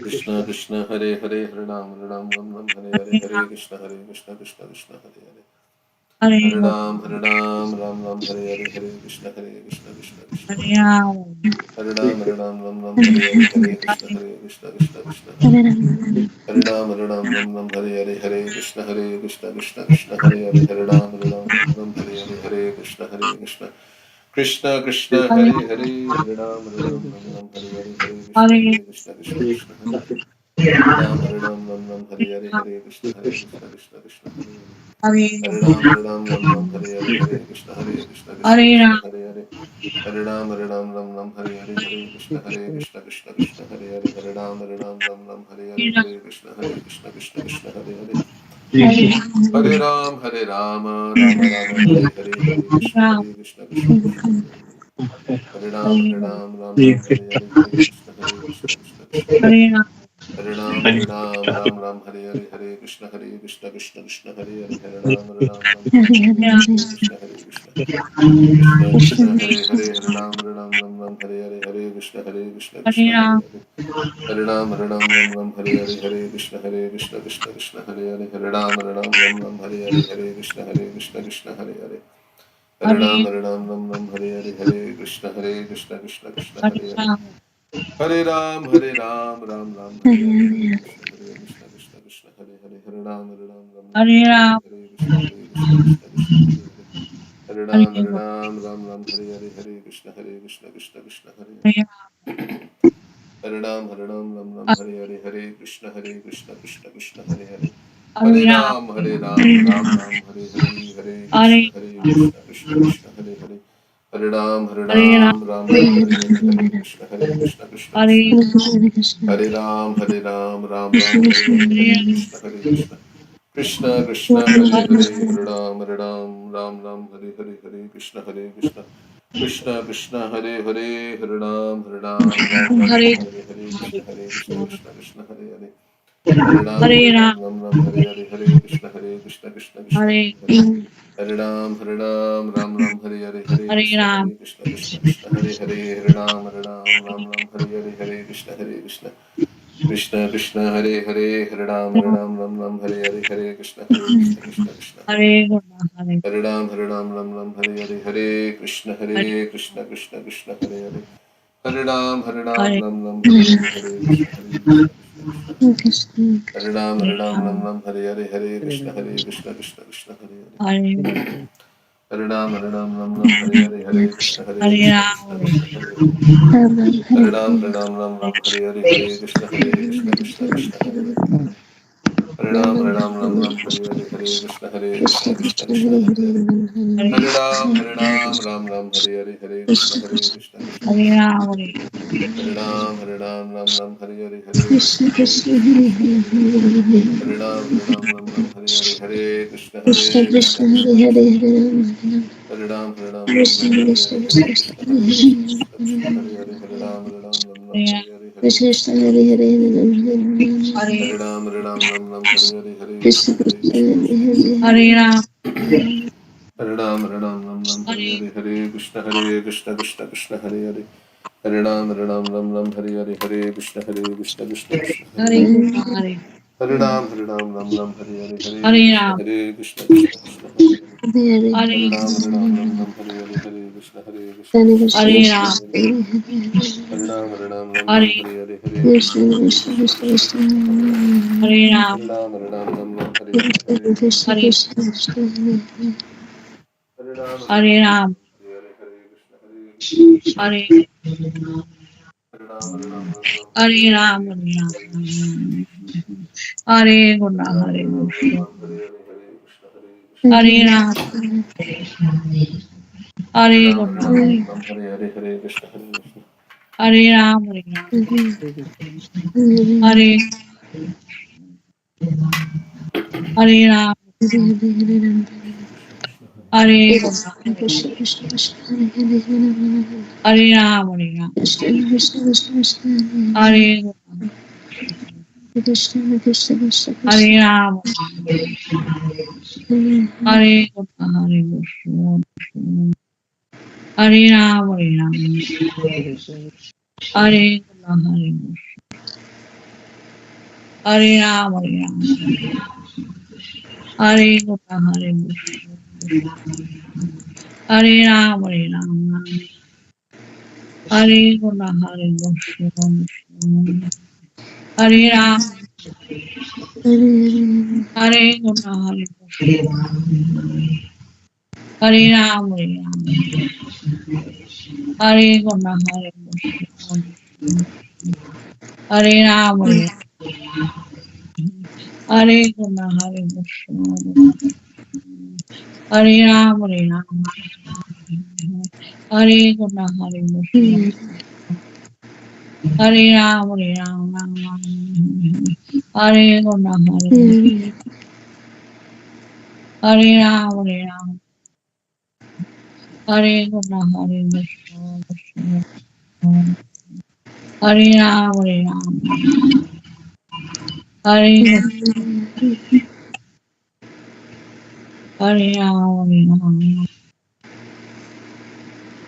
Krishna Krishna Krishna Hare Hare Hare Ram Hare Hare Hare Krishna Krishna Krishna Hare Hare Hare Ram Hare Hare Hare Krishna Krishna Krishna Hare Hare Hare Ram Hare Hare Hare Krishna Krishna Hare Ram Hare Hare Hare Krishna Krishna Hare Hare Hare Ram Hare Hare Hare Krishna Krishna Krishna Hare Hare Hare Ram Hare Hare Hare Krishna Hare Hare Ram Hare Hare Hare Krishna Krishna Hare Hare Hare Ram Hare Hare Hare Krishna Krishna Hare Hare Hare Ram Hare Hare Hare Krishna Hare Hare Hare Ram Hare Hare Hare Krishna Hare Hare Hare Ram Hare Hare Hare Krishna Hare Hare Hare Ram Hare Hare Hare Krishna Hare Ram Hare Hare Hare Krishna Hare Hare Hare Ram Hare Hare Hare Krishna Hare Hare Hare Ram Hare Hare Hare Krishna Hare Hare Hare Ram Hare Hare Hare Krishna Hare Hare Hare Ram Hare Hare Hare Krishna Hare Hare Hare Ram Hare Hare Hare Krishna Hare Hare Hare Ram Hare Hare Hare Krishna Hare Hare Hare Ram Hare Hare Hare Krishna Hare Hare Hare Ram Hare Hare Hare Krishna Hare Hare Hare Ram Hare Hare Hare Krishna Hare Hare Hare Ram Hare Hare Hare Krishna Hare Hare Hare Ram Hare Hare Hare Krishna Hare Ram Hare Hare Hare Krishna Krishna Hare Hare Hare Ram Hare Hare Hare Krishna Hare Hare Hare Ram Hare Hare Krishna Hare Hare Ram Hare Hare Hare Krishna Hare Hare Ram Hare Hare Hare Krishna Hare Hare Ram Hare Hare Hare Krishna Hare Ram Hare Hare Hare Krishna Hare Hare Ram Hare Hare Hare Krishna Hare Hare Hare Ram Hare Hare Hare Krishna Hare Hare Ram Hare Hare Hare Krishna Hare Hare Hare Ram Hare Hare Hare Krishna Hare Hare Ram Hare Hare Hare Krishna Hare Hare Hare Ram Hare Hare Hare Krishna Hare Hare Hare Ram Hare Hare Hare Krishna Hare Ram Hare Hare Hare Krishna Hare Hare Ram Hare Hare Hare Krishna Hare Hare Ram Hare Hare Hare Krishna Hare Hare Hare Hare Hare Krishna Hare Hare Hare Hare Hare Ram Hare Hare Hare Krishna Hare Hare Hare Ram Hare Hare Hare Krishna Hare Hare Hare Ram Hare Hare Hare Krishna Hare Hare Ram Hare Hare Hare Krishna Hare Hare Hare Ram Hare Hare Hare Krishna Hare Hare Hare Ram Hare Hare Hare Hare Hare Hare Krishna Hare Hare Hare Krishna Hare Hare Krishna Hare Hare Krishna Krishna, Krishna Krishna Krishna Hare Hare Hare Hare Ram, Hare Ram, Krishna Krishna Krishna Krishna Hare Krishna Krishna Krishna Hare Krishna Ram, Hare Krishna, Hare Krishna, Hare Ram, Hare Ram, Hare Krishna, Hare Ram, Hare Ram, Hare Krishna, Hare Hare Ram, Hare Ram, Hare Krishna, Hare Hare Ram, Hare Krishna, Hare Hare Ram, Hare Ram, Hare Krishna, Hare Hare Ram, Hare Krishna, Hare Hare Ram, Hare Ram, Hare Krishna, Hare Hare Ram, Hare Ram, Hare Krishna, Hare Ram, Hare Ram, Hare Krishna, Hare Hare Ram,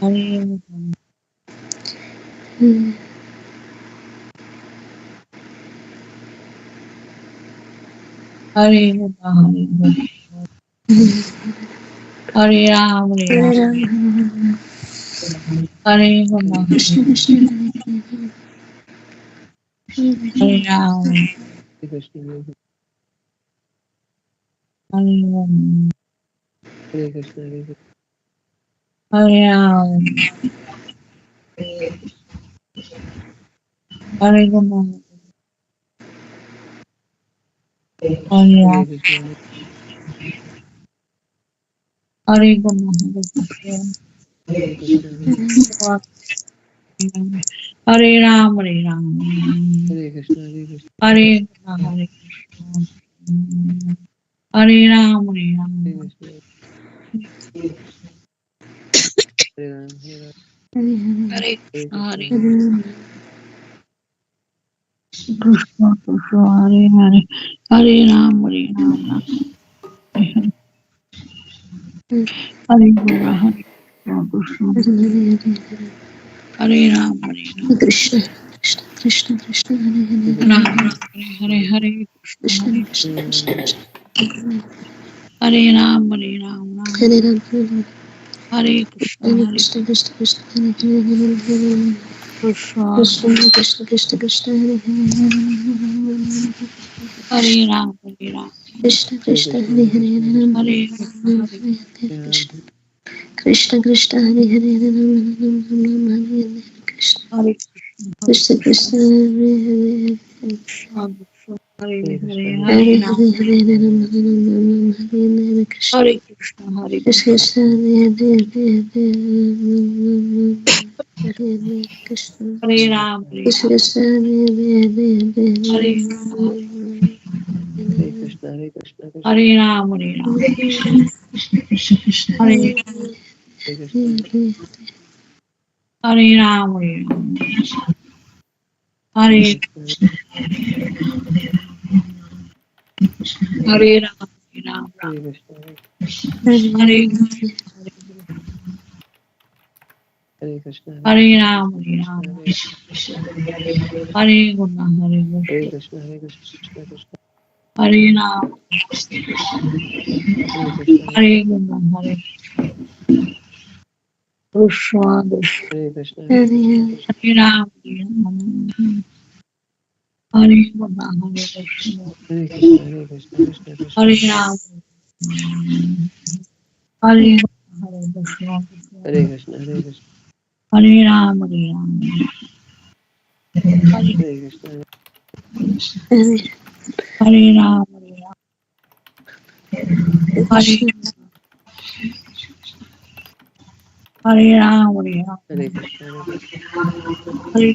Hare Ram, Hare Hare Ram, Hare Ram, Hare Hare Krishna, Hare Ram, Hare Ram, Hare Krishna, Krishna Krishna Hare Ram, Hare Ram, Hare Ram, Hare Krishna, Hare Ram, Hare Krishna, Hare Ram, Hare Ram, Hare Krishna, Hare Hare Ram, Hare Ram, Hare Krishna, Hare Krishna, Krishna, Hare Hare, Hare Ram, Hare Ram, Hare Hare Krishna, Hare Krishna, Hare Ram, Hare Ram, Krishna Krishna Krishna Hare Hare Ram, Hare Hare, Hare Krishna, Krishna Hare Krishna Krishna Krishna Hare Ram, Hare Ram, Hare Ram Hare Ram Hare Krishna, Hare Hare Krishna Krishna Krishna Hare Hare Hare Hare Krishna, Krishna Krishna Krishna Krishna Hare Hare Hare Ram, Hare Ram, Krishna Krishna Hare Hare Hare Ram Hare Krishna, Hare Krishna Krishna Krishna Hare Hare Hare Ram Hare Hare Krishna Hare Krishna, Hare Krishna Krishna Hare Hare Krishna, Hare Hare, Hare Hare Ram, Hare Hare Hare Ram Hare Hare Krishna Hare Krishna, Hare Krishna Krishna, Krishna Hare Hare Hare Hare Krishna Hare Ram, Hare Krishna Ram, Krishna Hare Hare Hare Hare Ram, Hare Ram, Hare Hare Ram, Hare Ram, Hare Hare Ram, Hare Ram, Hare Hare Ram, Hare Ram, Hare Krishna, Hare Krishna, Hare Ram, Hare Krishna, Hare Krishna, Hare Ram, Hare Ram, Hare Krishna, Hare Krishna, Hare Ram, Hare Krishna, Hare Krishna, Hare Ram, Hare Ram, Hare Hare Ram, Hare Ram, Hare Hare Ram, Hare Ram, Hare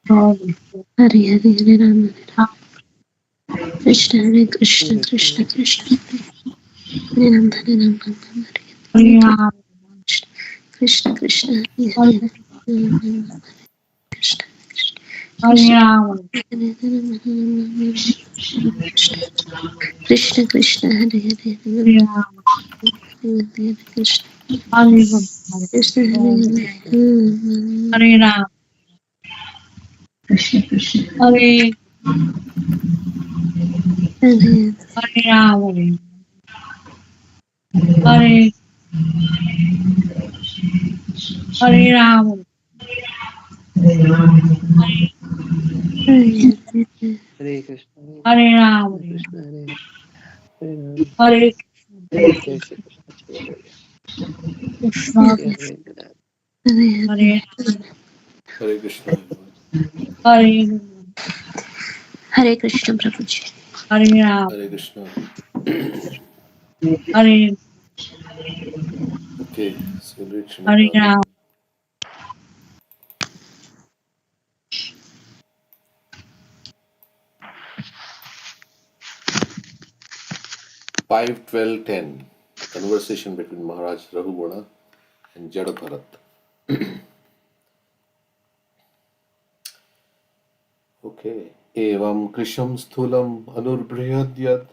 Hare Hare Hare Hare Ram Krishna Hare Krishna Krishna Krishna Hare Ram Hare Ram Ram Ram Hare Hare Ram, Krishna Krishna Hare Hare Hare Ram Krishna Hare Krishna Ram, Hare Hare Krishna Krishna Hare Hare Hare Ram Ram, Hare Krishna Hare Ram, Hare Krishna Hare Ram, Hare Hare Ram, Hare Hare Hare Ram, Hare Hare Ram, Hare Hare Krishna, Hare Ram, Hare Krishna, Hare Ram, Hare Jai Shri Krishna Chaitanya, Krishna, Jai Hare Krishna. Hare Hare Krishna, everyone. Hare Hare Krishna Prabhuji. Hare Ram, Hare Krishna. Hare Okay, so read Srimad Hare Bhagavatam. Ram, 5:12:10. The conversation between Maharaja Rahugana and Jada Bharata. Okay. Evam krisham sthulam anurbhriyad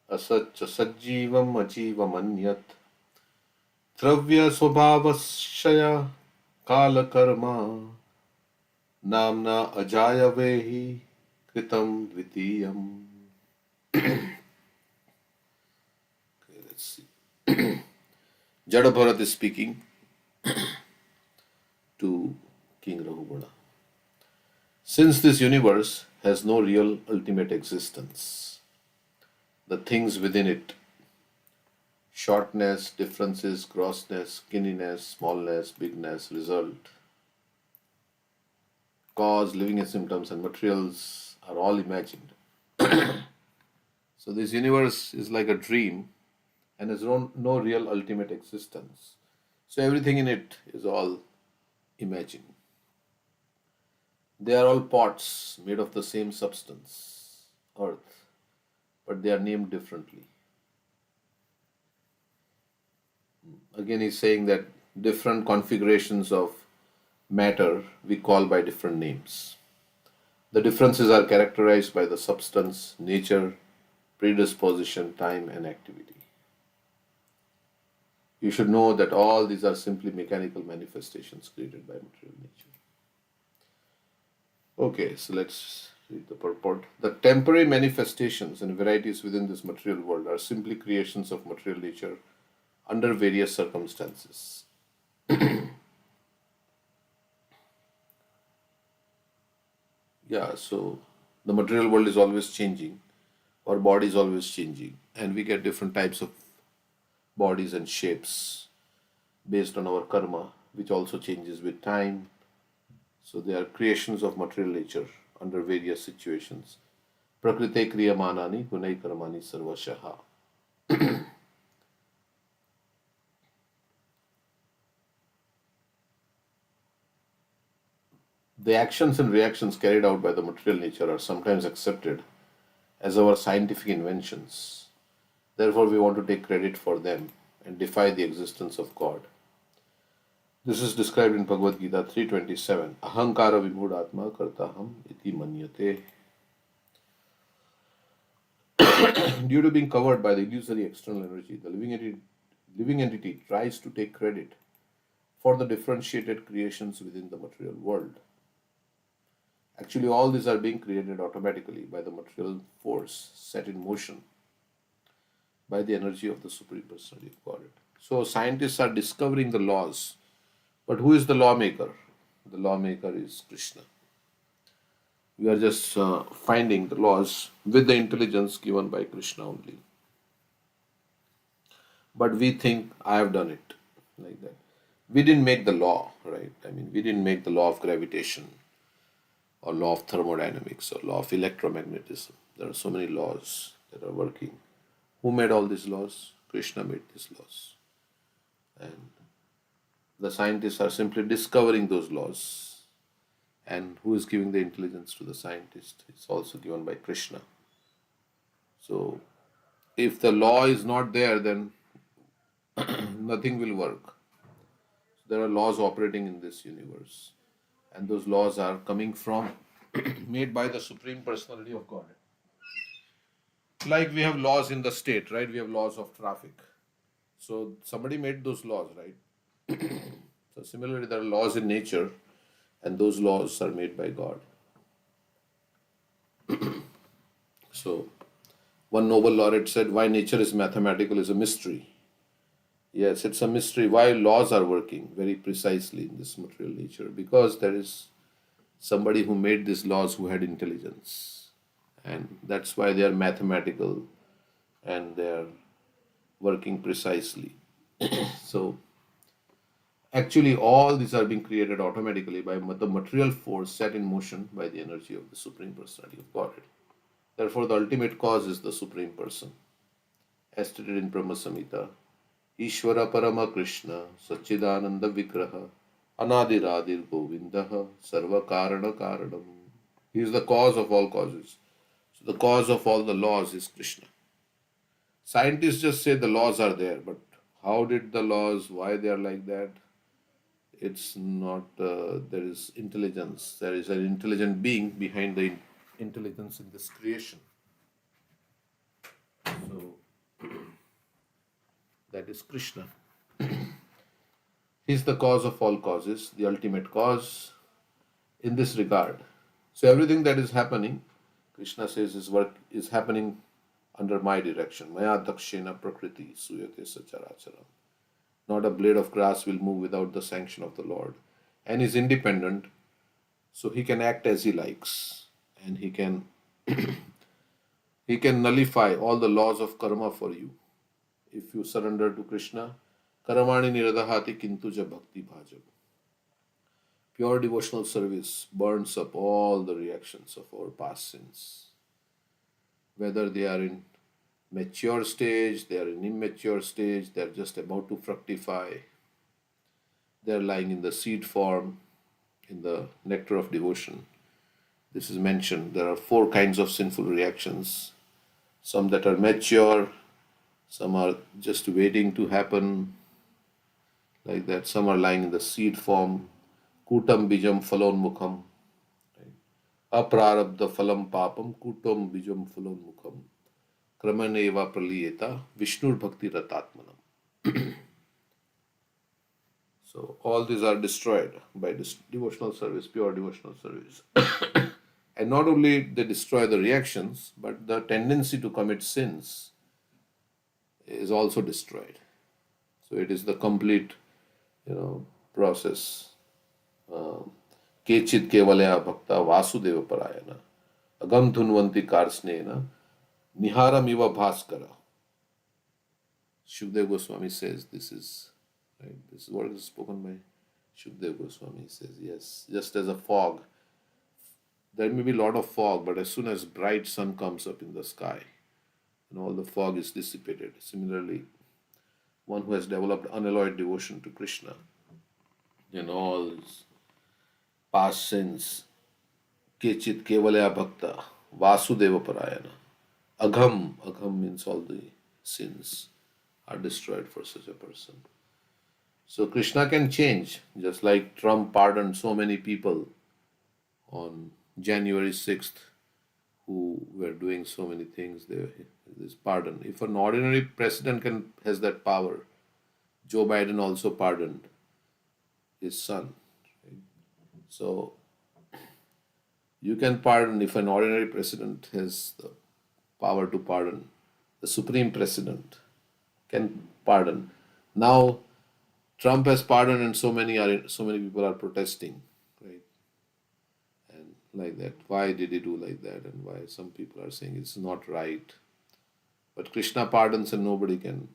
asaccha sajjivam ajivam anyat Travya swabhavashaya kala karma namna ajaya vehi kritam dvitiyam. Okay, let's see. Jada Bharat is speaking to King Rahugana. Since this universe has no real ultimate existence, the things within it, shortness, differences, grossness, skinniness, smallness, bigness, result, cause, living and symptoms, and materials are all imagined. So this universe is like a dream and has no real ultimate existence. So everything in it is all imagined. They are all pots made of the same substance, earth, but they are named differently. Again, he's saying that different configurations of matter we call by different names. The differences are characterized by the substance, nature, predisposition, time, and activity. You should know that all these are simply mechanical manifestations created by material nature. Okay, so let's read the purport. The temporary manifestations and varieties within this material world are simply creations of material nature under various circumstances. Yeah, so the material world is always changing, our body is always changing, and we get different types of bodies and shapes based on our karma, which also changes with time. So they are creations of material nature under various situations. Prakrite kriyamanani gunai karmani sarvashaha. The actions and reactions carried out by the material nature are sometimes accepted as our scientific inventions. Therefore, we want to take credit for them and defy the existence of God. This is described in Bhagavad Gita 3:27. Ahankara vimudhatma kartaham iti manyate. Due to being covered by the illusory external energy, the living entity tries to take credit for the differentiated creations within the material world. Actually, all these are being created automatically by the material force set in motion by the energy of the Supreme Personality of Godhead. So, scientists are discovering the laws, but who is the lawmaker? The lawmaker is Krishna. We are just finding the laws with the intelligence given by Krishna only. But we think I have done it like that. We didn't make the law, right? I mean, we didn't make the law of gravitation or law of thermodynamics or law of electromagnetism. There are so many laws that are working. Who made all these laws? Krishna made these laws. And the scientists are simply discovering those laws. And who is giving the intelligence to the scientist? It's also given by Krishna. So if the law is not there, then nothing will work. There are laws operating in this universe, and those laws are coming from made by the Supreme Personality of God. Like we have laws in the state, right? We have laws of traffic. So somebody made those laws, right? So similarly, there are laws in nature, and those laws are made by God. So one Nobel laureate said, "Why nature is mathematical is a mystery." Yes, it's a mystery why laws are working very precisely in this material nature, because there is somebody who made these laws who had intelligence, and that's why they are mathematical and they are working precisely. So actually, all these are being created automatically by the material force set in motion by the energy of the Supreme Personality of Godhead. Therefore, the ultimate cause is the Supreme Person, as stated in Brahma Samhita. Ishvara Parama Krishna Sachidananda Vigraha Anadiradir Govindaha Sarva Karana Karanam. He is the cause of all causes. So the cause of all the laws is Krishna. Scientists just say the laws are there, but how did the laws, why they are like that? It's not, there is intelligence. There is an intelligent being behind the intelligence in this creation. So that is Krishna. He is the cause of all causes, the ultimate cause in this regard. So everything that is happening, Krishna says his work is happening under my direction. Maya dakshena prakriti suyate sacharacharam. Not a blade of grass will move without the sanction of the Lord. And is independent, so he can act as he likes. And he can nullify all the laws of karma for you. If you surrender to Krishna, karamani niradahati kintuja bhakti bhajam. Pure devotional service burns up all the reactions of our past sins. Whether they are in mature stage, they are in immature stage, they are just about to fructify, they are lying in the seed form, in the nectar of devotion. This is mentioned. There are 4 kinds of sinful reactions. Some that are mature, some are just waiting to happen, like that. Some are lying in the seed form. Kutam bijam falon mukham. Aprarabdha phalam papam kutam bijam falon mukham. Kramaneva praliyeta Vishnur bhakti ratatmanam. So all these are destroyed by this devotional service, pure devotional service. And not only they destroy the reactions, but the tendency to commit sins is also destroyed. So it is the complete, process. Kechit kevalaya bhakta vasudeva parayana agam dhunvanti karsnena niharam iva bhaskara. Shukdev Goswami says this is right. This word is spoken by Shukdev Goswami. He says yes, just as a fog. There may be a lot of fog, but as soon as bright sun comes up in the sky, all the fog is dissipated. Similarly, one who has developed unalloyed devotion to Krishna, all his past sins, kechit kevalaya bhakta, vasudeva parayana, agham means all the sins are destroyed for such a person. So Krishna can change, just like Trump pardoned so many people on January 6th who were doing so many things. This pardon. If an ordinary president has that power, Joe Biden also pardoned his son. Right? So you can pardon if an ordinary president has the power to pardon. The supreme president can pardon. Now Trump has pardoned, and so many people are protesting, right? And like that, why did he do like that? And why some people are saying it's not right. But Krishna pardons, and nobody can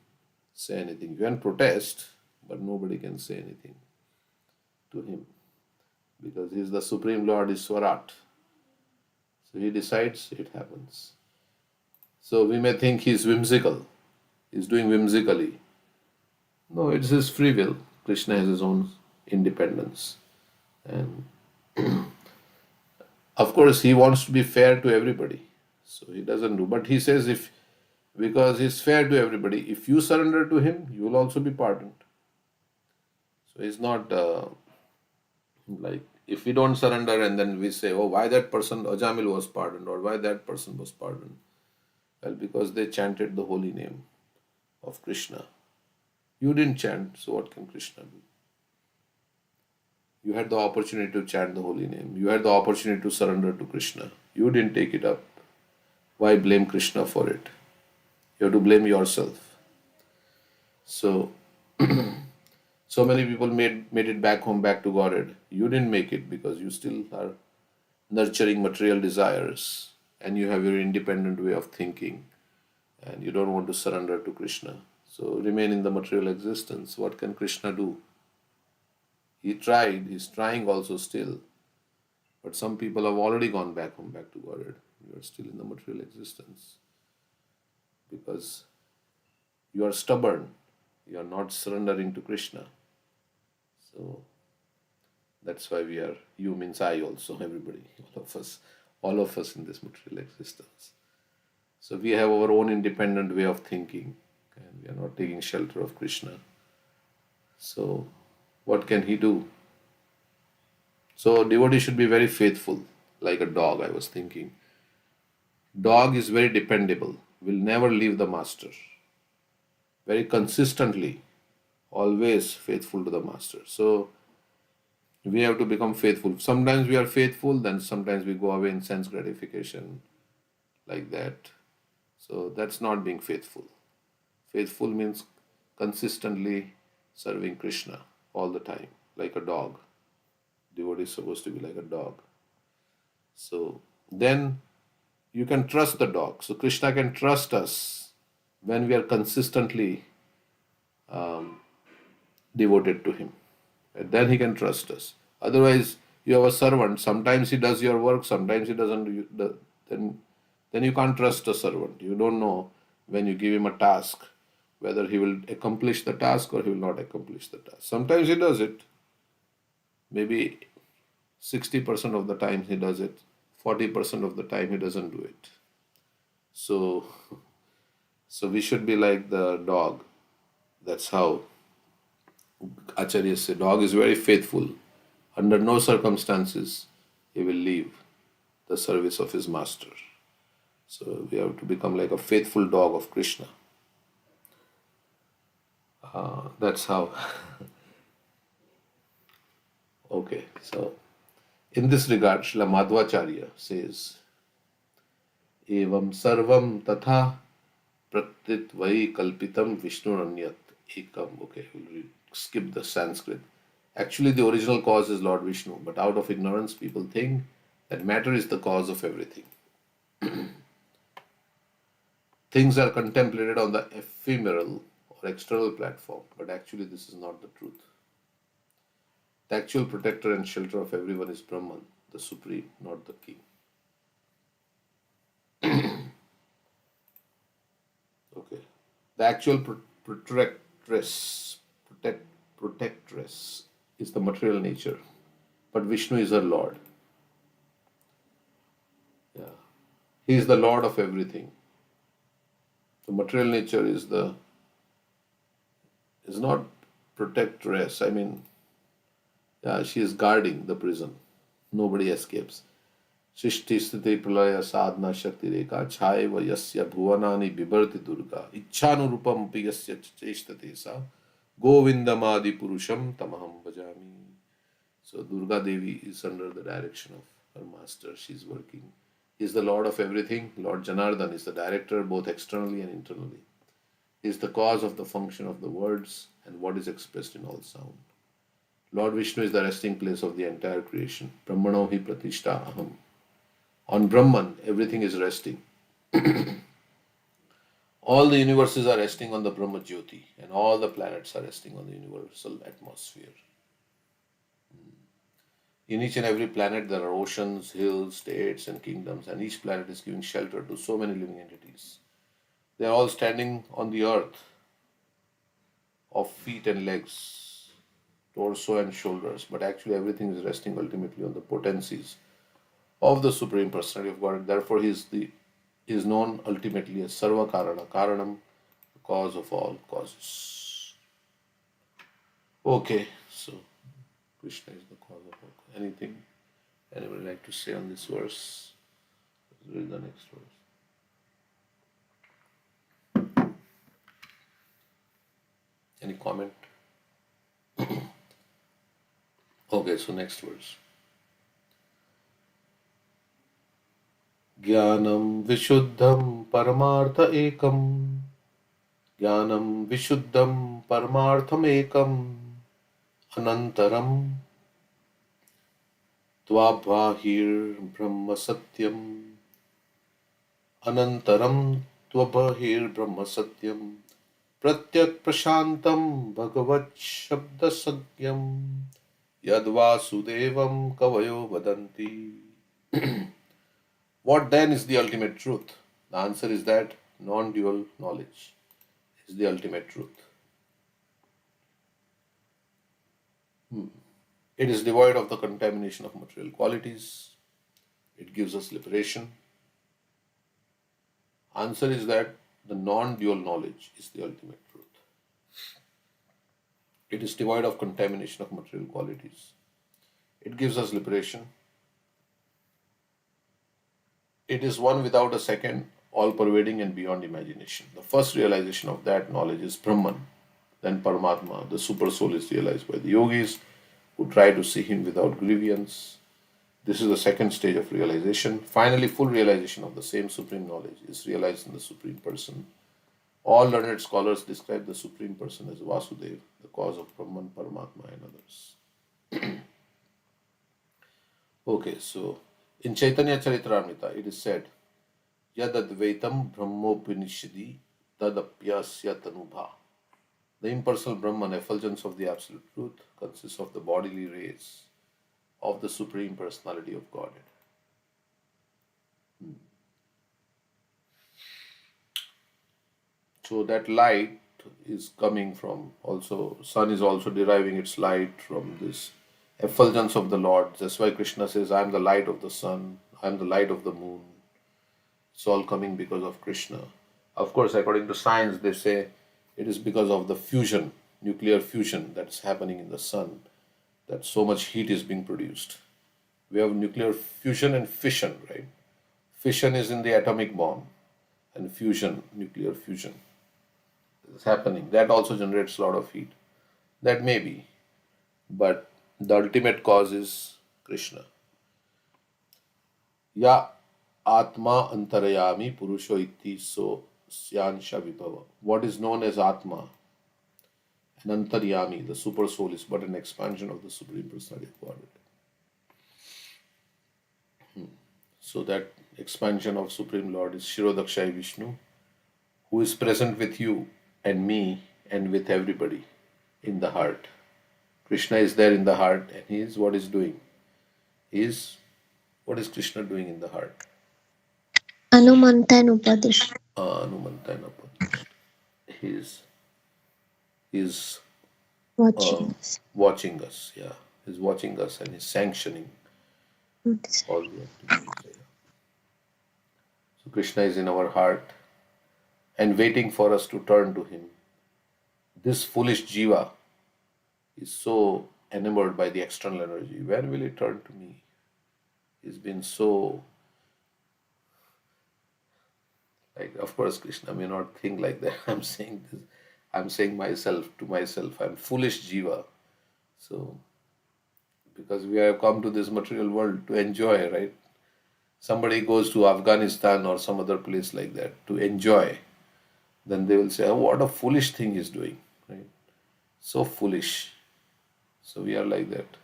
say anything. You can protest, but nobody can say anything to him, because he is the Supreme Lord, is Swarat. So he decides, it happens. So we may think he's whimsical, he's doing whimsically. No, it's his free will. Krishna has his own independence. And of course, he wants to be fair to everybody. So he doesn't do. But he says, if because he's fair to everybody. If you surrender to him, you will also be pardoned. So he's not like if we don't surrender and then we say, oh, why that person Ajamil was pardoned or why that person was pardoned? Well, because they chanted the holy name of Krishna. You didn't chant, so what can Krishna do? You had the opportunity to chant the holy name. You had the opportunity to surrender to Krishna. You didn't take it up. Why blame Krishna for it? You have to blame yourself. So, so many people made it back home, back to Godhead. You didn't make it because you still are nurturing material desires and you have your independent way of thinking and you don't want to surrender to Krishna. So remain in the material existence. What can Krishna do? He tried, he's trying also still. But some people have already gone back home, back to Godhead. You are still in the material existence because you are stubborn. You are not surrendering to Krishna. So that's why we are, you means I also, everybody, all of us in this material existence. So we have our own independent way of thinking and we are not taking shelter of Krishna. So what can he do? So devotee should be very faithful, like a dog, I was thinking. Dog is very dependable, will never leave the master. Very consistently, always faithful to the master. So we have to become faithful. Sometimes we are faithful, then sometimes we go away in sense gratification, like that. So that's not being faithful. Faithful means consistently serving Krishna all the time, like a dog. Devotee is supposed to be like a dog. So then you can trust the dog. So Krishna can trust us when we are consistently devoted to him. And then he can trust us. Otherwise, you have a servant. Sometimes he does your work, sometimes he doesn't. Then you can't trust a servant. You don't know when you give him a task whether he will accomplish the task or he will not accomplish the task. Sometimes he does it. Maybe 60% of the time he does it. 40% of the time he doesn't do it. So, so we should be like the dog. That's how Acharya said, dog is very faithful. Under no circumstances he will leave the service of his master. So we have to become like a faithful dog of Krishna. That's how. Okay, so in this regard, Srila Madhvacharya says, Evam sarvam tatha pratitvai kalpitam vishnuranyat ekam. Okay, we'll skip the Sanskrit. Actually, the original cause is Lord Vishnu, but out of ignorance, people think that matter is the cause of everything. Things are contemplated on the ephemeral or external platform, but actually, this is not the truth. The actual protector and shelter of everyone is Brahman, the supreme, not the king. Okay. The actual protectress is the material nature, but Vishnu is her Lord. Yeah. He is the Lord of everything. The material nature is not protectress. I mean, yeah, she is guarding the prison. Nobody escapes. Shrishti sthiti pralaya sadhana shakti rekha chhaiva yasya bhuvanani bibarti durga ichhanurupam piyasya cheshtate sa govindamadi purusham tamaham bhajami. So Durga Devi is under the direction of her master. She is working. He is the Lord of everything. Lord Janardhan is the director both externally and internally. He is the cause of the function of the words and what is expressed in all sound. Lord Vishnu is the resting place of the entire creation. Brahmano hi pratishta aham. On Brahman, everything is resting. All the universes are resting on the Brahma Jyoti, and all the planets are resting on the universal atmosphere. In each and every planet, there are oceans, hills, states, and kingdoms, and each planet is giving shelter to so many living entities. They are all standing on the earth of feet and legs, torso and shoulders, but actually everything is resting ultimately on the potencies of the Supreme Personality of God. Therefore, He is the is known ultimately as Sarva Karana, Karanam, the cause of all causes. Okay, so Krishna is the cause of all. Anything anybody like to say on this verse? Let's read the next verse. Any comment? Okay, so next verse. Jnanam Vishuddham Paramartha Ekam. Jnanam Vishuddham Paramartham Ekam. Anantaram Tvabhahir Brahma Satyam. Anantaram Tvabhahir Brahma Satyam. Pratyak Prashantam Bhagavat Shabda Sagyam. Yadvasudevam Kavayo Vadanti. What then is the ultimate truth? The answer is that non-dual knowledge is the ultimate truth. It is devoid of the contamination of material qualities. It gives us liberation. Answer is that the non-dual knowledge is the ultimate truth. It is devoid of contamination of material qualities. It gives us liberation. It is one without a second, all-pervading and beyond imagination. The first realization of that knowledge is Brahman, then Paramatma. The super soul is realized by the yogis who try to see him without grievance. This is the second stage of realization. Finally, full realization of the same supreme knowledge is realized in the Supreme Person. All learned scholars describe the Supreme Person as Vasudev, the cause of Brahman, Paramatma, and others. Okay, so in Chaitanya Charitamrita, it is said, Yadadvaitam Brahmopanishadi Tadapyasya Tanubha. The impersonal Brahman, effulgence of the Absolute Truth, consists of the bodily rays of the Supreme Personality of Godhead. So that light is coming from also, sun is also deriving its light from this effulgence of the Lord. That's why Krishna says, I am the light of the sun, I am the light of the moon. It's all coming because of Krishna. Of course, according to science, they say it is because of the fusion, nuclear fusion that's happening in the sun, that so much heat is being produced. We have nuclear fusion and fission, right? Fission is in the atomic bomb, and fusion, nuclear fusion, is happening. That also generates a lot of heat. That may be, but the ultimate cause is Krishna. Ya Atma Antarayami Purusho Iti So Syansha Vibhava. What is known as Atma and Antaryami, the super soul, is but an expansion of the Supreme Personality of Godhead. So that expansion of Supreme Lord is Shirodakshai Vishnu, who is present with you and me and with everybody in the heart. Krishna is there in the heart, and he is what is doing. What is Krishna doing in the heart? Anumantan Upadishta. Anumantana Padishta. He's Watching us. watching us, yeah. He's watching us and he's sanctioning all the activities. Yeah. So Krishna is in our heart and waiting for us to turn to him. This foolish jiva is so enamored by the external energy. When will he turn to me? He's been so, like, of course, Krishna may not think like that. I'm saying this. I'm saying myself to myself, I'm foolish jiva. So, because we have come to this material world to enjoy, right? Somebody goes to Afghanistan or some other place like that to enjoy, then they will say, oh, what a foolish thing he's doing, right? So foolish. So we are like that.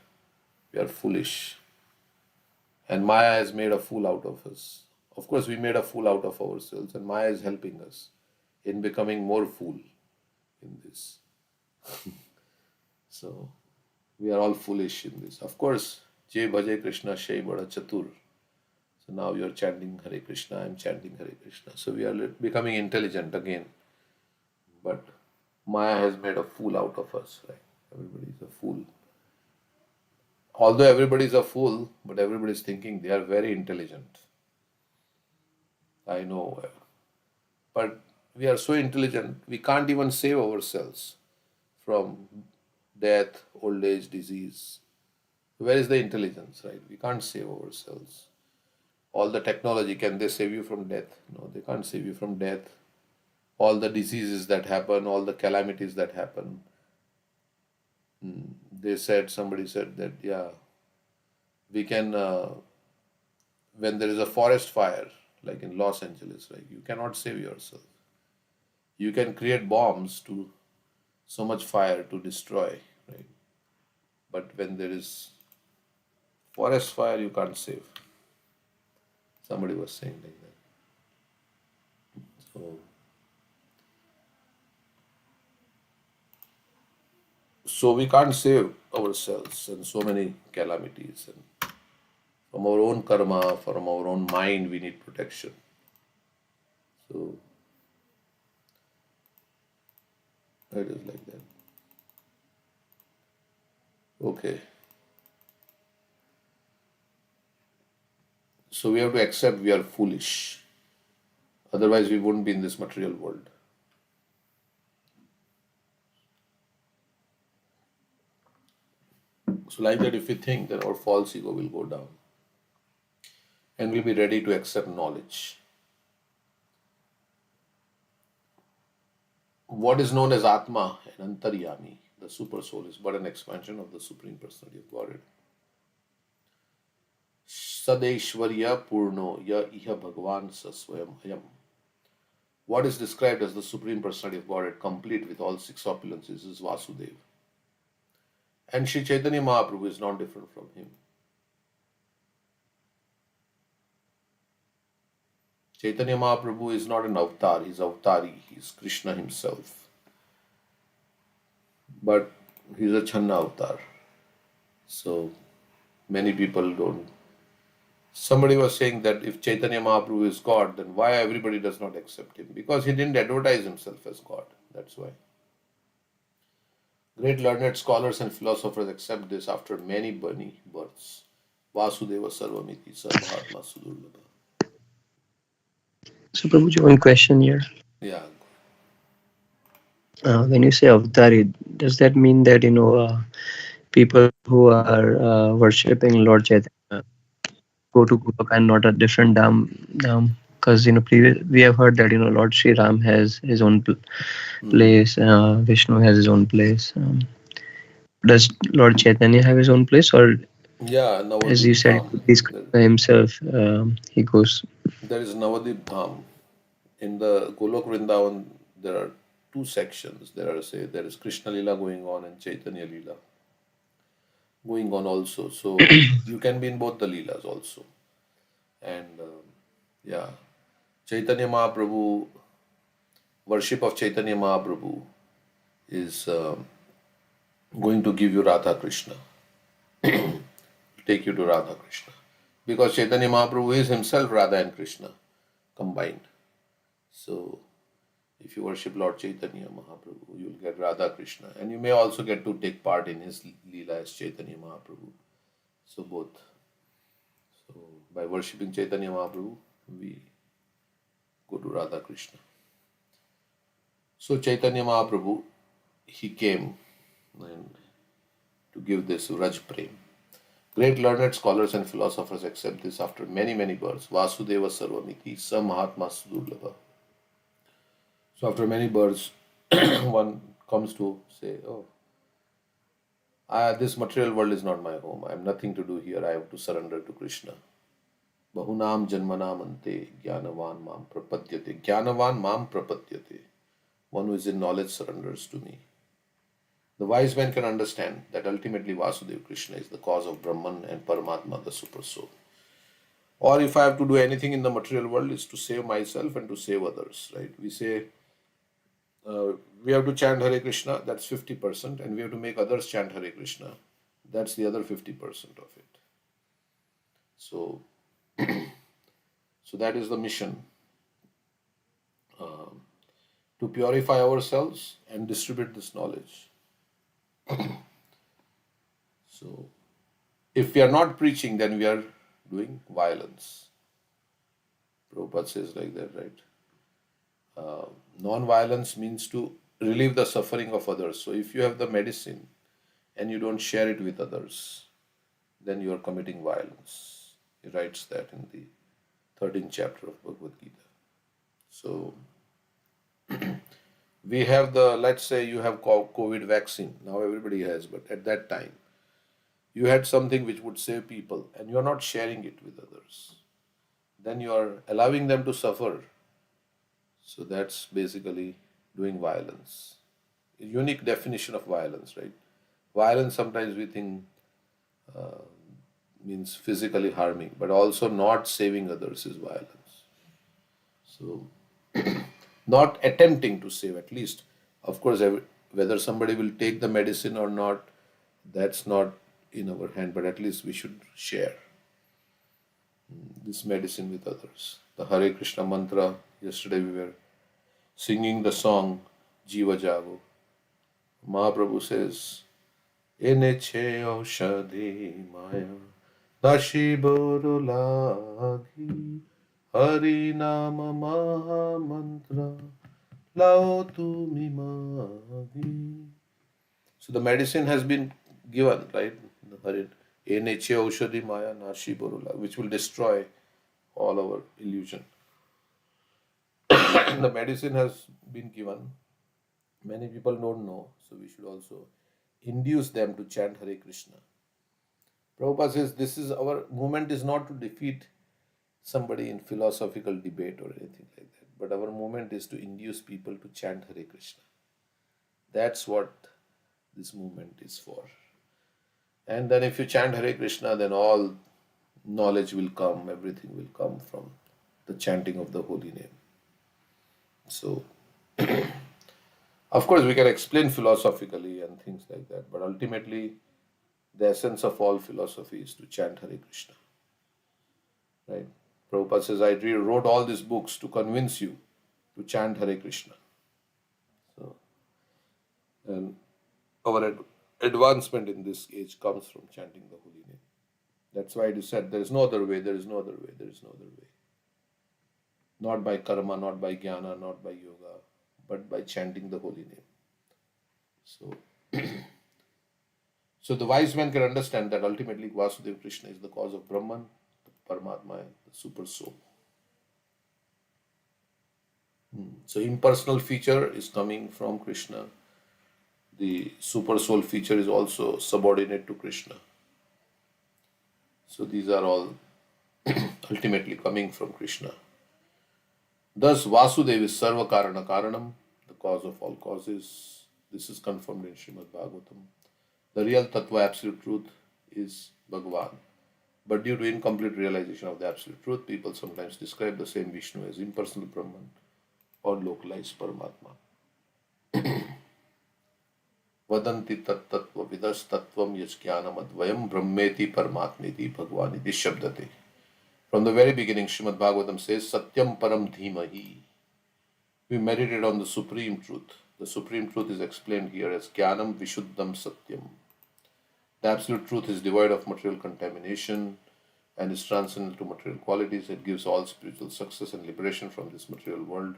We are foolish. And Maya has made a fool out of us. Of course, we made a fool out of ourselves, and Maya is helping us in becoming more fool in this. So we are all foolish in this. Of course, Jai Bhaje Krishna Shai Bada Chatur. So now you are chanting Hare Krishna, I am chanting Hare Krishna. So we are becoming intelligent again. But Maya has made a fool out of us, right? Everybody is a fool. Although everybody is a fool, but everybody is thinking they are very intelligent. I know. But we are so intelligent, we can't even save ourselves from death, old age, disease. Where is the intelligence, right? We can't save ourselves. All the technology, can they save you from death? No, they can't save you from death. All the diseases that happen, all the calamities that happen. Somebody said that, yeah, we can, when there is a forest fire, like in Los Angeles, right, you cannot save yourself. You can create bombs to so much fire to destroy, right? But when there is forest fire, you can't save. Somebody was saying like that. So we can't save ourselves, and so many calamities, and from our own karma, from our own mind, we need protection. So it is like that. Okay. So we have to accept we are foolish. Otherwise, we wouldn't be in this material world. So, like that, if we think, then our false ego will go down and we'll be ready to accept knowledge. What is known as Atma and Antaryami, the super soul, is but an expansion of the Supreme Personality of Godhead. Sadeshwarya Purno Ya Iha Bhagavan Saswayam Hayam. What is described as the Supreme Personality of Godhead, complete with all six opulences, is Vasudeva. And Sri Chaitanya Mahaprabhu is not different from him. Chaitanya Mahaprabhu is not an avatar, he's avatari, he's Krishna himself. But he's a Channa avatar. So many people don't. Somebody was saying that if Chaitanya Mahaprabhu is God, then why everybody does not accept him? Because he didn't advertise himself as God. That's why. Great learned scholars and philosophers accept this after many births. Vasudeva Sarvamiti Sa Mahatma Sudurlabha. So, Prabhuji, one question here. Yeah. When you say avatari, does that mean that people who are worshipping Lord Chaitanya go to Goloka and not a different dham? Because we have heard that Lord Sri Ram has his own place, Vishnu has his own place. Does Lord Chaitanya have his own place, or Yeah, as you Navadvip said, Dham. he's Krishna himself? He goes. There is Navadvip Dham. In the Golok Vrindavan, there are two sections. There is Krishna Lila going on and Chaitanya Lila going on also. So you can be in both the Leelas also. And yeah, Chaitanya Mahaprabhu, worship of Chaitanya Mahaprabhu is going to give you Radha Krishna, take you to Radha Krishna. Because Chaitanya Mahaprabhu is himself Radha and Krishna combined. So if you worship Lord Chaitanya Mahaprabhu, you will get Radha Krishna. And you may also get to take part in his Leela as Chaitanya Mahaprabhu. So both. So by worshipping Chaitanya Mahaprabhu, we go to Radha Krishna. So Chaitanya Mahaprabhu, he came and to give this Raj Prem. Great learned scholars and philosophers accept this after many, many births. Vasudeva Sarvamiti, Sa Mahatma Sudurlabha. So after many births, one comes to say, oh, this material world is not my home. I have nothing to do here. I have to surrender to Krishna. Bahunam janmanam ante jnanavan mam prapadyate. Jnanavan mam prapadyate. One who is in knowledge surrenders to me. The wise man can understand that ultimately Vasudeva Krishna is the cause of Brahman and Paramatma, the super soul. Or if I have to do anything in the material world, is to save myself and to save others, right? We say we have to chant Hare Krishna, that's 50%, and we have to make others chant Hare Krishna, that's the other 50% of it. So, so that is the mission, to purify ourselves and distribute this knowledge. So, if we are not preaching, then we are doing violence. Prabhupada says like that, right? Non-violence means to relieve the suffering of others. So if you have the medicine and you don't share it with others, then you are committing violence. He writes that in the 13th chapter of Bhagavad Gita. So we have the, let's say you have COVID vaccine. Now everybody has, but at that time you had something which would save people and you are not sharing it with others. Then you are allowing them to suffer. So that's basically doing violence. A unique definition of violence, right? Violence sometimes we think means physically harming, but also not saving others is violence. So, not attempting to save, at least, of course, whether somebody will take the medicine or not, that's not in our hand, but at least we should share this medicine with others. The Hare Krishna mantra, yesterday we were singing the song Jiva Jago. Mahaprabhu says, Eneche aushadhi maya dashi borulagi Hari nama maha mantra lao tumi magi. So the medicine has been given, right? Eneche aushadhi maya nashi borula, which will destroy all our illusion. The medicine has been given. Many people don't know, so we should also induce them to chant Hare Krishna. Prabhupada says this is our movement is not to defeat somebody in philosophical debate or anything like that, but our movement is to induce people to chant Hare Krishna. That's what this movement is for. And then if you chant Hare Krishna, then all knowledge will come, everything will come from the chanting of the holy name. So, of course, we can explain philosophically and things like that, but ultimately, the essence of all philosophy is to chant Hare Krishna. Right? Prabhupada says, I wrote all these books to convince you to chant Hare Krishna. So, and our advancement in this age comes from chanting the holy name. That's why it is said, there is no other way, there is no other way, there is no other way. Not by karma, not by jnana, not by yoga, but by chanting the holy name. So, so the wise man can understand that ultimately Vasudeva Krishna is the cause of Brahman, the Paramatma, and the super soul. So impersonal feature is coming from Krishna. The super soul feature is also subordinate to Krishna. So these are all ultimately coming from Krishna. Thus Vasudeva is Sarva Karana Karanam, the cause of all causes. This is confirmed in Srimad Bhagavatam. The real Tattva absolute truth is Bhagavan. But due to incomplete realization of the absolute truth, people sometimes describe the same Vishnu as impersonal Brahman or localized Paramatma. Vadanti tat tattva vidas tattvam yajnanam advayam brahmeti paramatmeti bhagwaniti shabdate. From the very beginning, Srimad Bhagavatam says, Satyam param dhimahi. We meditate on the supreme truth. The supreme truth is explained here as Jnanam Vishuddham Satyam. The absolute truth is devoid of material contamination and is transcendental to material qualities. It gives all spiritual success and liberation from this material world.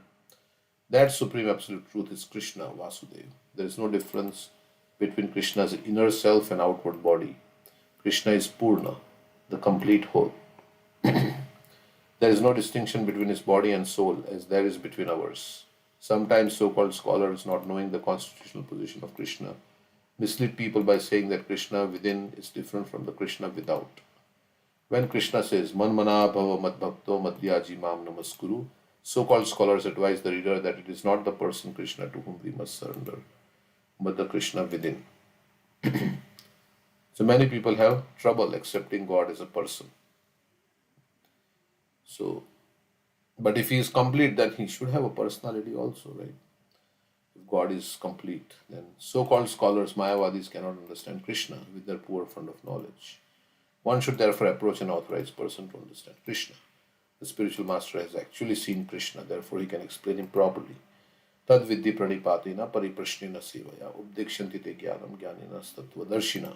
That supreme absolute truth is Krishna, Vasudeva. There is no difference between Krishna's inner self and outward body. Krishna is Purna, the complete whole. There is no distinction between his body and soul as there is between ours. Sometimes so-called scholars, not knowing the constitutional position of Krishna, mislead people by saying that Krishna within is different from the Krishna without. When Krishna says, Manmana bhava madbhakto madhyaji mam namaskuru, so-called scholars advise the reader that it is not the person Krishna to whom we must surrender, but the Krishna within. So many people have trouble accepting God as a person. So, but if he is complete, then he should have a personality also, right? If God is complete, then so-called scholars, Mayavadis, cannot understand Krishna with their poor fund of knowledge. One should therefore approach an authorized person to understand Krishna. The spiritual master has actually seen Krishna, therefore he can explain him properly. Tad vidhi pranipatina pariprashnina sevaya ubdekshanti te jnanam jnanina tattva darshina.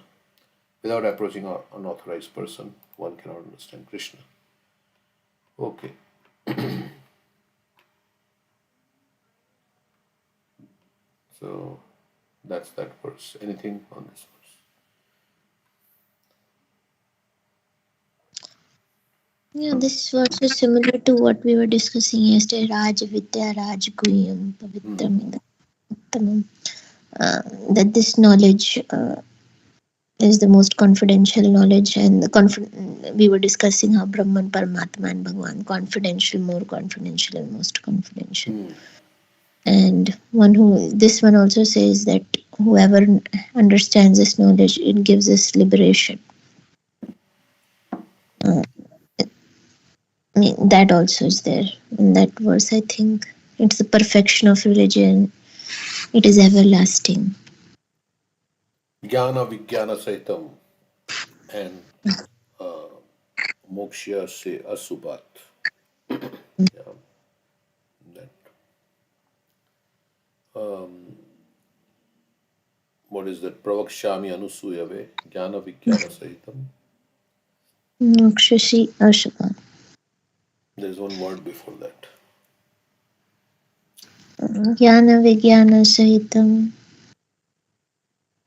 Without approaching an unauthorized person, one cannot understand Krishna. Okay. So that's that verse. Anything on this verse? Yeah, this is also similar to what we were discussing yesterday. Raj Vidya Raj Guhyam Pavitram Uttamam. That this knowledge is the most confidential knowledge, and we were discussing how Brahman, Paramatma, and Bhagwan confidential, more confidential, and most confidential. And this one also says that whoever understands this knowledge, it gives us liberation. I mean, that also is there in that verse. I think it's the perfection of religion. It is everlasting. Jnana Vijnana Saitam and Moksha Se Asubat. Yeah, that. What is that? Pravakshami Anusuyave Jnana Vijnana Sahitam. Moksha Ashapa. There is one word before that. Jnana Vijnana Sahitam.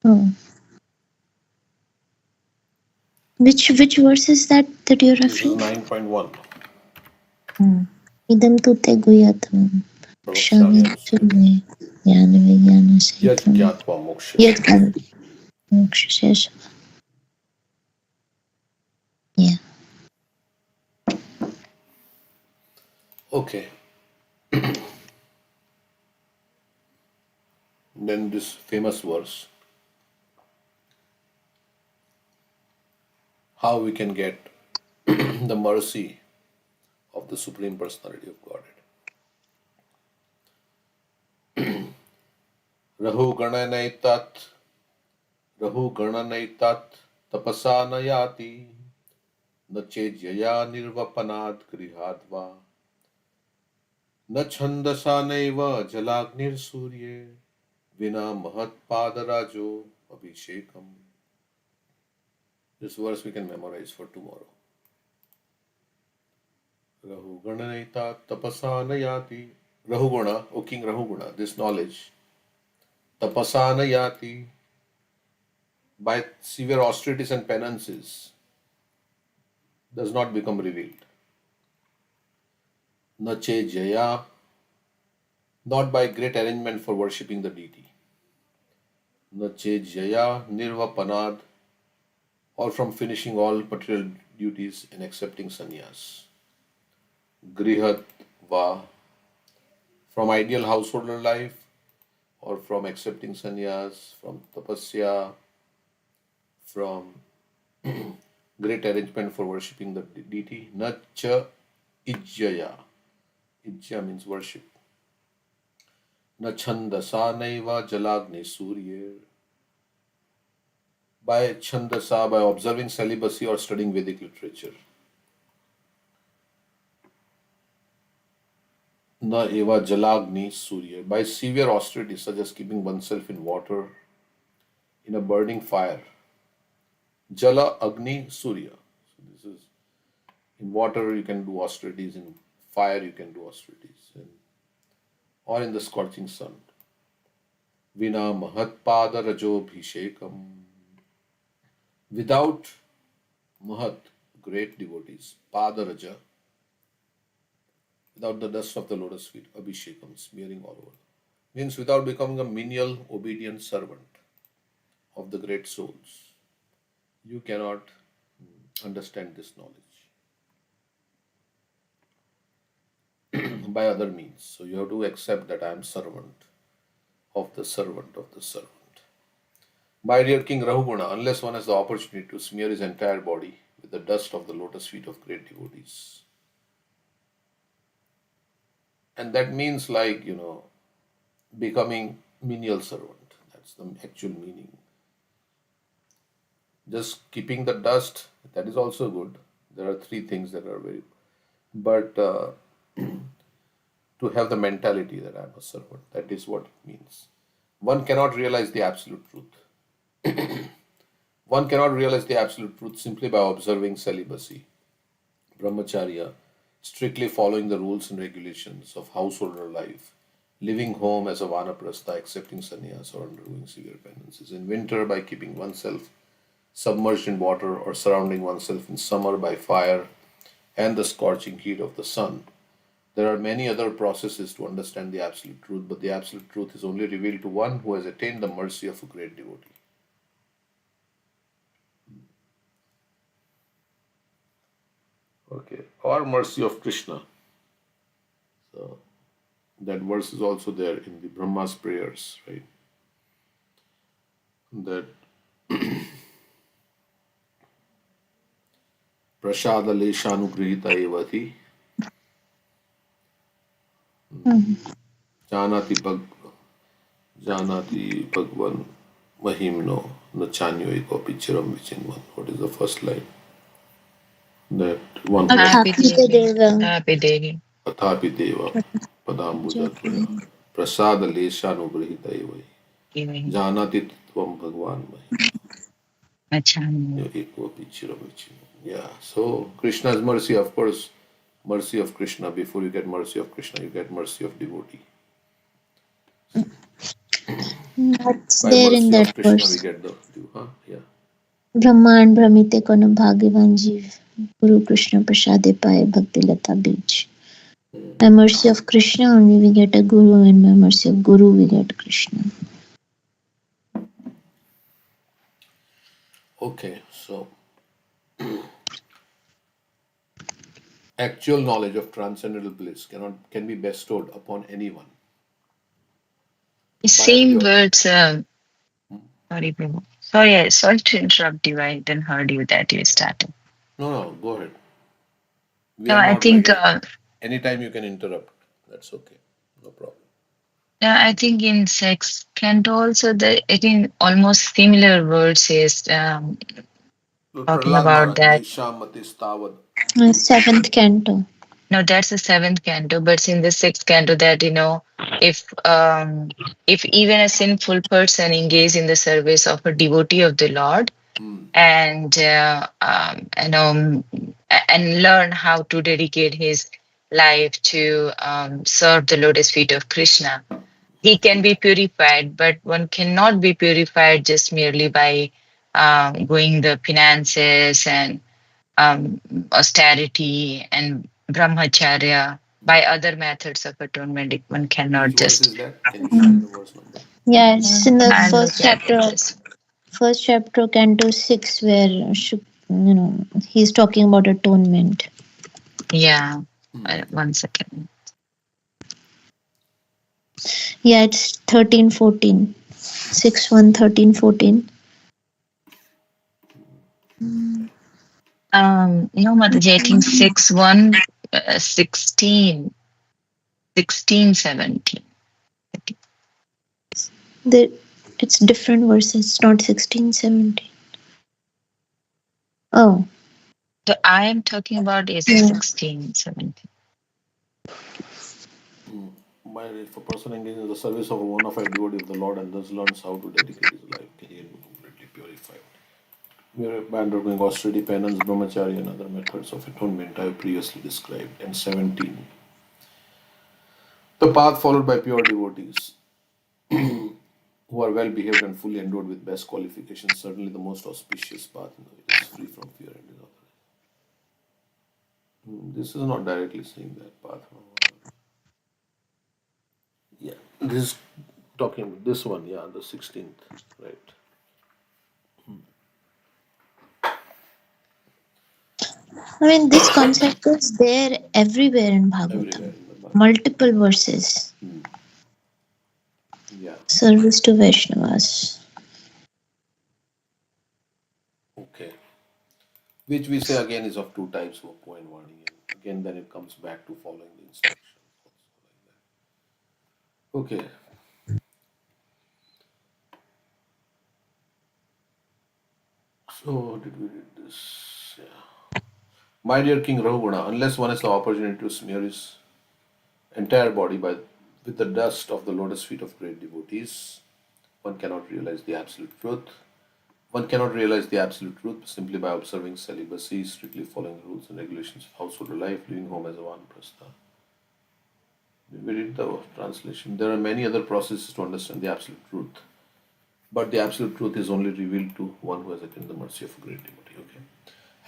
Oh. Which verse is that you're This is referring? 9.1. Idam tu te guyatam. Pravakshami Shami Anusuyave. Sumi. Jnana Vijnana Yad Sahitam. Gyatva Moksha Se. Yad Moksha Ashapa. Yeah. Okay. Then this famous verse. How we can get the mercy of the Supreme Personality of Godhead. Rahugana Naitat tapasa nayati nachejaya nirvapanad grihadva न छंदसा नैव जलाग्निर सूर्ये विना महत्पादराजो abhishekam. This verse we can memorize for tomorrow. Rahugana tapasa nayati. Rahuguna, O King Rahuguna, this knowledge. Tapasa nayati. By severe austerities and penances does not become revealed. Nache jaya. Not by great arrangement for worshipping the deity. Nache jaya nirvapanad, or from finishing all material duties and accepting sannyas. Grihatva, from ideal householder life, or from accepting sannyas, from tapasya, from great arrangement for worshipping the deity. Nacha ijjaya. Ijja means worship. Na chandasa naiva jalagni surya. By chandasa, by observing celibacy or studying Vedic literature. Na eva jalagni surya. By severe austerities such as keeping oneself in water, in a burning fire. Jala, Agni, Surya. So this is, in water you can do austerities, in fire you can do austerities, or in the scorching sun. Vina Mahatpada Rajobhishekam. Without Mahat, great devotees, Pada Raja, without the dust of the lotus feet, Abhishekam, smearing all over. Means without becoming a menial, obedient servant of the great souls, you cannot understand this knowledge by other means. So you have to accept that I am servant of the servant of the servant. My dear King Rahuguna, unless one has the opportunity to smear his entire body with the dust of the lotus feet of great devotees. And that means like, becoming menial servant. That's the actual meaning. Just keeping the dust, that is also good. There are three things that are very, but to have the mentality that I'm a servant, that is what it means. One cannot realize the absolute truth. One cannot realize the absolute truth simply by observing celibacy, brahmacharya, strictly following the rules and regulations of householder life, living home as a vanaprastha, accepting sannyas, or undergoing severe penances. In winter, by keeping oneself submerged in water or surrounding oneself in summer by fire and the scorching heat of the sun. There are many other processes to understand the absolute truth, but the absolute truth is only revealed to one who has attained the mercy of a great devotee. Okay, or mercy of Krishna. So that verse is also there in the Brahma's prayers, right? That prasada leshanugrihita evati janati bhag janati bhagwan mahimno nachanyo eko pichiram vichinvan. What is the first line? That one who has Tatapi Athapita Devi. Deva. Tatapi Devi. Athapi Deva Padambujatvaya Prasada Leshanugrihita Evai Devi. Janati Tvam Bhagwan Achanya. Mahi Ekvapi Chiramachino. Yeah, so Krishna's mercy, of course, mercy of Krishna. Before you get mercy of Krishna, you get mercy of devotee. That's By there in mercy that of Krishna, we verse. get the huh? Yeah. ब्रह्मांड भ्रमिते कोनो भाग्यवान जीव Guru Krishna prasade paye bhakti lata beach. By mercy of Krishna only we get a guru, and by mercy of Guru we get Krishna. Okay, so actual knowledge of transcendental bliss can be bestowed upon anyone by a Same pure. words. Sorry, Prabhu. Sorry to interrupt you. I didn't heard you that you started. No, go ahead. We No, are I not think. like anytime you can interrupt. That's okay. No problem. I think in sex canto also it in almost similar words is talking Prahlad about Maharaj, that. Naishamati Stavad. Seventh canto. No, that's the seventh canto, but it's in the sixth canto that if if even a sinful person engage in the service of a devotee of the Lord and and learn how to dedicate his life to serve the lotus feet of Krishna, he can be purified, but one cannot be purified just merely by going the penances and um, austerity and brahmacharya. By other methods of atonement, one Which cannot verse just. is that? Can you show me the verse number? Yeah, it's in the I'll first look at chapter it of just. canto 6, where he's talking about atonement. Yeah, 1 second. Yeah, it's 13, 14. 6, 1, 13, 14. No, Mataji, I think 6 1, 16, 16, 17. It's different verses. It's not 16, 17. Oh, The I am talking about is yeah. 16, 17. If a person engages in the service of a bona fide devotee of the Lord and thus learns how to dedicate his life, can he be completely purified? We are undergoing austerity, penance, brahmacharya, and other methods of atonement I have previously described. And 17. The path followed by pure devotees who are well behaved and fully endowed with best qualifications, certainly the most auspicious path in the way is free from fear and disorder. This is not directly saying that path. Yeah, this is talking this one, yeah, the 16th, right? I mean, this concept is there everywhere in Everywhere Bhagavatam. in the Bible. Multiple verses. Yeah, Service to Vaishnavas. okay. Which we say again is of two types of point warning. And again, then it comes back to following the instructions. Okay. So, did we read this? Yeah. My dear King Rahugana, unless one has the opportunity to smear his entire body with the dust of the lotus feet of great devotees, one cannot realize the absolute truth. One cannot realize the absolute truth simply by observing celibacy, strictly following the rules and regulations of household life, living home as a vanaprastha. We read the translation. There are many other processes to understand the absolute truth, but the absolute truth is only revealed to one who has attained the mercy of a great devotee. Okay.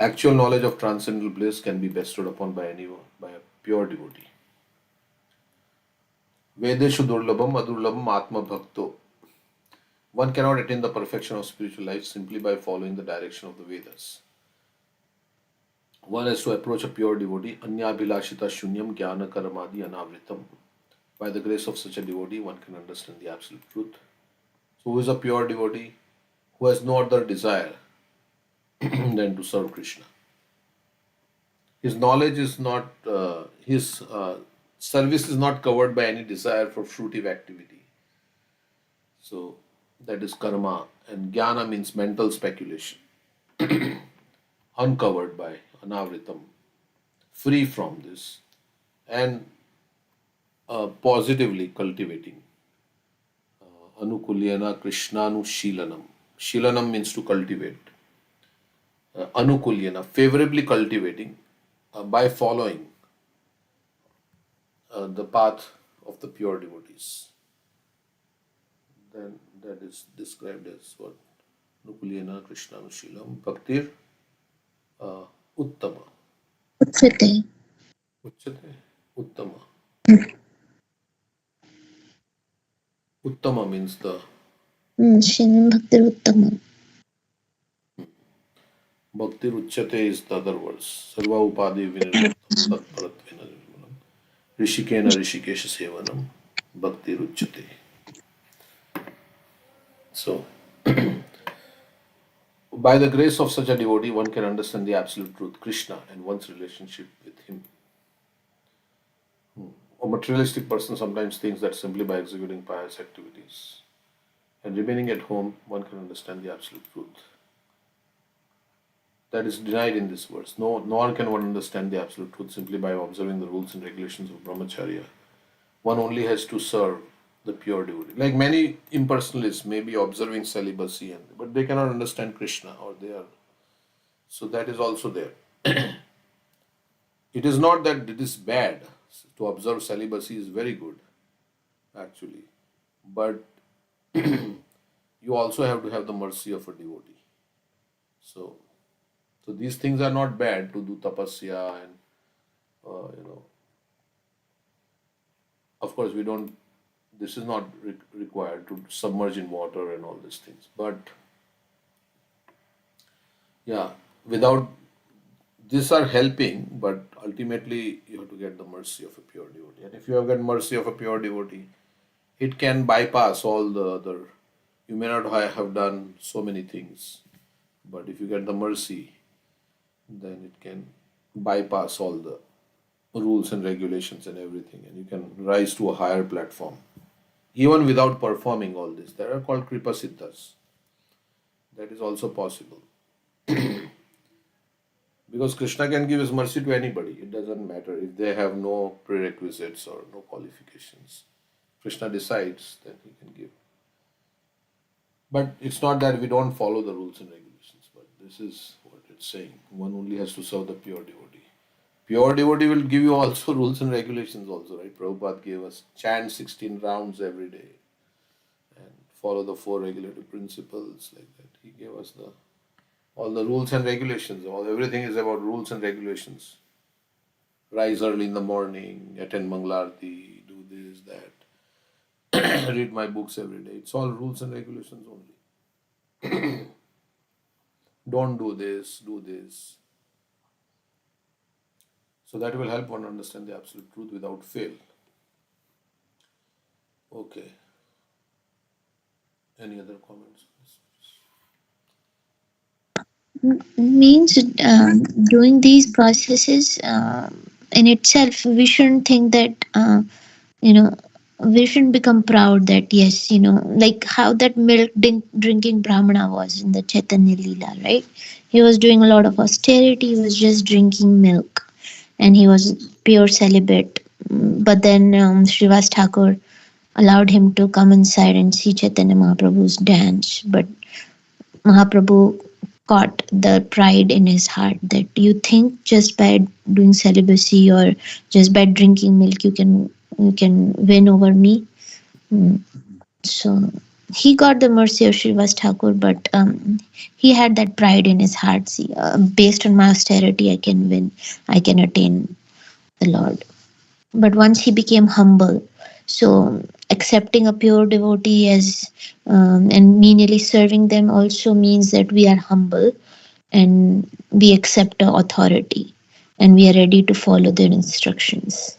Actual knowledge of transcendental bliss can be bestowed upon by anyone, by a pure devotee. Vedeshu durlabham adurlabham atma bhakto. One cannot attain the perfection of spiritual life simply by following the direction of the Vedas. One has to approach a pure devotee, anyabhilashita shunyam jnana karamadi anavritam. By the grace of such a devotee, one can understand the absolute truth. So, who is a pure devotee? Who has no other desire than to serve Krishna. His knowledge is not, his service is not covered by any desire for fruitive activity. So, that is karma, and jnana means mental speculation, uncovered by anavritam, free from this, and positively cultivating. Anukulyana Krishnanu Shilanam. Shilanam means to cultivate. Anukulyana, favorably cultivating by following the path of the pure devotees. Then that is described as what? Anukulyana Krishnanu Shilam. Bhaktir Uttama. Uchyate. Uchyate Uttama. Uttama means the Shivam Bhakti Uttama. Bhaktir Uchyate is the other words. Sarva Upadi Vinirmutam Tatparatvena Nirmalam. Rishikena Rishikesha Sevanam Bhaktir Uchyate. So, by the grace of such a devotee, one can understand the absolute truth, Krishna, and one's relationship with him. A materialistic person sometimes thinks that simply by executing pious activities and remaining at home, one can understand the absolute truth. That is denied in this verse. No one can understand the absolute truth simply by observing the rules and regulations of brahmacharya. One only has to serve the pure devotee. Like many impersonalists may be observing celibacy, but they cannot understand Krishna, or they are. So that is also there. It is not that it is bad. To observe celibacy is very good, actually. But you also have to have the mercy of a devotee. So these things are not bad, to do tapasya and, of course we don't, this is not required to submerge in water and all these things. But yeah, without, these are helping, but ultimately you have to get the mercy of a pure devotee. And if you have got mercy of a pure devotee, it can bypass all the other, you may not have done so many things, but if you get the mercy, then it can bypass all the rules and regulations and everything, and you can rise to a higher platform. Even without performing all this, they are called Kripa Siddhas. That is also possible. Because Krishna can give his mercy to anybody. It doesn't matter if they have no prerequisites or no qualifications. Krishna decides, then he can give. But it's not that we don't follow the rules and regulations, but this is what it's saying. One only has to serve the pure devotee. Pure devotee will give you also rules and regulations also, right? Prabhupada gave us chant 16 rounds every day and follow the 4 regulative principles like that. He gave us all the rules and regulations. Everything is about rules and regulations. Rise early in the morning, attend Mangalarti, do this, that. Read my books every day. It's all rules and regulations only. Don't do this, do this. So that will help one understand the absolute truth without fail. Okay. Any other comments? Means doing these processes in itself, we shouldn't think that we shouldn't become proud that yes, like how that milk drinking brahmana was in the Chaitanya Leela, right? He was doing a lot of austerity, he was just drinking milk, and he was pure celibate. But then Srivas Thakur allowed him to come inside and see Chaitanya Mahaprabhu's dance. But Mahaprabhu caught the pride in his heart that you think just by doing celibacy or just by drinking milk you can win over me. Mm. So he got the mercy of Srivas Thakur, but he had that pride in his heart. See, based on my austerity, I can win, I can attain the Lord. But once he became humble, so accepting a pure devotee as and menially serving them also means that we are humble and we accept the authority and we are ready to follow their instructions.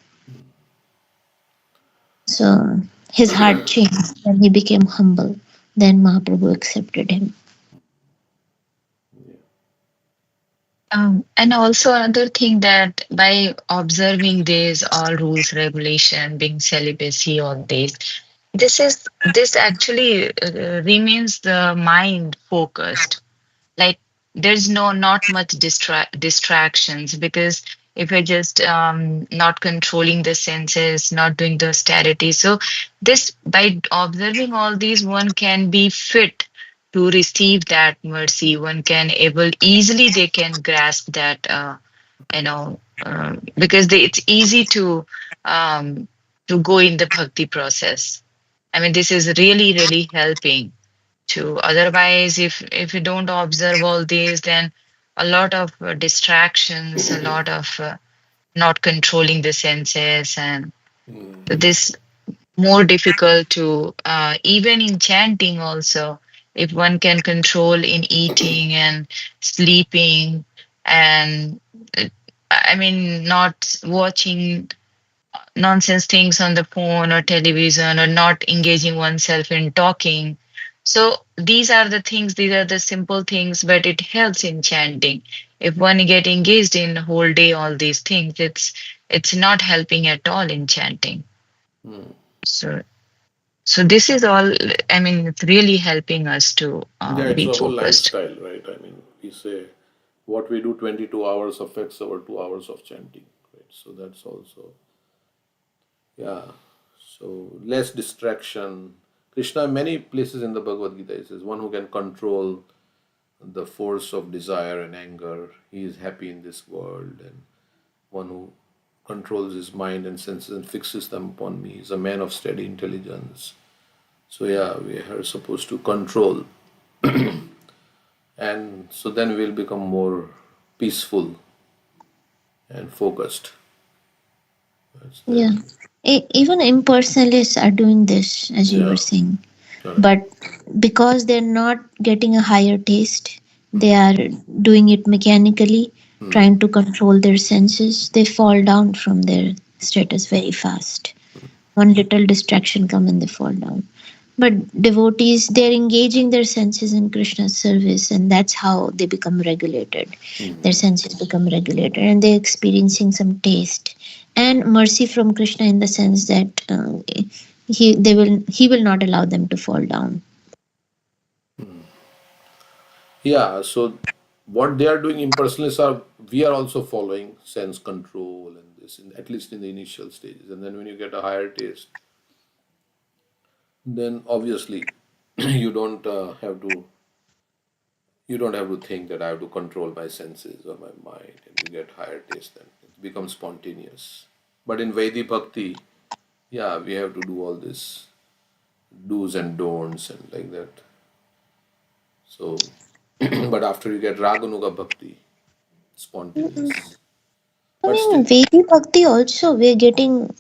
So his heart changed when he became humble. Then Mahaprabhu accepted him. And also another thing that by observing these all rules, regulation, being celibacy, all this actually remains the mind focused. Like there's not much distractions, because if you're just not controlling the senses, not doing the austerity, so this by observing all these, one can be fit to receive that mercy. One can able easily, they can grasp that, because it's easy to go in the bhakti process. I mean, this is really helping to. Otherwise, if you don't observe all these, then a lot of distractions, a lot of not controlling the senses, and this more difficult to even in chanting also. If one can control in eating and sleeping, and uh, I mean not watching nonsense things on the phone or television, or not engaging oneself in talking. So these are the simple things, but it helps in chanting. If one get engaged in whole day all these things, it's not helping at all in chanting. So so this is all, I mean, it's really helping us to Yeah, it's be a whole focused. lifestyle, right? I mean, we say what we do 22 hours affects our 2 hours of chanting, right? So that's also, yeah. So less distraction. Krishna, many places in the Bhagavad Gita, he says, one who can control the force of desire and anger, he is happy in this world. And one who controls his mind and senses and fixes them upon me is a man of steady intelligence. So, yeah, we are supposed to control. And so then we'll become more peaceful and focused. That's there. Yeah. Even impersonalists are doing this, as you were Yeah, saying. correct. But because they're not getting a higher taste, they are doing it mechanically, trying to control their senses. They fall down from their status very fast. One little distraction come and they fall down. But devotees, they're engaging their senses in Krishna's service, and that's how they become regulated. Their senses become regulated, and they're experiencing some taste and mercy from Krishna in the sense that he will not allow them to fall down. Yeah, so what they are doing impersonalists are, we are also following sense control and this, at least in the initial stages. And then when you get a higher taste, then obviously you don't have to think that I have to control my senses or my mind, and you get higher taste, then it becomes spontaneous. But in Vaidhi Bhakti, yeah, we have to do all this do's and don'ts and like that. So, but after you get Raganuga Bhakti, spontaneous. I But mean, still, Vedic Bhakti also, we getting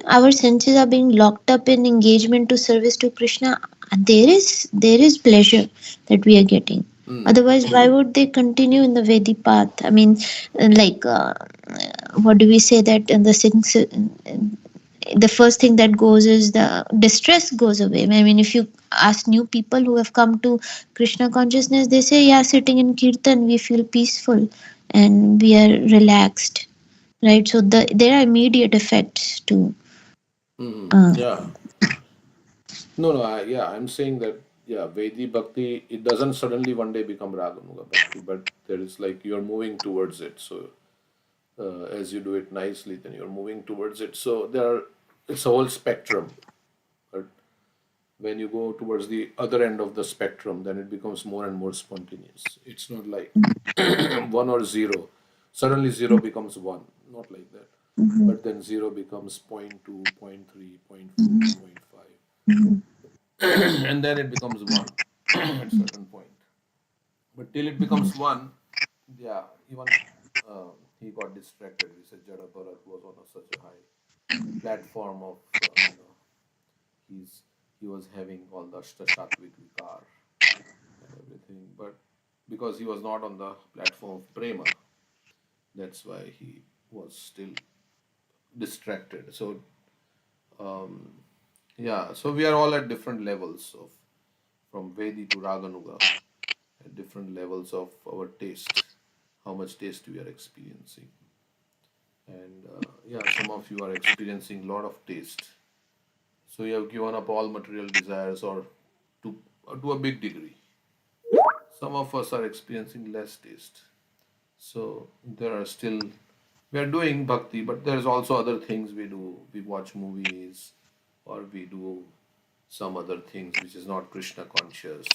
our senses are being locked up in engagement to service to Krishna. There is pleasure that we are getting. Otherwise, why would they continue in the Vedic path? I mean, like what do we say that in the first thing that goes is the distress goes away. I mean, if you ask new people who have come to Krishna consciousness, they say, yeah, sitting in kirtan, we feel peaceful and we are relaxed, right? So there are immediate effects to. Uh, yeah. No, no, yeah, I'm saying that, yeah, Vedi Bhakti, it doesn't suddenly one day become Raganuga Bhakti, but there is like you're moving towards it. So as you do it nicely, then you're moving towards it. So it's a whole spectrum. But When you go towards the other end of the spectrum, then it becomes more and more spontaneous. It's not like one or zero. Suddenly zero becomes one, not like that. But then zero becomes point 0.2, point 0.3, point 0.4, point 0.5. And then it becomes one at certain point. But till it becomes one, yeah, even he got distracted. We said Jada Bharat was on such a high platform of, he's he was having all the Ashtashattvik Vikar and everything. But because he was not on the platform of Prema, that's why he was still distracted. So, yeah, so we are all at different levels of from Vedi to Raganuga, at different levels of our taste, how much taste we are experiencing. And yeah, some of you are experiencing a lot of taste. So you have given up all material desires or to a big degree. Some of us are experiencing less taste. So there are still, we are doing bhakti, but there's also other things we do. We watch movies or we do some other things which is not Krishna conscious,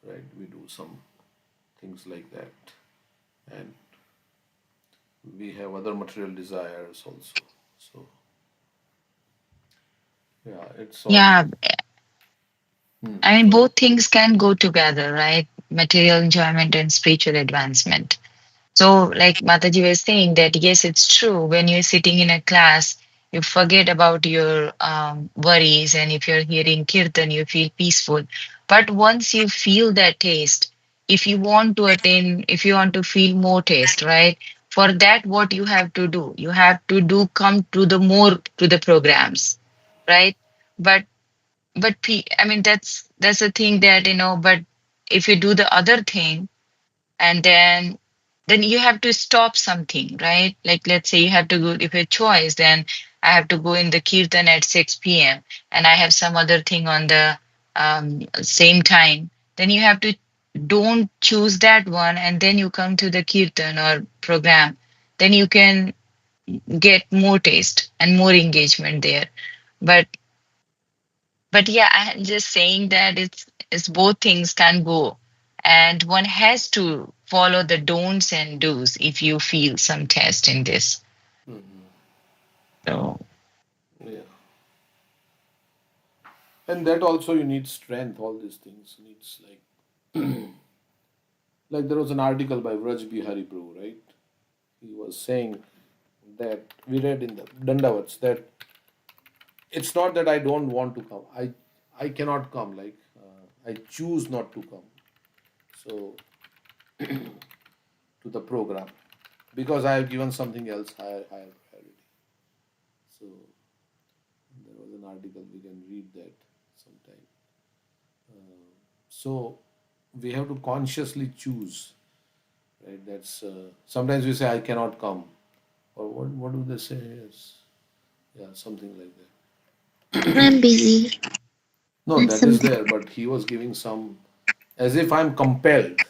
right? We do some things like that. And we have other material desires also. So yeah, it's all. Yeah, Hmm, I mean, sorry. both things can go together, right? Material enjoyment and spiritual advancement. So, like Mataji was saying, that yes, it's true. When you're sitting in a class, you forget about your worries, and if you're hearing kirtan, you feel peaceful. But once you feel that taste, if you want to attain, if you want to feel more taste, right? For that, what you have to do? You have to do come to the more to the programs, right? But I mean, that's a thing that But if you do the other thing, and then you have to stop something, right? Like, let's say you have to go, if a choice, then I have to go in the kirtan at 6 p.m. and I have some other thing on the same time. Then you have to don't choose that one, and then you come to the kirtan or program. Then you can get more taste and more engagement there. But yeah, I'm just saying that it's both things can go, and one has to follow the don'ts and do's if you feel some test in this. So Yeah. And that also you need strength, all these things needs like there was an article by Vraj Bihari Prabhu, right? He was saying that we read in the Dandavats that it's not that I don't want to come. I cannot come. I choose not to come. So to the program because I have given something else higher priority. So there was an article we can read that sometime. So we have to consciously choose, right? That's sometimes we say I cannot come, or what do they say? Yes, yeah, something like that. I'm busy No, with that is something. there, but he was giving some as if I'm compelled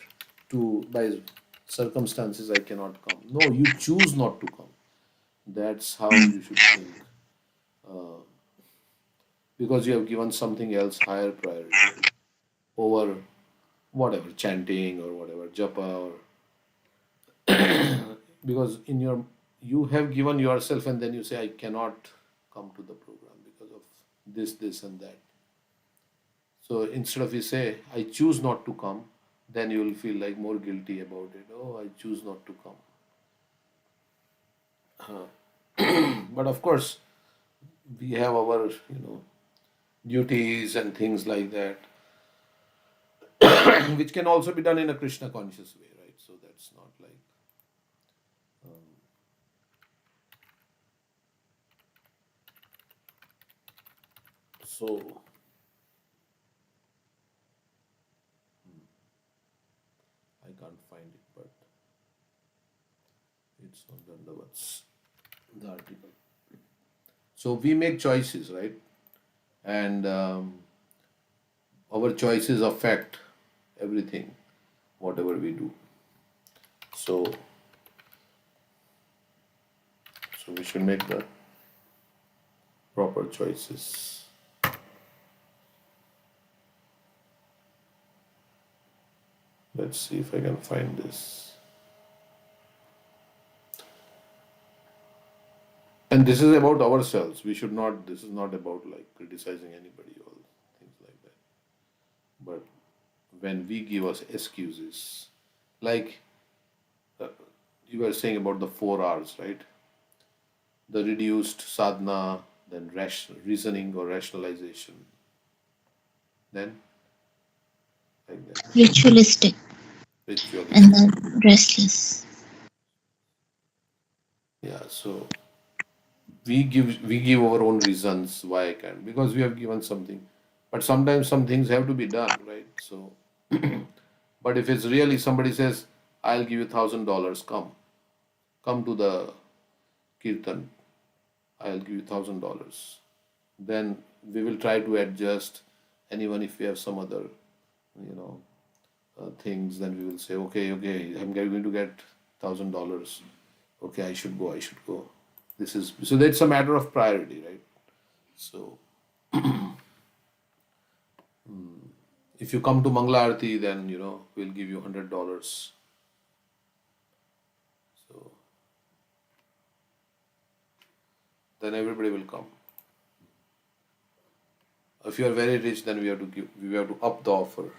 to by circumstances I cannot come. No, you choose not to come. That's how you should think, because you have given something else higher priority over whatever chanting or whatever japa or because in your you have given yourself and then you say I cannot come to the program because of this and that. So instead of you say I choose not to come, then you will feel like more guilty about it. Oh, I choose not to come. But of course we have our duties and things like that which can also be done in a Krishna conscious way, right? So that's not like so I can't find it, but it's on Dandavats, the article. So we make choices, right? And our choices affect everything, whatever we do. So, so we should make the proper choices. Let's see if I can find this. And this is about ourselves. We should not, this is not about like criticizing anybody or things like that. But when we give us excuses, like uh, you were saying about the 4 hours, right? The reduced sadhana, then reasoning or rationalization, then like that, Ritualistic and ritualistic. then restless. Yeah, so we give our own reasons why I can't because we have given something, but sometimes some things have to be done, right? So, but if it's really somebody says, "I'll give you $1,000, come to the kirtan, I'll give you $1,000," then we will try to adjust. Anyone, if we have some other, you know, things, then we will say, okay, I'm going to get $1,000. Okay, I should go. I should go. This is so. That's a matter of priority, right? So if you come to Mangla Arati, then we'll give you $100. So then everybody will come. If you are very rich, then we have to up the offer.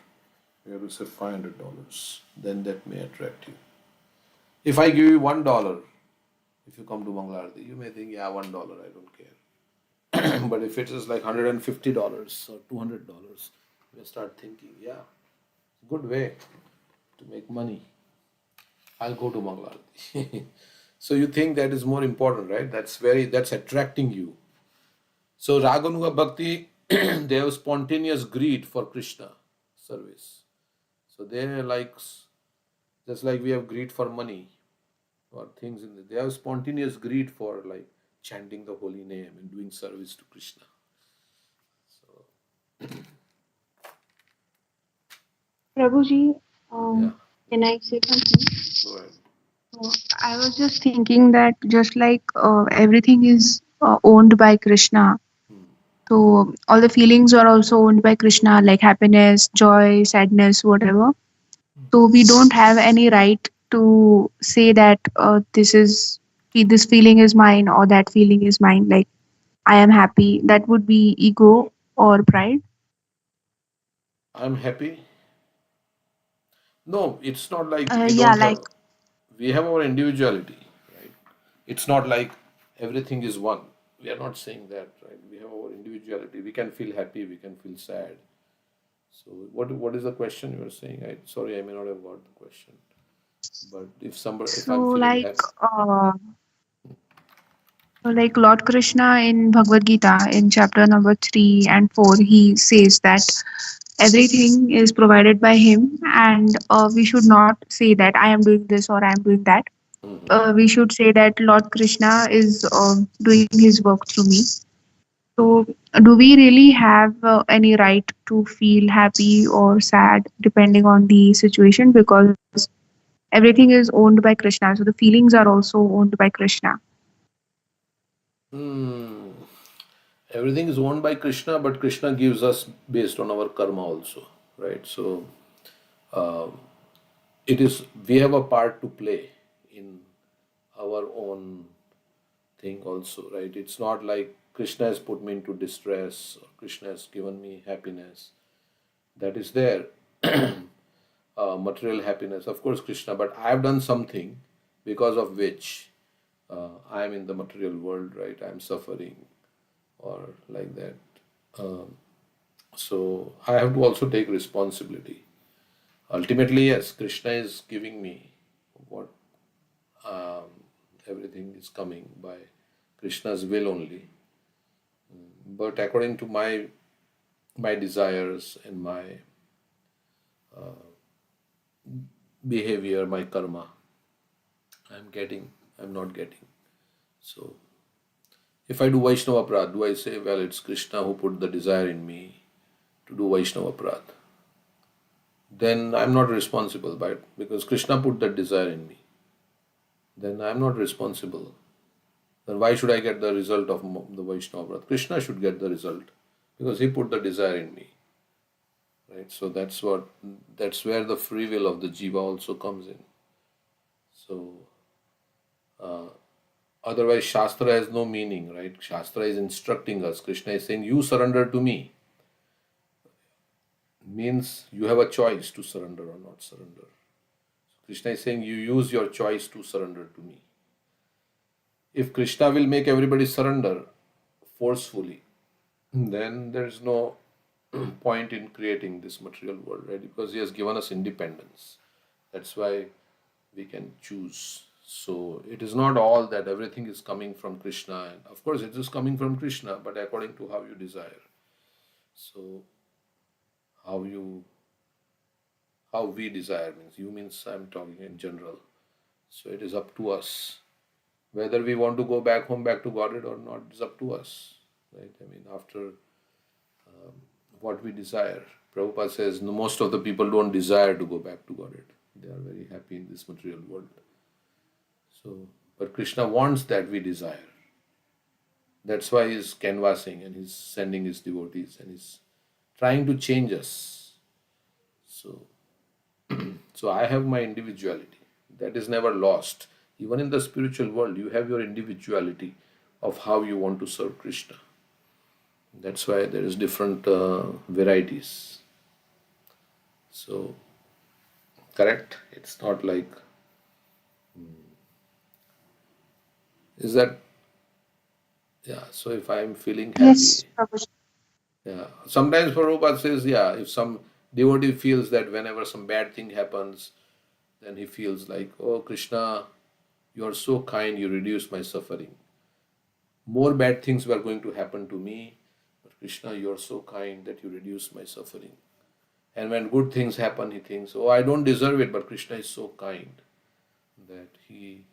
We have to say $500. Then that may attract you. If I give you $1, if you come to Mangla Arati, you may think, yeah, $1, I don't care. But if it is like $150 or $200, you start thinking, yeah, good way to make money. I'll go to Mangla Arati. So you think that is more important, right? That's attracting you. So Raganuga Bhakti, they have spontaneous greed for Krishna service. So they're like, just like we have greed for money or things they have spontaneous greed for like chanting the holy name and doing service to Krishna. Prabhuji, Yeah, can I say something? go ahead. So I was just thinking that just like everything is owned by Krishna, so all the feelings are also owned by Krishna, like happiness, joy, sadness, whatever. So we don't have any right to say that this feeling is mine or that feeling is mine. Like I am happy. That would be ego or pride. I'm happy. No, it's not like we Yeah, don't have, like we have our individuality, right? It's not like everything is one. We are not saying that, right? We have our individuality. We can feel happy, we can feel sad. So what is the question you are saying? Sorry, I may not have got the question. But if so, I'm feeling happy, like Lord Krishna in Bhagavad Gita in chapter number 3 and 4, he says that everything is provided by him, and we should not say that I am doing this or I am doing that. We should say that Lord Krishna is doing his work through me. So, do we really have any right to feel happy or sad depending on the situation? Because everything is owned by Krishna, so the feelings are also owned by Krishna. hmm, everything is owned by Krishna, but Krishna gives us based on our karma also, right? So uh, it is we have a part to play in our own thing also, right? It's not like Krishna has put me into distress or Krishna has given me happiness. That is there. Material happiness, of course, Krishna, but I have done something because of which I am in the material world, right? I am suffering or like that. Um, so I have to also take responsibility. Ultimately, yes, Krishna is giving me what um, everything is coming by Krishna's will only. But according to my desires and my behavior, my karma, I'm getting, I'm not getting. So if I do Vaishnava Aparadh, do I say, well, it's Krishna who put the desire in me to do Vaishnava Aparadh? Then I'm not responsible by it because Krishna put that desire in me. Then I'm not responsible. Then why should I get the result of the Vaishnava Aparadh? Krishna should get the result because he put the desire in me, right? So that's where the free will of the jiva also comes in. So otherwise, Shastra has no meaning, right? Shastra is instructing us. Krishna is saying, "You surrender to me." Means you have a choice to surrender or not surrender. Krishna is saying, "You use your choice to surrender to me." If Krishna will make everybody surrender forcefully, then there is no point in creating this material world, right? Because he has given us independence. That's why we can choose. So it is not all that everything is coming from Krishna, and of course it is coming from Krishna, but according to how you desire. So how you how we desire means you means I'm talking in general. So it is up to us whether we want to go back home, back to Godhead or not. It's up to us, right? I mean, after what we desire. Prabhupada says most of the people don't desire to go back to Godhead. They are very happy in this material world. So, but Krishna wants that we desire. That's why he's canvassing and he's sending his devotees and he's trying to change us. So, so I have my individuality. That is never lost. Even in the spiritual world, you have your individuality of how you want to serve Krishna. That's why there is different varieties. So, correct? It's not like, is that, yeah, so if I'm feeling Yes, happy, Prabhuji. yeah. Sometimes Prabhupada says, yeah, if some devotee feels that whenever some bad thing happens, then he feels like, oh, Krishna, you are so kind, you reduce my suffering. More bad things were going to happen to me, but Krishna, you are so kind that you reduce my suffering. And when good things happen, he thinks, oh, I don't deserve it, but Krishna is so kind that he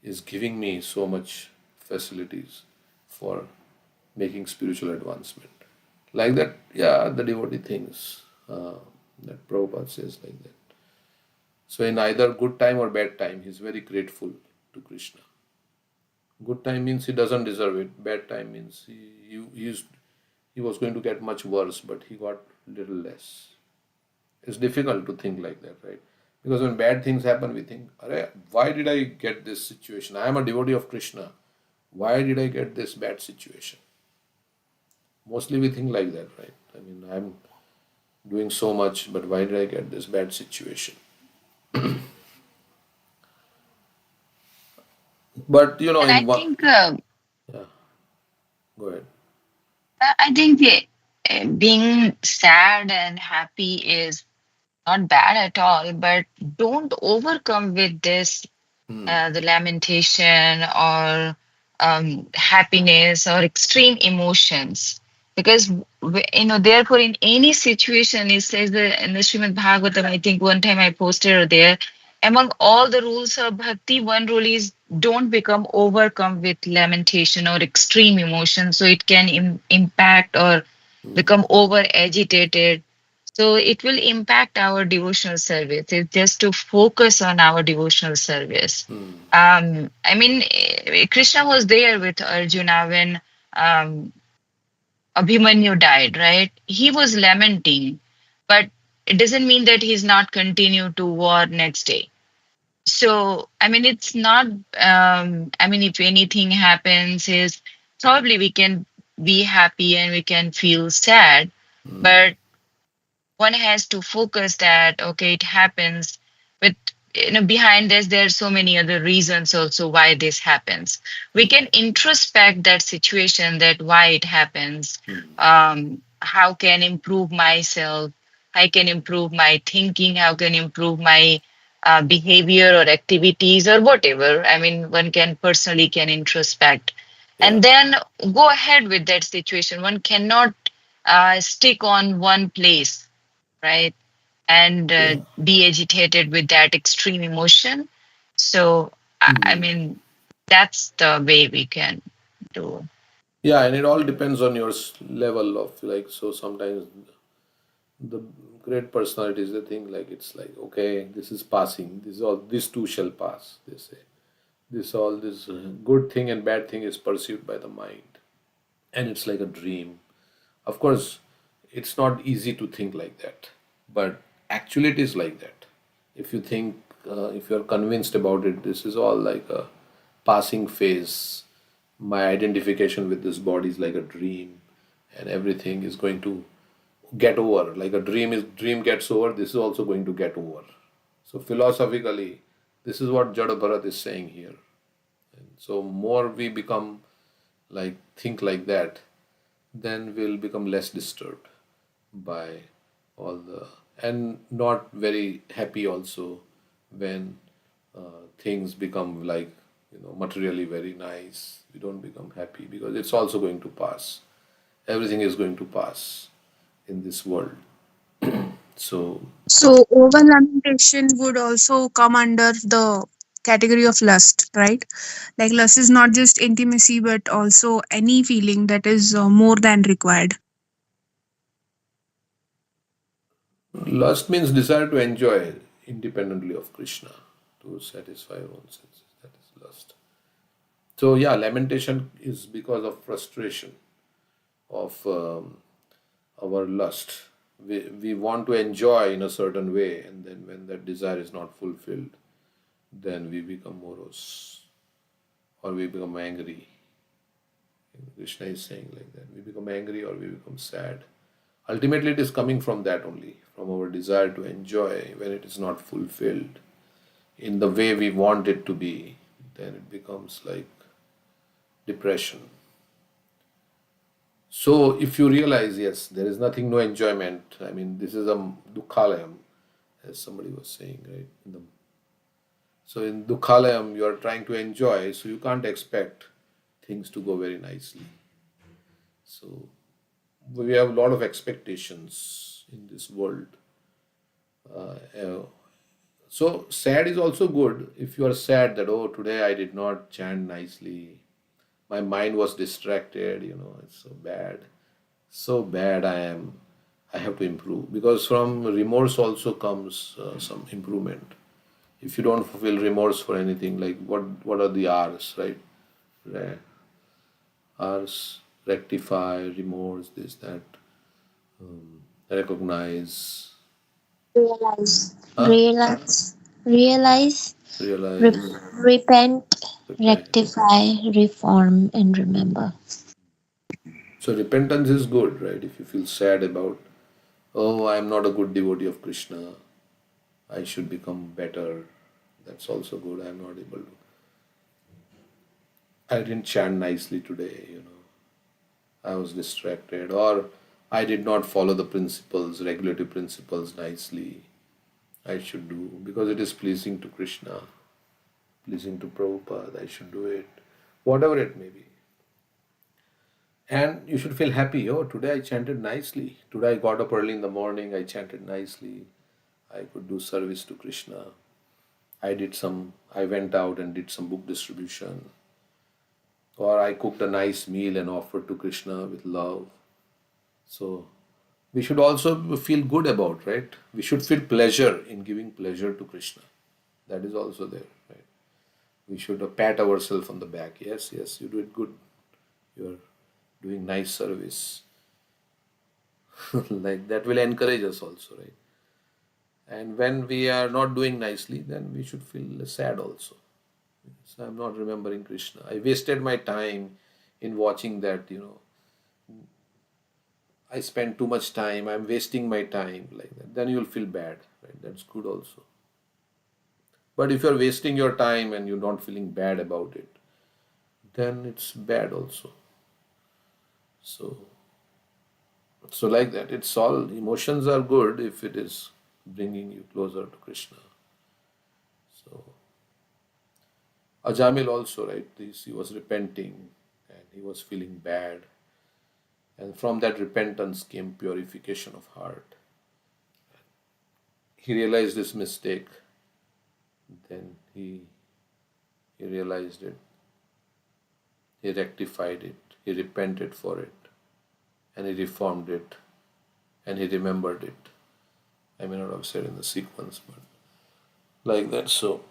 is giving me so much facilities for making spiritual advancement. Like that, yeah, the devotee thinks that Prabhupada says like that. So in either good time or bad time, he's very grateful to Krishna. Good time means he doesn't deserve it. Bad time means he was going to get much worse, but he got little less. It's difficult to think like that, right? Because when bad things happen, we think, why did I get this situation? I am a devotee of Krishna. Why did I get this bad situation? Mostly we think like that, right? I mean, I'm doing so much, but why did I get this bad situation? But And in one, yeah, go ahead. I think being sad and happy is not bad at all, but don't overcome with this the lamentation or happiness or extreme emotions, because therefore in any situation it says that in the Srimad Bhagavatam, I think one time I posted there, among all the rules of bhakti, one rule is don't become overcome with lamentation or extreme emotion, so it can impact or become over agitated, so it will impact our devotional service. It's just to focus on our devotional service. I mean, Krishna was there with Arjuna when um, Abhimanyu died, right? He was lamenting, but it doesn't mean that he's not continued to war next day. So, I mean, it's not, I mean, if anything happens, is probably we can be happy and we can feel sad, but one has to focus that okay, it happens, but behind this there are so many other reasons also why this happens. We can introspect that situation, that why it happens, how can improve myself, I can improve my thinking, how can improve my behavior or activities or whatever. I mean, one can personally can introspect Yeah, and then go ahead with that situation. One cannot stick on one place, right? And yeah, be agitated with that extreme emotion. So, I mean, that's the way we can do. yeah, and it all depends on your level of like. So sometimes the great personalities they think like it's like okay, this is passing. This too shall pass. They say this good thing and bad thing is perceived by the mind, and it's like a dream. Of course, it's not easy to think like that. But actually, it is like that. If you think, if you are convinced about it, this is all like a passing phase. My identification with this body is like a dream, and everything is going to get over. Like a dream gets over. This is also going to get over. So philosophically, this is what Jada Bharat is saying here. So more we become like think like that, then we'll become less disturbed by all the, and not very happy also when things become like, materially very nice. We don't become happy because it's also going to pass. Everything is going to pass in this world. So So, over lamentation would also come under the category of lust, right? Like, lust is not just intimacy, but also any feeling that is more than required. lust means desire to enjoy independently of Krishna, to satisfy our own senses. That is lust. So yeah, lamentation is because of frustration of our lust. We want to enjoy in a certain way, and then when that desire is not fulfilled, then we become morose or we become angry. Krishna is saying like that. We become angry or we become sad. Ultimately, it is coming from that only, from our desire to enjoy. When it is not fulfilled in the way we want it to be, then it becomes like depression. So, if you realize, yes, there is nothing, no enjoyment. I mean, this is a dukhalayam, as somebody was saying, right? So, in dukhalayam, you are trying to enjoy, so you can't expect things to go very nicely. So, we have a lot of expectations in this world. Uh, so, sad is also good. If you are sad that, oh, today I did not chant nicely, my mind was distracted, it's so bad I am. I have to improve, because from remorse also comes some improvement. If you don't feel remorse for anything, like what are the R's, right? Re- R's: rectify, remorse, this, that, recognize, Realize, huh? realize, Realize, repent, repent. rectify, reform, and remember. So repentance is good, right? If you feel sad about, oh, I am not a good devotee of Krishna, I should become better. That's also good. I am not able to. I didn't chant nicely today. I was distracted, or I did not follow the principles, regulative principles nicely. I should do, because it is pleasing to Krishna, pleasing to Prabhupada. I should do it, whatever it may be. And you should feel happy. Oh, today I chanted nicely. Today I got up early in the morning. I chanted nicely. I could do service to Krishna. I went out and did some book distribution. Or I cooked a nice meal and offered to Krishna with love. So we should also feel good about, right? We should feel pleasure in giving pleasure to Krishna. That is also there, right? We should pat ourselves on the back. Yes, yes, you do it good. You're doing nice service. Like that will encourage us also, right? And when we are not doing nicely, then we should feel sad also. So I'm not remembering Krishna. I wasted my time in watching that. I spent too much time. I'm wasting my time like that. Then you'll feel bad, right? That's good also. But if you're wasting your time and you're not feeling bad about it, then it's bad also. So, so like that. It's all, emotions are good if it is bringing you closer to Krishna. So Ajamil also, right? He was repenting and he was feeling bad. And from that repentance came purification of heart. He realized his mistake. Then he realized it. He rectified it. He repented for it. And he reformed it. And he remembered it. I may not have said in the sequence, but like that. So,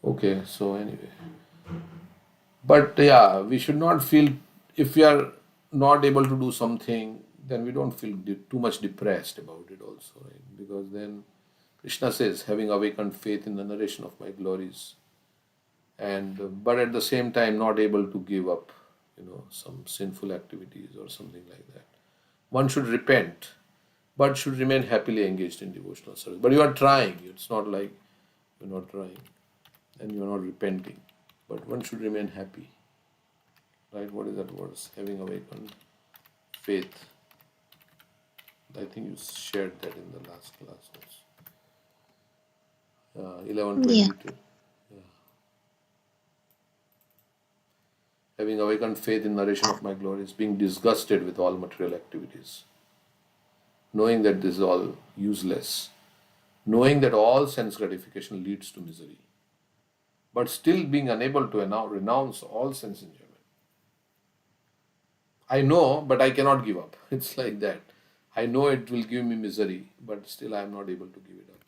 okay. So anyway, but yeah, we should not feel, if we are not able to do something, then we don't feel too much depressed about it also, right? Because then Krishna says, having awakened faith in the narration of my glories, and but at the same time not able to give up, some sinful activities or something like that. One should repent, but should remain happily engaged in devotional service. But you are trying. It's not like you're not trying and you're not repenting. But one should remain happy. Right? What is that verse? Having awakened faith. I think you shared that in the last class also. Yeah. 11:22. Having awakened faith in narration of my glories, being disgusted with all material activities, knowing that this is all useless, knowing that all sense gratification leads to misery, but still being unable to renounce all sense enjoyment. I know, but I cannot give up. It's like that. I know it will give me misery, but still I am not able to give it up.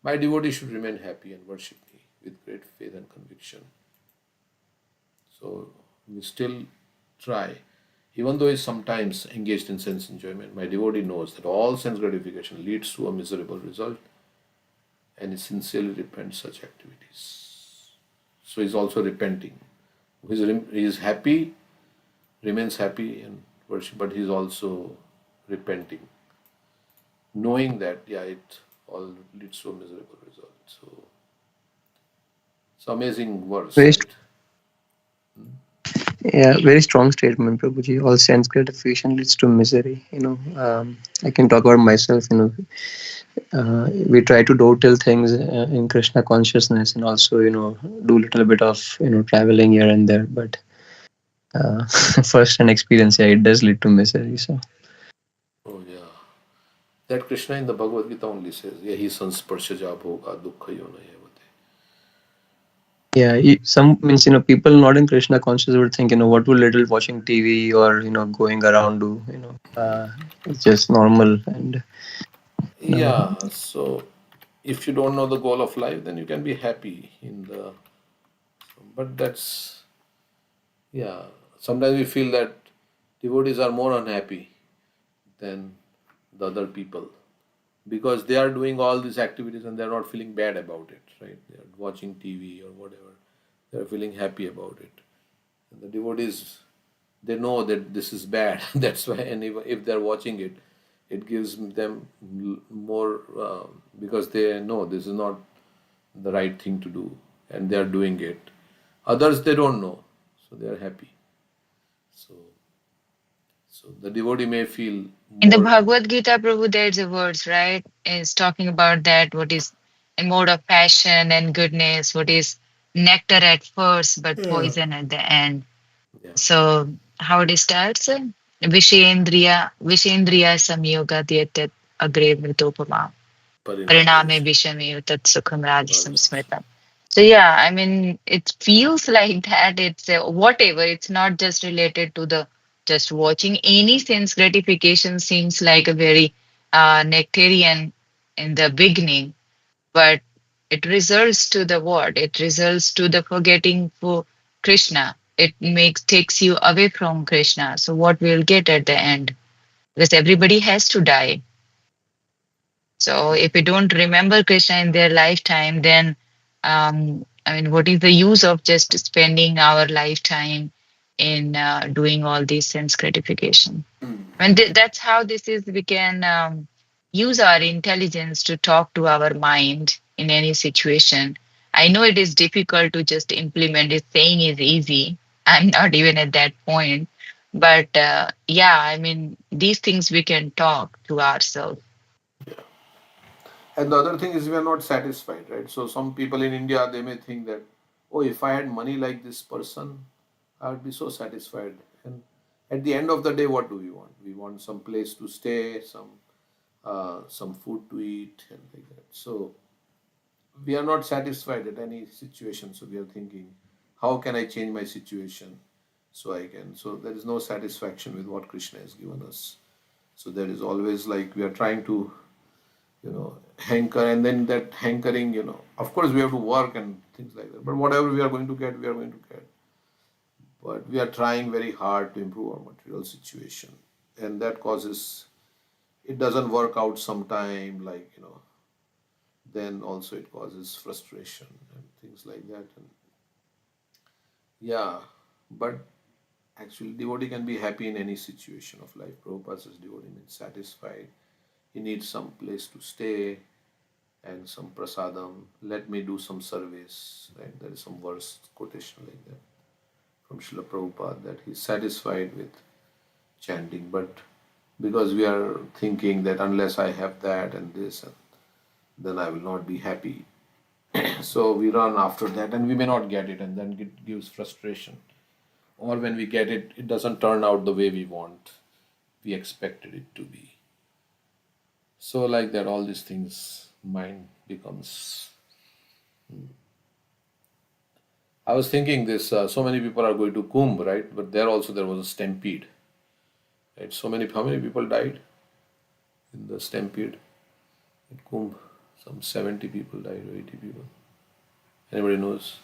My devotee should remain happy and worship me with great faith and conviction. So we still try. Even though he is sometimes engaged in sense enjoyment, my devotee knows that all sense gratification leads to a miserable result, and he sincerely repents such activities. So he is also repenting. He is happy, remains happy and worship, but he is also repenting, knowing that it all leads to a miserable result. So it's amazing verse, Very, right? yeah, very strong statement, Prabhuji. All sense gratification leads to misery. I can talk about myself. We try to do till things in Krishna consciousness, and also do little bit of traveling here and there. But first hand experience, it does lead to misery. So Oh yeah. That Krishna in the Bhagavad Gita only says, Yahi sansparshaja bhoga dukkha yona yavate. yeah, some means people not in Krishna conscious would think what will little watching TV or going around do. It's just normal and Yeah, so if you don't know the goal of life, then you can be happy in the. But that's, yeah, sometimes we feel that devotees are more unhappy than the other people because they are doing all these activities and they're not feeling bad about it, right? They're watching TV or whatever, they're feeling happy about it. And the devotees, they know that this is bad. That's why, and if they're watching it, it gives them more because they know this is not the right thing to do and they are doing it. Others, they don't know, so they are happy. So, so the devotee may feel In the more. Bhagavad Gita, Prabhu, there's a verse, right? Is talking about that what is a mode of passion and goodness, what is nectar at first, but poison at the end. Yeah, So how it starts? Vishendriya samyoga dietet agre mritopama. pariname Pariname vishame tat sukham rajasam rajasam. smritam. So yeah, I mean, it feels like that. It's whatever. It's not just related to the just watching. Any sense gratification seems like a very nectarian in the beginning, but it results to the what? It results to the forgetting for Krishna. It takes you away from Krishna. So what we'll get at the end? Because everybody has to die. So if we don't remember Krishna in their lifetime, then I mean, what is the use of just spending our lifetime in doing all these sense gratification? And that's how this is. We can use our intelligence to talk to our mind in any situation. I know it is difficult to just implement it. Saying is easy. I'm not even at that point. But yeah, I mean, these things we can talk to ourselves. And the other thing is we are not satisfied, right? So some people in India, they may think that, oh, if I had money like this person, I would be so satisfied. And at the end of the day, what do we want? We want some place to stay, some food to eat, and like that. So we are not satisfied at any situation. So we are thinking, how can I change my situation so I can? So there is no satisfaction with what Krishna has given us. So there is always like we are trying to hanker, and then that hankering, of course we have to work and things like that, but whatever we are going to get, we are going to get. but we are trying very hard to improve our material situation, and that causes it doesn't work out sometime, like then also it causes frustration and things like that. And yeah, but actually devotee can be happy in any situation of life. Prabhupada says devotee means satisfied. He needs some place to stay and some prasadam. Let me do some service. Right? There is some verse quotation like that from Srila Prabhupada that he's satisfied with chanting, but because we are thinking that unless I have that and this, and then I will not be happy. So we run after that and we may not get it, and then it gives frustration. Or when we get it, it doesn't turn out the way we want, we expected it to be. So, like that, all these things, mind becomes. I was thinking this so many people are going to Kumbh, right? But there was a stampede. Right? How many people died in the stampede at Kumbh? Some 70 people died or 80 people. Anybody knows?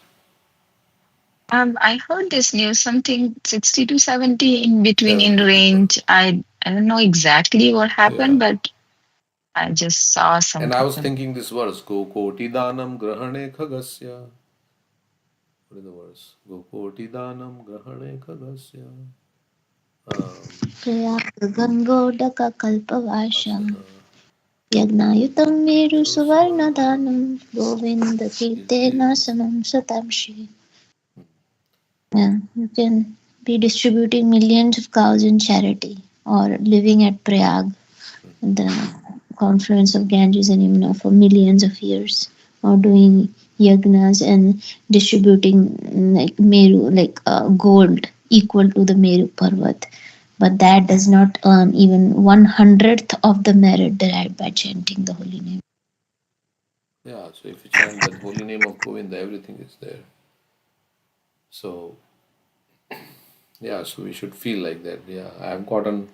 I heard this news, something 60 to 70 in between in 70 people. range. I don't know exactly what Yeah. happened, but I just saw And I something. was thinking this verse, Go koti danam grahane khagasya. What is the verse? Go koti danam grahane khagasya. प्रयागगङ्गोदककल्पवासं Vasaha यज्ञायुतं Meru Suvarnadam सुवर्णदानं गोविन्दकीर्तेन Kirtena. समं शतांशि. Yeah, you can be distributing millions of cows in charity, or living at Prayag, the confluence of Ganges and Yamuna, for millions of years, or doing yagnas and distributing like Meru, like gold equal to the Meru Parvat. But that does not earn even 1/100th of the merit derived by chanting the holy name. Yeah, so if you chant that holy name of Govinda, everything is there. So, yeah, so we should feel like that. Yeah, I have gotten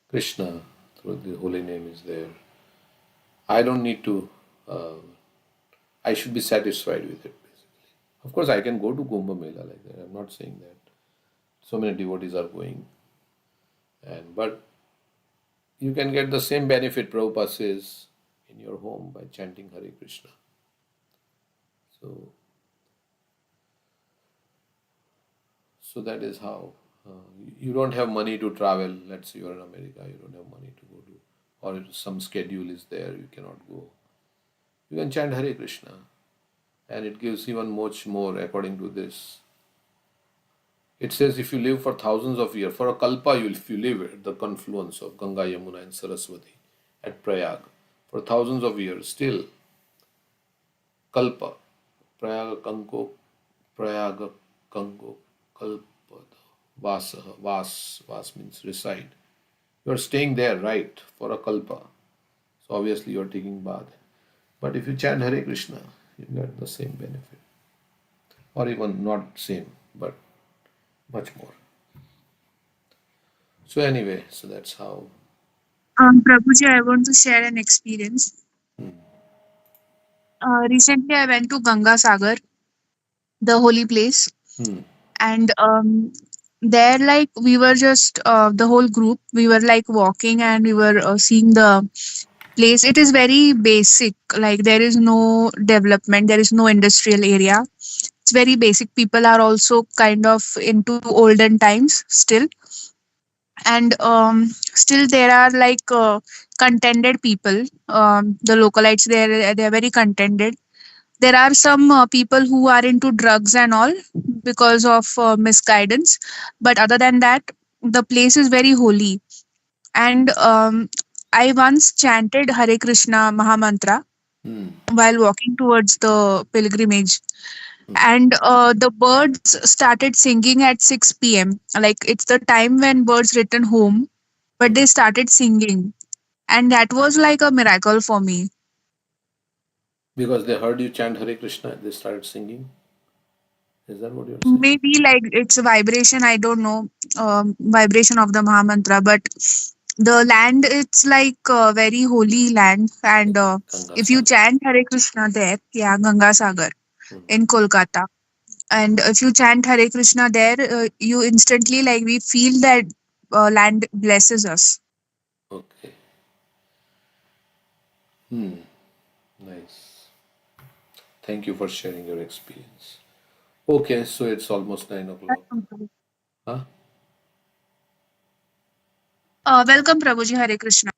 Krishna through the holy name is there. I don't need to, I should be satisfied with it, basically. Of course, I can go to Kumbh Mela like that. I'm not saying that. So many devotees are going. But you can get the same benefit, Prabhupada says, in your home by chanting Hare Krishna. So, so that is how. You don't have money to travel. Let's say you're in America, you don't have money to go to, or some schedule is there, you cannot go. You can chant Hare Krishna, and it gives even much more according to this. It says if you live for thousands of years, for a kalpa, if you live at the confluence of Ganga, Yamuna, and Saraswati at Prayag, for thousands of years, still kalpa, Prayaga Kango, kalpa, vas means reside. You are staying there, right, for a kalpa. So obviously you are taking bath. But if you chant Hare Krishna, you get the same benefit. Or even not same, but much more. So anyway, so that's how. Prabhuji, I want to share an experience. Recently, I went to Ganga Sagar, the holy place, Hmm. and there, like, we were just the whole group. We were like walking, and we were seeing the place. It is very basic. Like, there is no development. There is no industrial area. It's very basic. People are also kind of into olden times still, and still there are like contented people. The localites, they're very contented. There are some people who are into drugs and all because of misguidance, but other than that, the place is very holy. And I once chanted Hare Krishna Mahamantra Hmm. while walking towards the pilgrimage, and the birds started singing at 6 p.m. Like, it's the time when birds return home, but they started singing, and that was like a miracle for me. Because they heard you chant Hare Krishna, they started singing. Is that what you're saying? Maybe like it's a vibration, I don't know, vibration of the Mahamantra, but the land, it's like a very holy land, and Ganga if you Sagar. chant Hare Krishna there, yeah, Ganga Sagar Hmm. in Kolkata. And if you chant Hare Krishna there, you instantly, like, we feel that land blesses us. Okay. Nice. Thank you for sharing your experience. Okay, so it's almost 9 o'clock. Huh? Welcome, Prabhuji. Hare Krishna.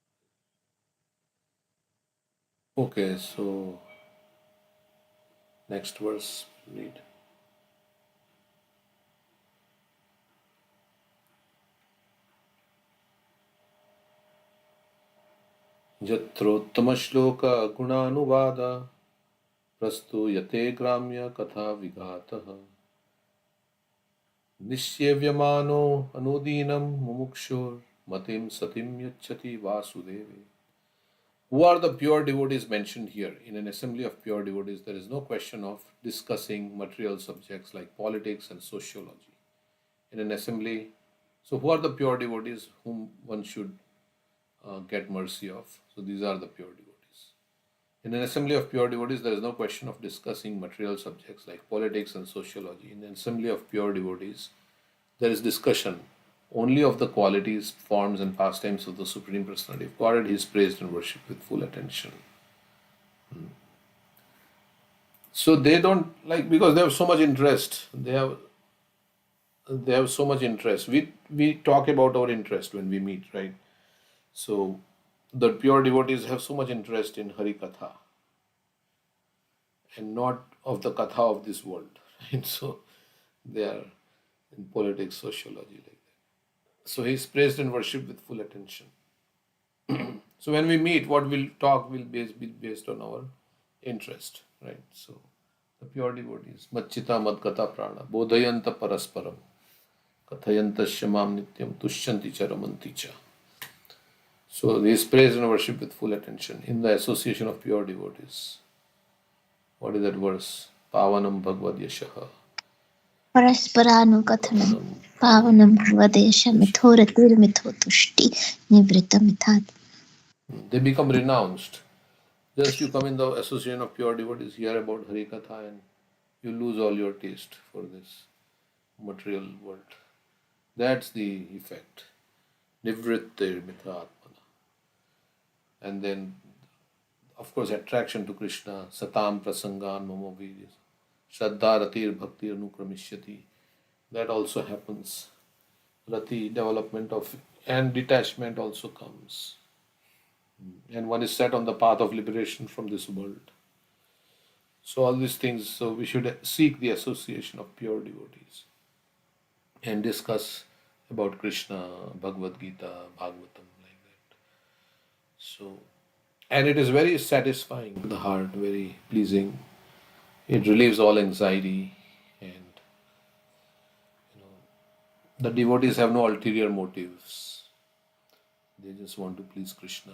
Okay, so next verse, read. यत्रोत्तमश्लोक गुणानुवाद प्रस्तूयते ग्राम्य कथा विघातः निश्चेव्यमानो अनुदीनं मुमुक्षुर्मतिं सतिं यच्छति वासुदेवे. Who are the pure devotees mentioned here? In an assembly of pure devotees, there is no question of discussing material subjects like politics and sociology. In an assembly, so who are the pure devotees whom one should get mercy of? So these are the pure devotees. In an assembly of pure devotees, there is no question of discussing material subjects like politics and sociology. In an assembly of pure devotees, there is discussion only of the qualities, forms, and pastimes of the Supreme Personality of Godhead. He is praised and worshipped with full attention. So they don't like, because they have so much interest. They have so much interest. We talk about our interest when we meet, right? So the pure devotees have so much interest in Hari Katha and not of the Katha of this world. Right? So they are in politics, sociology, like that. So he is praised and worshipped with full attention. So when we meet, what we'll talk will be based on our interest, right? So the pure devotees, Machita Madgata Prana, Bodhayanta Parasparam, Kathayanta Shamam Nityam, Tushyanti Charamanti Cha. So he is praised and worshipped with full attention in the association of pure devotees. What is that verse? Pavanam Bhagavad Yashaha. परस्परानुकथनं Pavanam पावनं भवदेश मिथो रतिर्मिथो तुष्टि निवृत्तमिथात्. They become renounced. Just you come in the association of pure devotees, hear about Hari Katha, and you lose all your taste for this material world. That's the effect. Nivrittir mithatmana. And then, of course, attraction to Krishna, satam prasangan mamo virya, shraddha ratir bhakti anukramishati. That also happens. Rati, development of, and detachment also comes. And one is set on the path of liberation from this world. So all these things, so we should seek the association of pure devotees and discuss about Krishna, Bhagavad Gita, Bhagavatam, like that. So, and it is very satisfying to the heart, very pleasing. It relieves all anxiety, and the devotees have no ulterior motives. They just want to please Krishna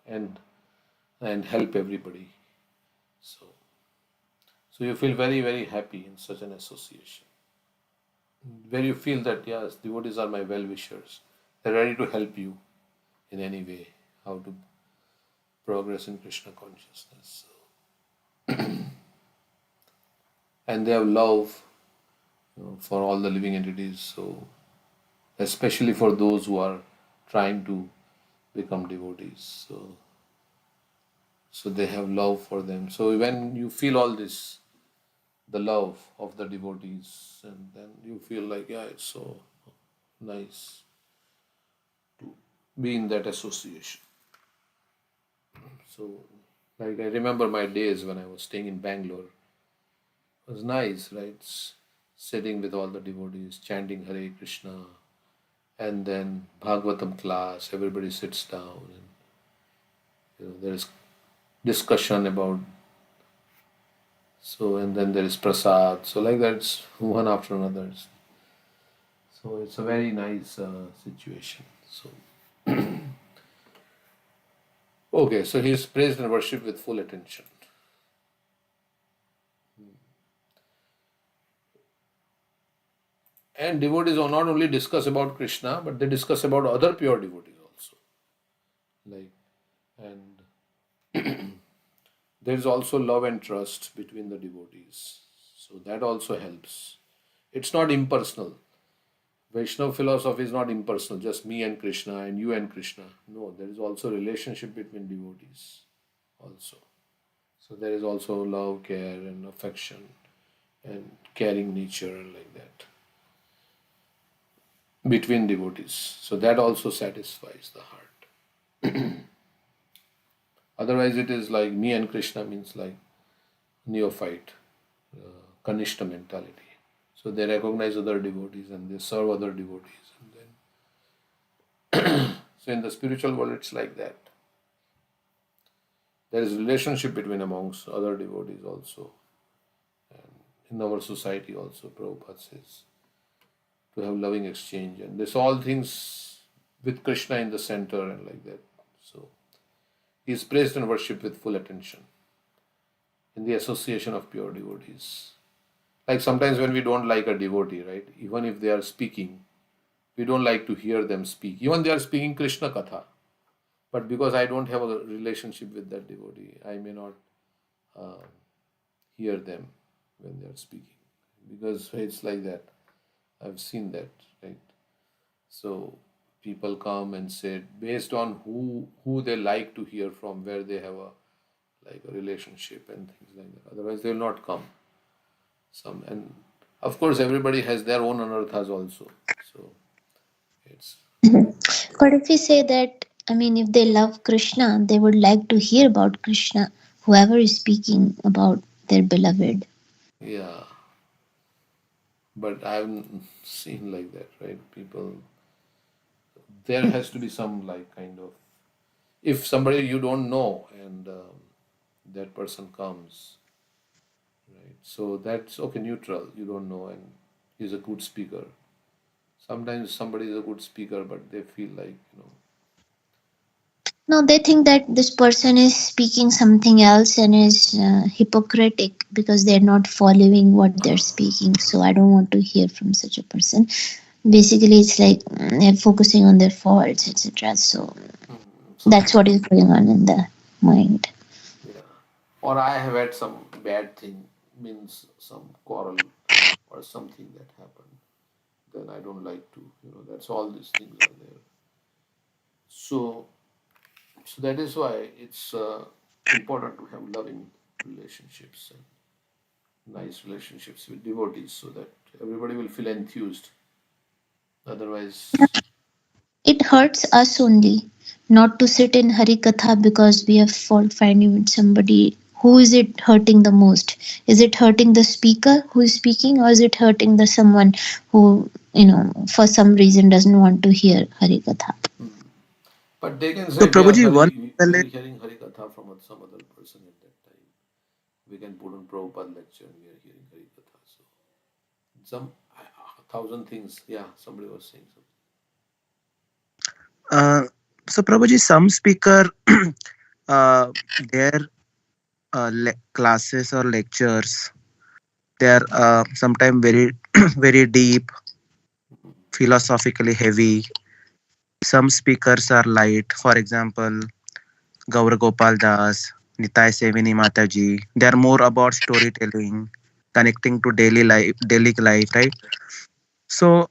and help everybody. So, so you feel very very happy in such an association, where you feel that yes, devotees are my well wishers. They're ready to help you in any way, how to progress in Krishna consciousness. And they have love, for all the living entities. So, especially for those who are trying to become devotees. So they have love for them. So when you feel all this, the love of the devotees, and then you feel like, yeah, it's so nice to be in that association. So, like, I remember my days when I was staying in Bangalore. It was nice, right? Sitting with all the devotees, chanting Hare Krishna, and then Bhagavatam class. Everybody sits down, and there is discussion about. So, and then there is prasad. So like that's one after another. So it's a very nice situation. So okay, so he is praised and worshipped with full attention. And devotees will not only discuss about Krishna, but they discuss about other pure devotees also. Like, and there is also love and trust between the devotees. So that also helps. It's not impersonal. Vaishnava philosophy is not impersonal, just me and Krishna and you and Krishna. No, there is also relationship between devotees also. So there is also love, care, and affection and caring nature and like that between devotees. So that also satisfies the heart. Otherwise, it is like me and Krishna means like neophyte, Kanishta mentality. So they recognize other devotees and they serve other devotees. And then, so in the spiritual world, it's like that. There is relationship between amongst other devotees also. And in our society also, Prabhupada says, to have loving exchange. And this all things with Krishna in the center and like that. So he is praised and worshipped with full attention in the association of pure devotees. Like sometimes when we don't like a devotee, right? Even if they are speaking, we don't like to hear them speak. Even they are speaking Krishna Katha. But because I don't have a relationship with that devotee, I may not uh, hear them when they are speaking. Because it's like that. I've seen that, right? So people come and say based on who they like to hear from, where they have a like a relationship and things like that. Otherwise, they will not come. Some and of course everybody has their own anarthas also. So it's But if we say that, I mean, if they love Krishna, they would like to hear about Krishna, whoever is speaking about their beloved. yeah. But I haven't seen like that, right? People, there has to be some like kind of if somebody you don't know and that person comes, right? So that's okay, neutral. You don't know, and he's a good speaker. Sometimes somebody is a good speaker, but they feel like No, they think that this person is speaking something else and is hypocritic because they're not following what they're speaking. So I don't want to hear from such a person. Basically, it's like they're focusing on their faults, etc. So that's something what like is going on in the mind. yeah. Or I have had some bad thing, means some quarrel or something that happened. Then I don't like to, that's all these things are there. So, so that is why it's important to have loving relationships and nice relationships with devotees so that everybody will feel enthused. Otherwise, It hurts us only not to sit in Harikatha because we have fault finding with somebody. Who is it hurting the most? Is it hurting the speaker who is speaking, or is it hurting the someone who, for some reason doesn't want to hear Harikatha? but they can So say Prabhuji, one we parallel, are hearing Hari Katha from some other person at that time. We can put on Prabhupada lecture and we are hearing Hari Katha. So some a thousand things. Yeah, somebody was saying something. uh, so Prabhuji, some speaker, their classes or lectures, they are sometimes very, very deep, philosophically heavy. Some speakers are light. For example, Gaur Gopal Das, Nitai Sevini Mataji. They are more about storytelling, connecting to daily life, right? So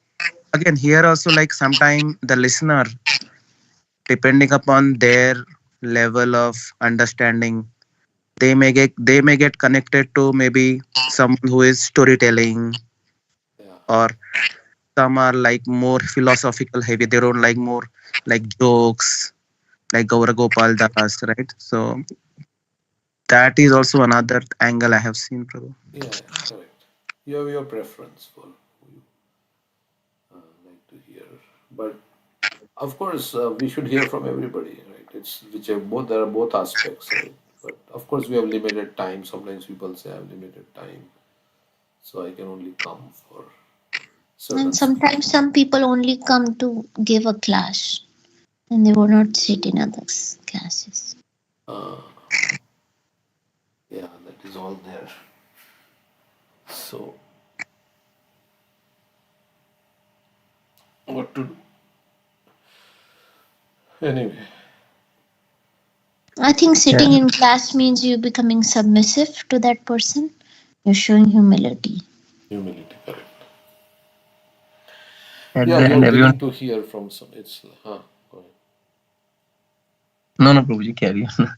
again, here also, like sometime the listener, depending upon their level of understanding, they may get connected to maybe someone who is storytelling, Yeah, or some are like more philosophical heavy. They don't like more like jokes, like Gaura Gopal Das, right? So that is also another angle I have seen, Prabhu. yeah, correct. You have your preference for who you like to hear, but of course we should hear from everybody, right? It's which are both there are both aspects, right? But of course we have limited time. Sometimes people say I have limited time, so I can only come for And certain speaker. sometimes some people only come to give a class and they will not sit in other classes. Uh, yeah, that is all there. So what to do? Anyway, I think Yeah. sitting in class means you becoming submissive to that person. You're showing humility. Humility, correct. At Yeah, the you're end, everyone. willing to hear from some. It's go ahead. No, no, Prabhuji, carry on.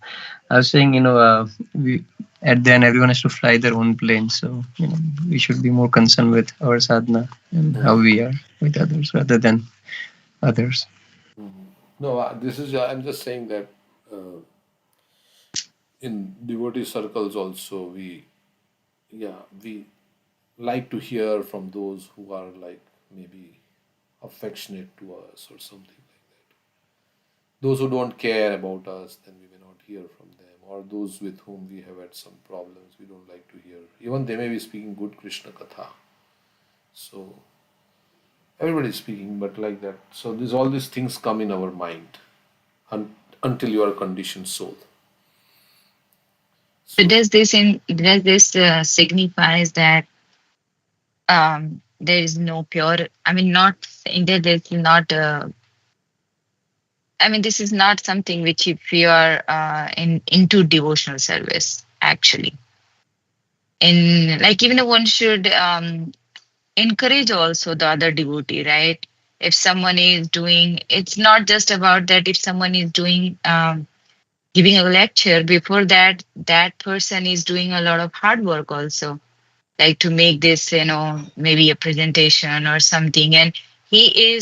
I was saying, we at the end, everyone has to fly their own plane. So, we should be more concerned with our sadhana and how we are with others rather than others. No, this is. I'm just saying that in devotee circles also we like to hear from those who are like maybe affectionate to us or something like that. Those who don't care about us, then we may not hear from them. Or those with whom we have had some problems, we don't like to hear. Even they may be speaking good Krishna Katha. So everybody is speaking, but like that. So all these things come in our mind until you are conditioned soul. So So does this signifies that there is no pure? I mean, not saying that there's not. I mean, this is not something which if you are into devotional service actually. In like even one should encourage also the other devotee, right? If someone is doing, it's not just about that. If someone is doing giving a lecture, before that, that person is doing a lot of hard work also, like to make this, maybe a presentation or something. And he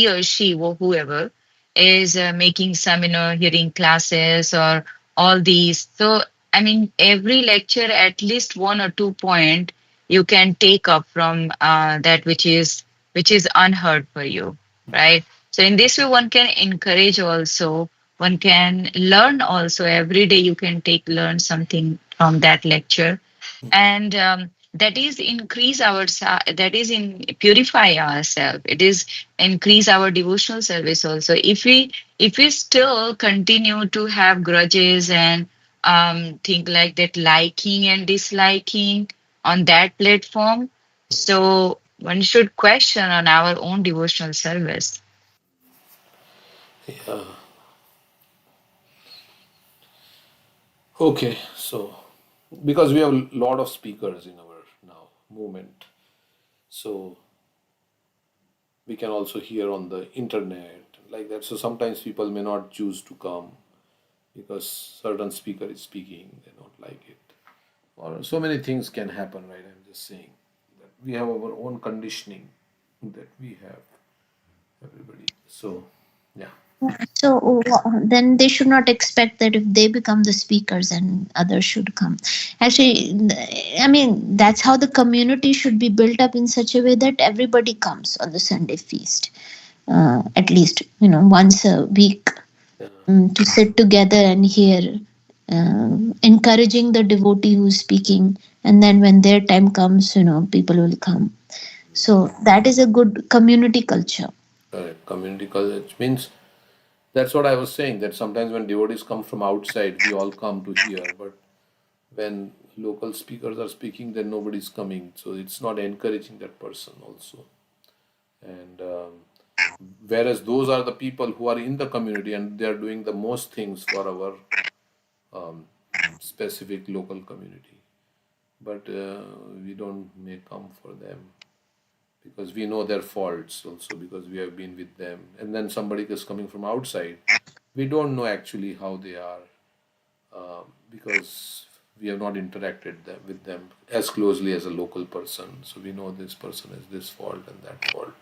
or she, or whoever is making some, hearing classes or all these. So, I mean, every lecture, at least 1 or 2 point you can take up from that which is unheard for you, right? So in this way, one can encourage also, one can learn also. Every day you can learn something from that lecture, and that is increase our that is in purify ourselves. It is increase our devotional service also. If we still continue to have grudges and think like that, liking and disliking on that platform, so one should question on our own devotional service. yeah. Okay, so because we have a lot of speakers in our now movement, so we can also hear on the internet like that. So sometimes people may not choose to come because certain speaker is speaking, they don't like it, or so many things can happen, right? I'm just saying that we have our own conditioning that we have everybody. So yeah. So then they should not expect that if they become the speakers and others should come. Actually, I mean, that's how the community should be built up in such a way that everybody comes on the Sunday feast. At least, once a week, to sit together and hear, encouraging the devotee who's speaking. And then when their time comes, people will come. So that is a good community culture. Community college means that's what I was saying, that sometimes when devotees come from outside, we all come to hear, but when local speakers are speaking, then nobody's coming. So it's not encouraging that person also. And whereas those are the people who are in the community and they are doing the most things for our specific local community. But we don't may come for them because we know their faults also because we have been with them. And then somebody is coming from outside, we don't know actually how they are because we have not interacted with them as closely as a local person. So we know this person has this fault and that fault.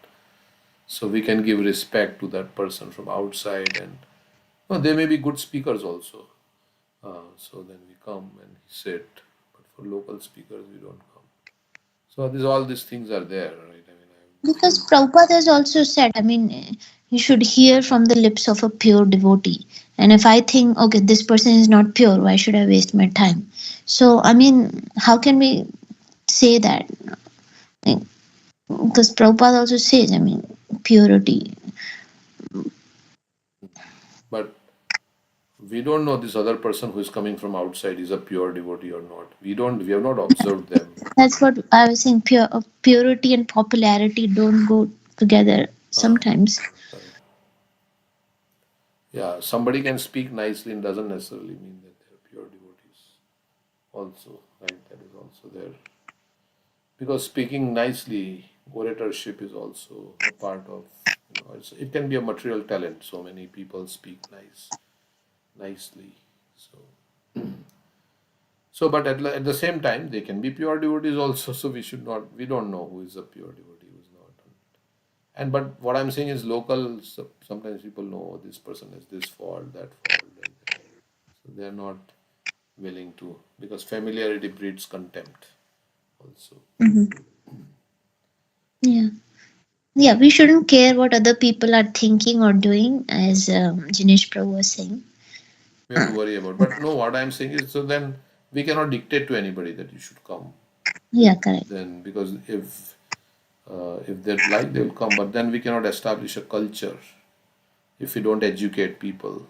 So we can give respect to that person from outside, and they may be good speakers also. So then we come and sit, but for local speakers we don't come. So all these things are there, right? I mean, I've Because seen. Prabhupada has also said, I mean, you should hear from the lips of a pure devotee. And if I think, okay, this person is not pure, why should I waste my time? So, I mean, how can we say that? Because Prabhupada also says, I mean, purity. But we don't know this other person who is coming from outside is a pure devotee or not. We have not observed them. That's what I was saying. Purity and popularity don't go together sometimes. Correct. Yeah, somebody can speak nicely and doesn't necessarily mean that they're pure devotees. also, right? That is also there. Because speaking nicely, oratorship is also a part of, it can be a material talent. So many people speak nicely. So, but at the same time, they can be pure devotees also. So we don't know who is a pure devotee, who is not. And but what I'm saying is local. Sometimes people know this person has this fault, that fault, like that. So they are not willing to, because familiarity breeds contempt also. Yeah. Yeah, we shouldn't care what other people are thinking or doing, as Jinesh Prabhu was saying. We have to worry about. But no, what I'm saying is, so then we cannot dictate to anybody that you should come. Yeah, correct. Then because if they like, they will come. But then we cannot establish a culture. If we don't educate people,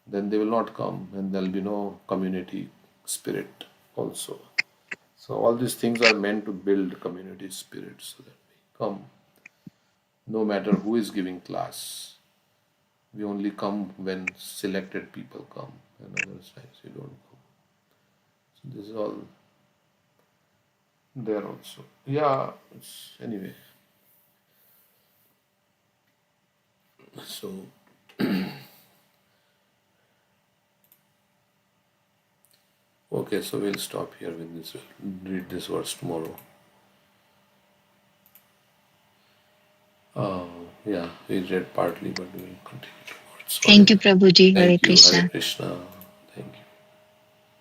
then they will not come, and there will be no community spirit also. So all these things are meant to build community spirit, so that we come, no matter who is giving class. We only come when selected people come, and other times we don't come. So this is all there also. Yeah, anyway. So okay, so we'll stop here with this. We'll read this verse tomorrow. Yeah, we read partly, but we will continue tomorrow. Thank you, Prabhuji. Hare Thank you. Krishna. Hare Krishna. Thank you.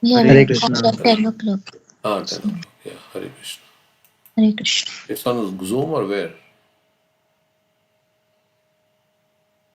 Yeah, Hare we'll Krishna. call at 10 o'clock. 10 o'clock. Yeah, Hare Krishna. Hare Krishna. It's on Zoom or where?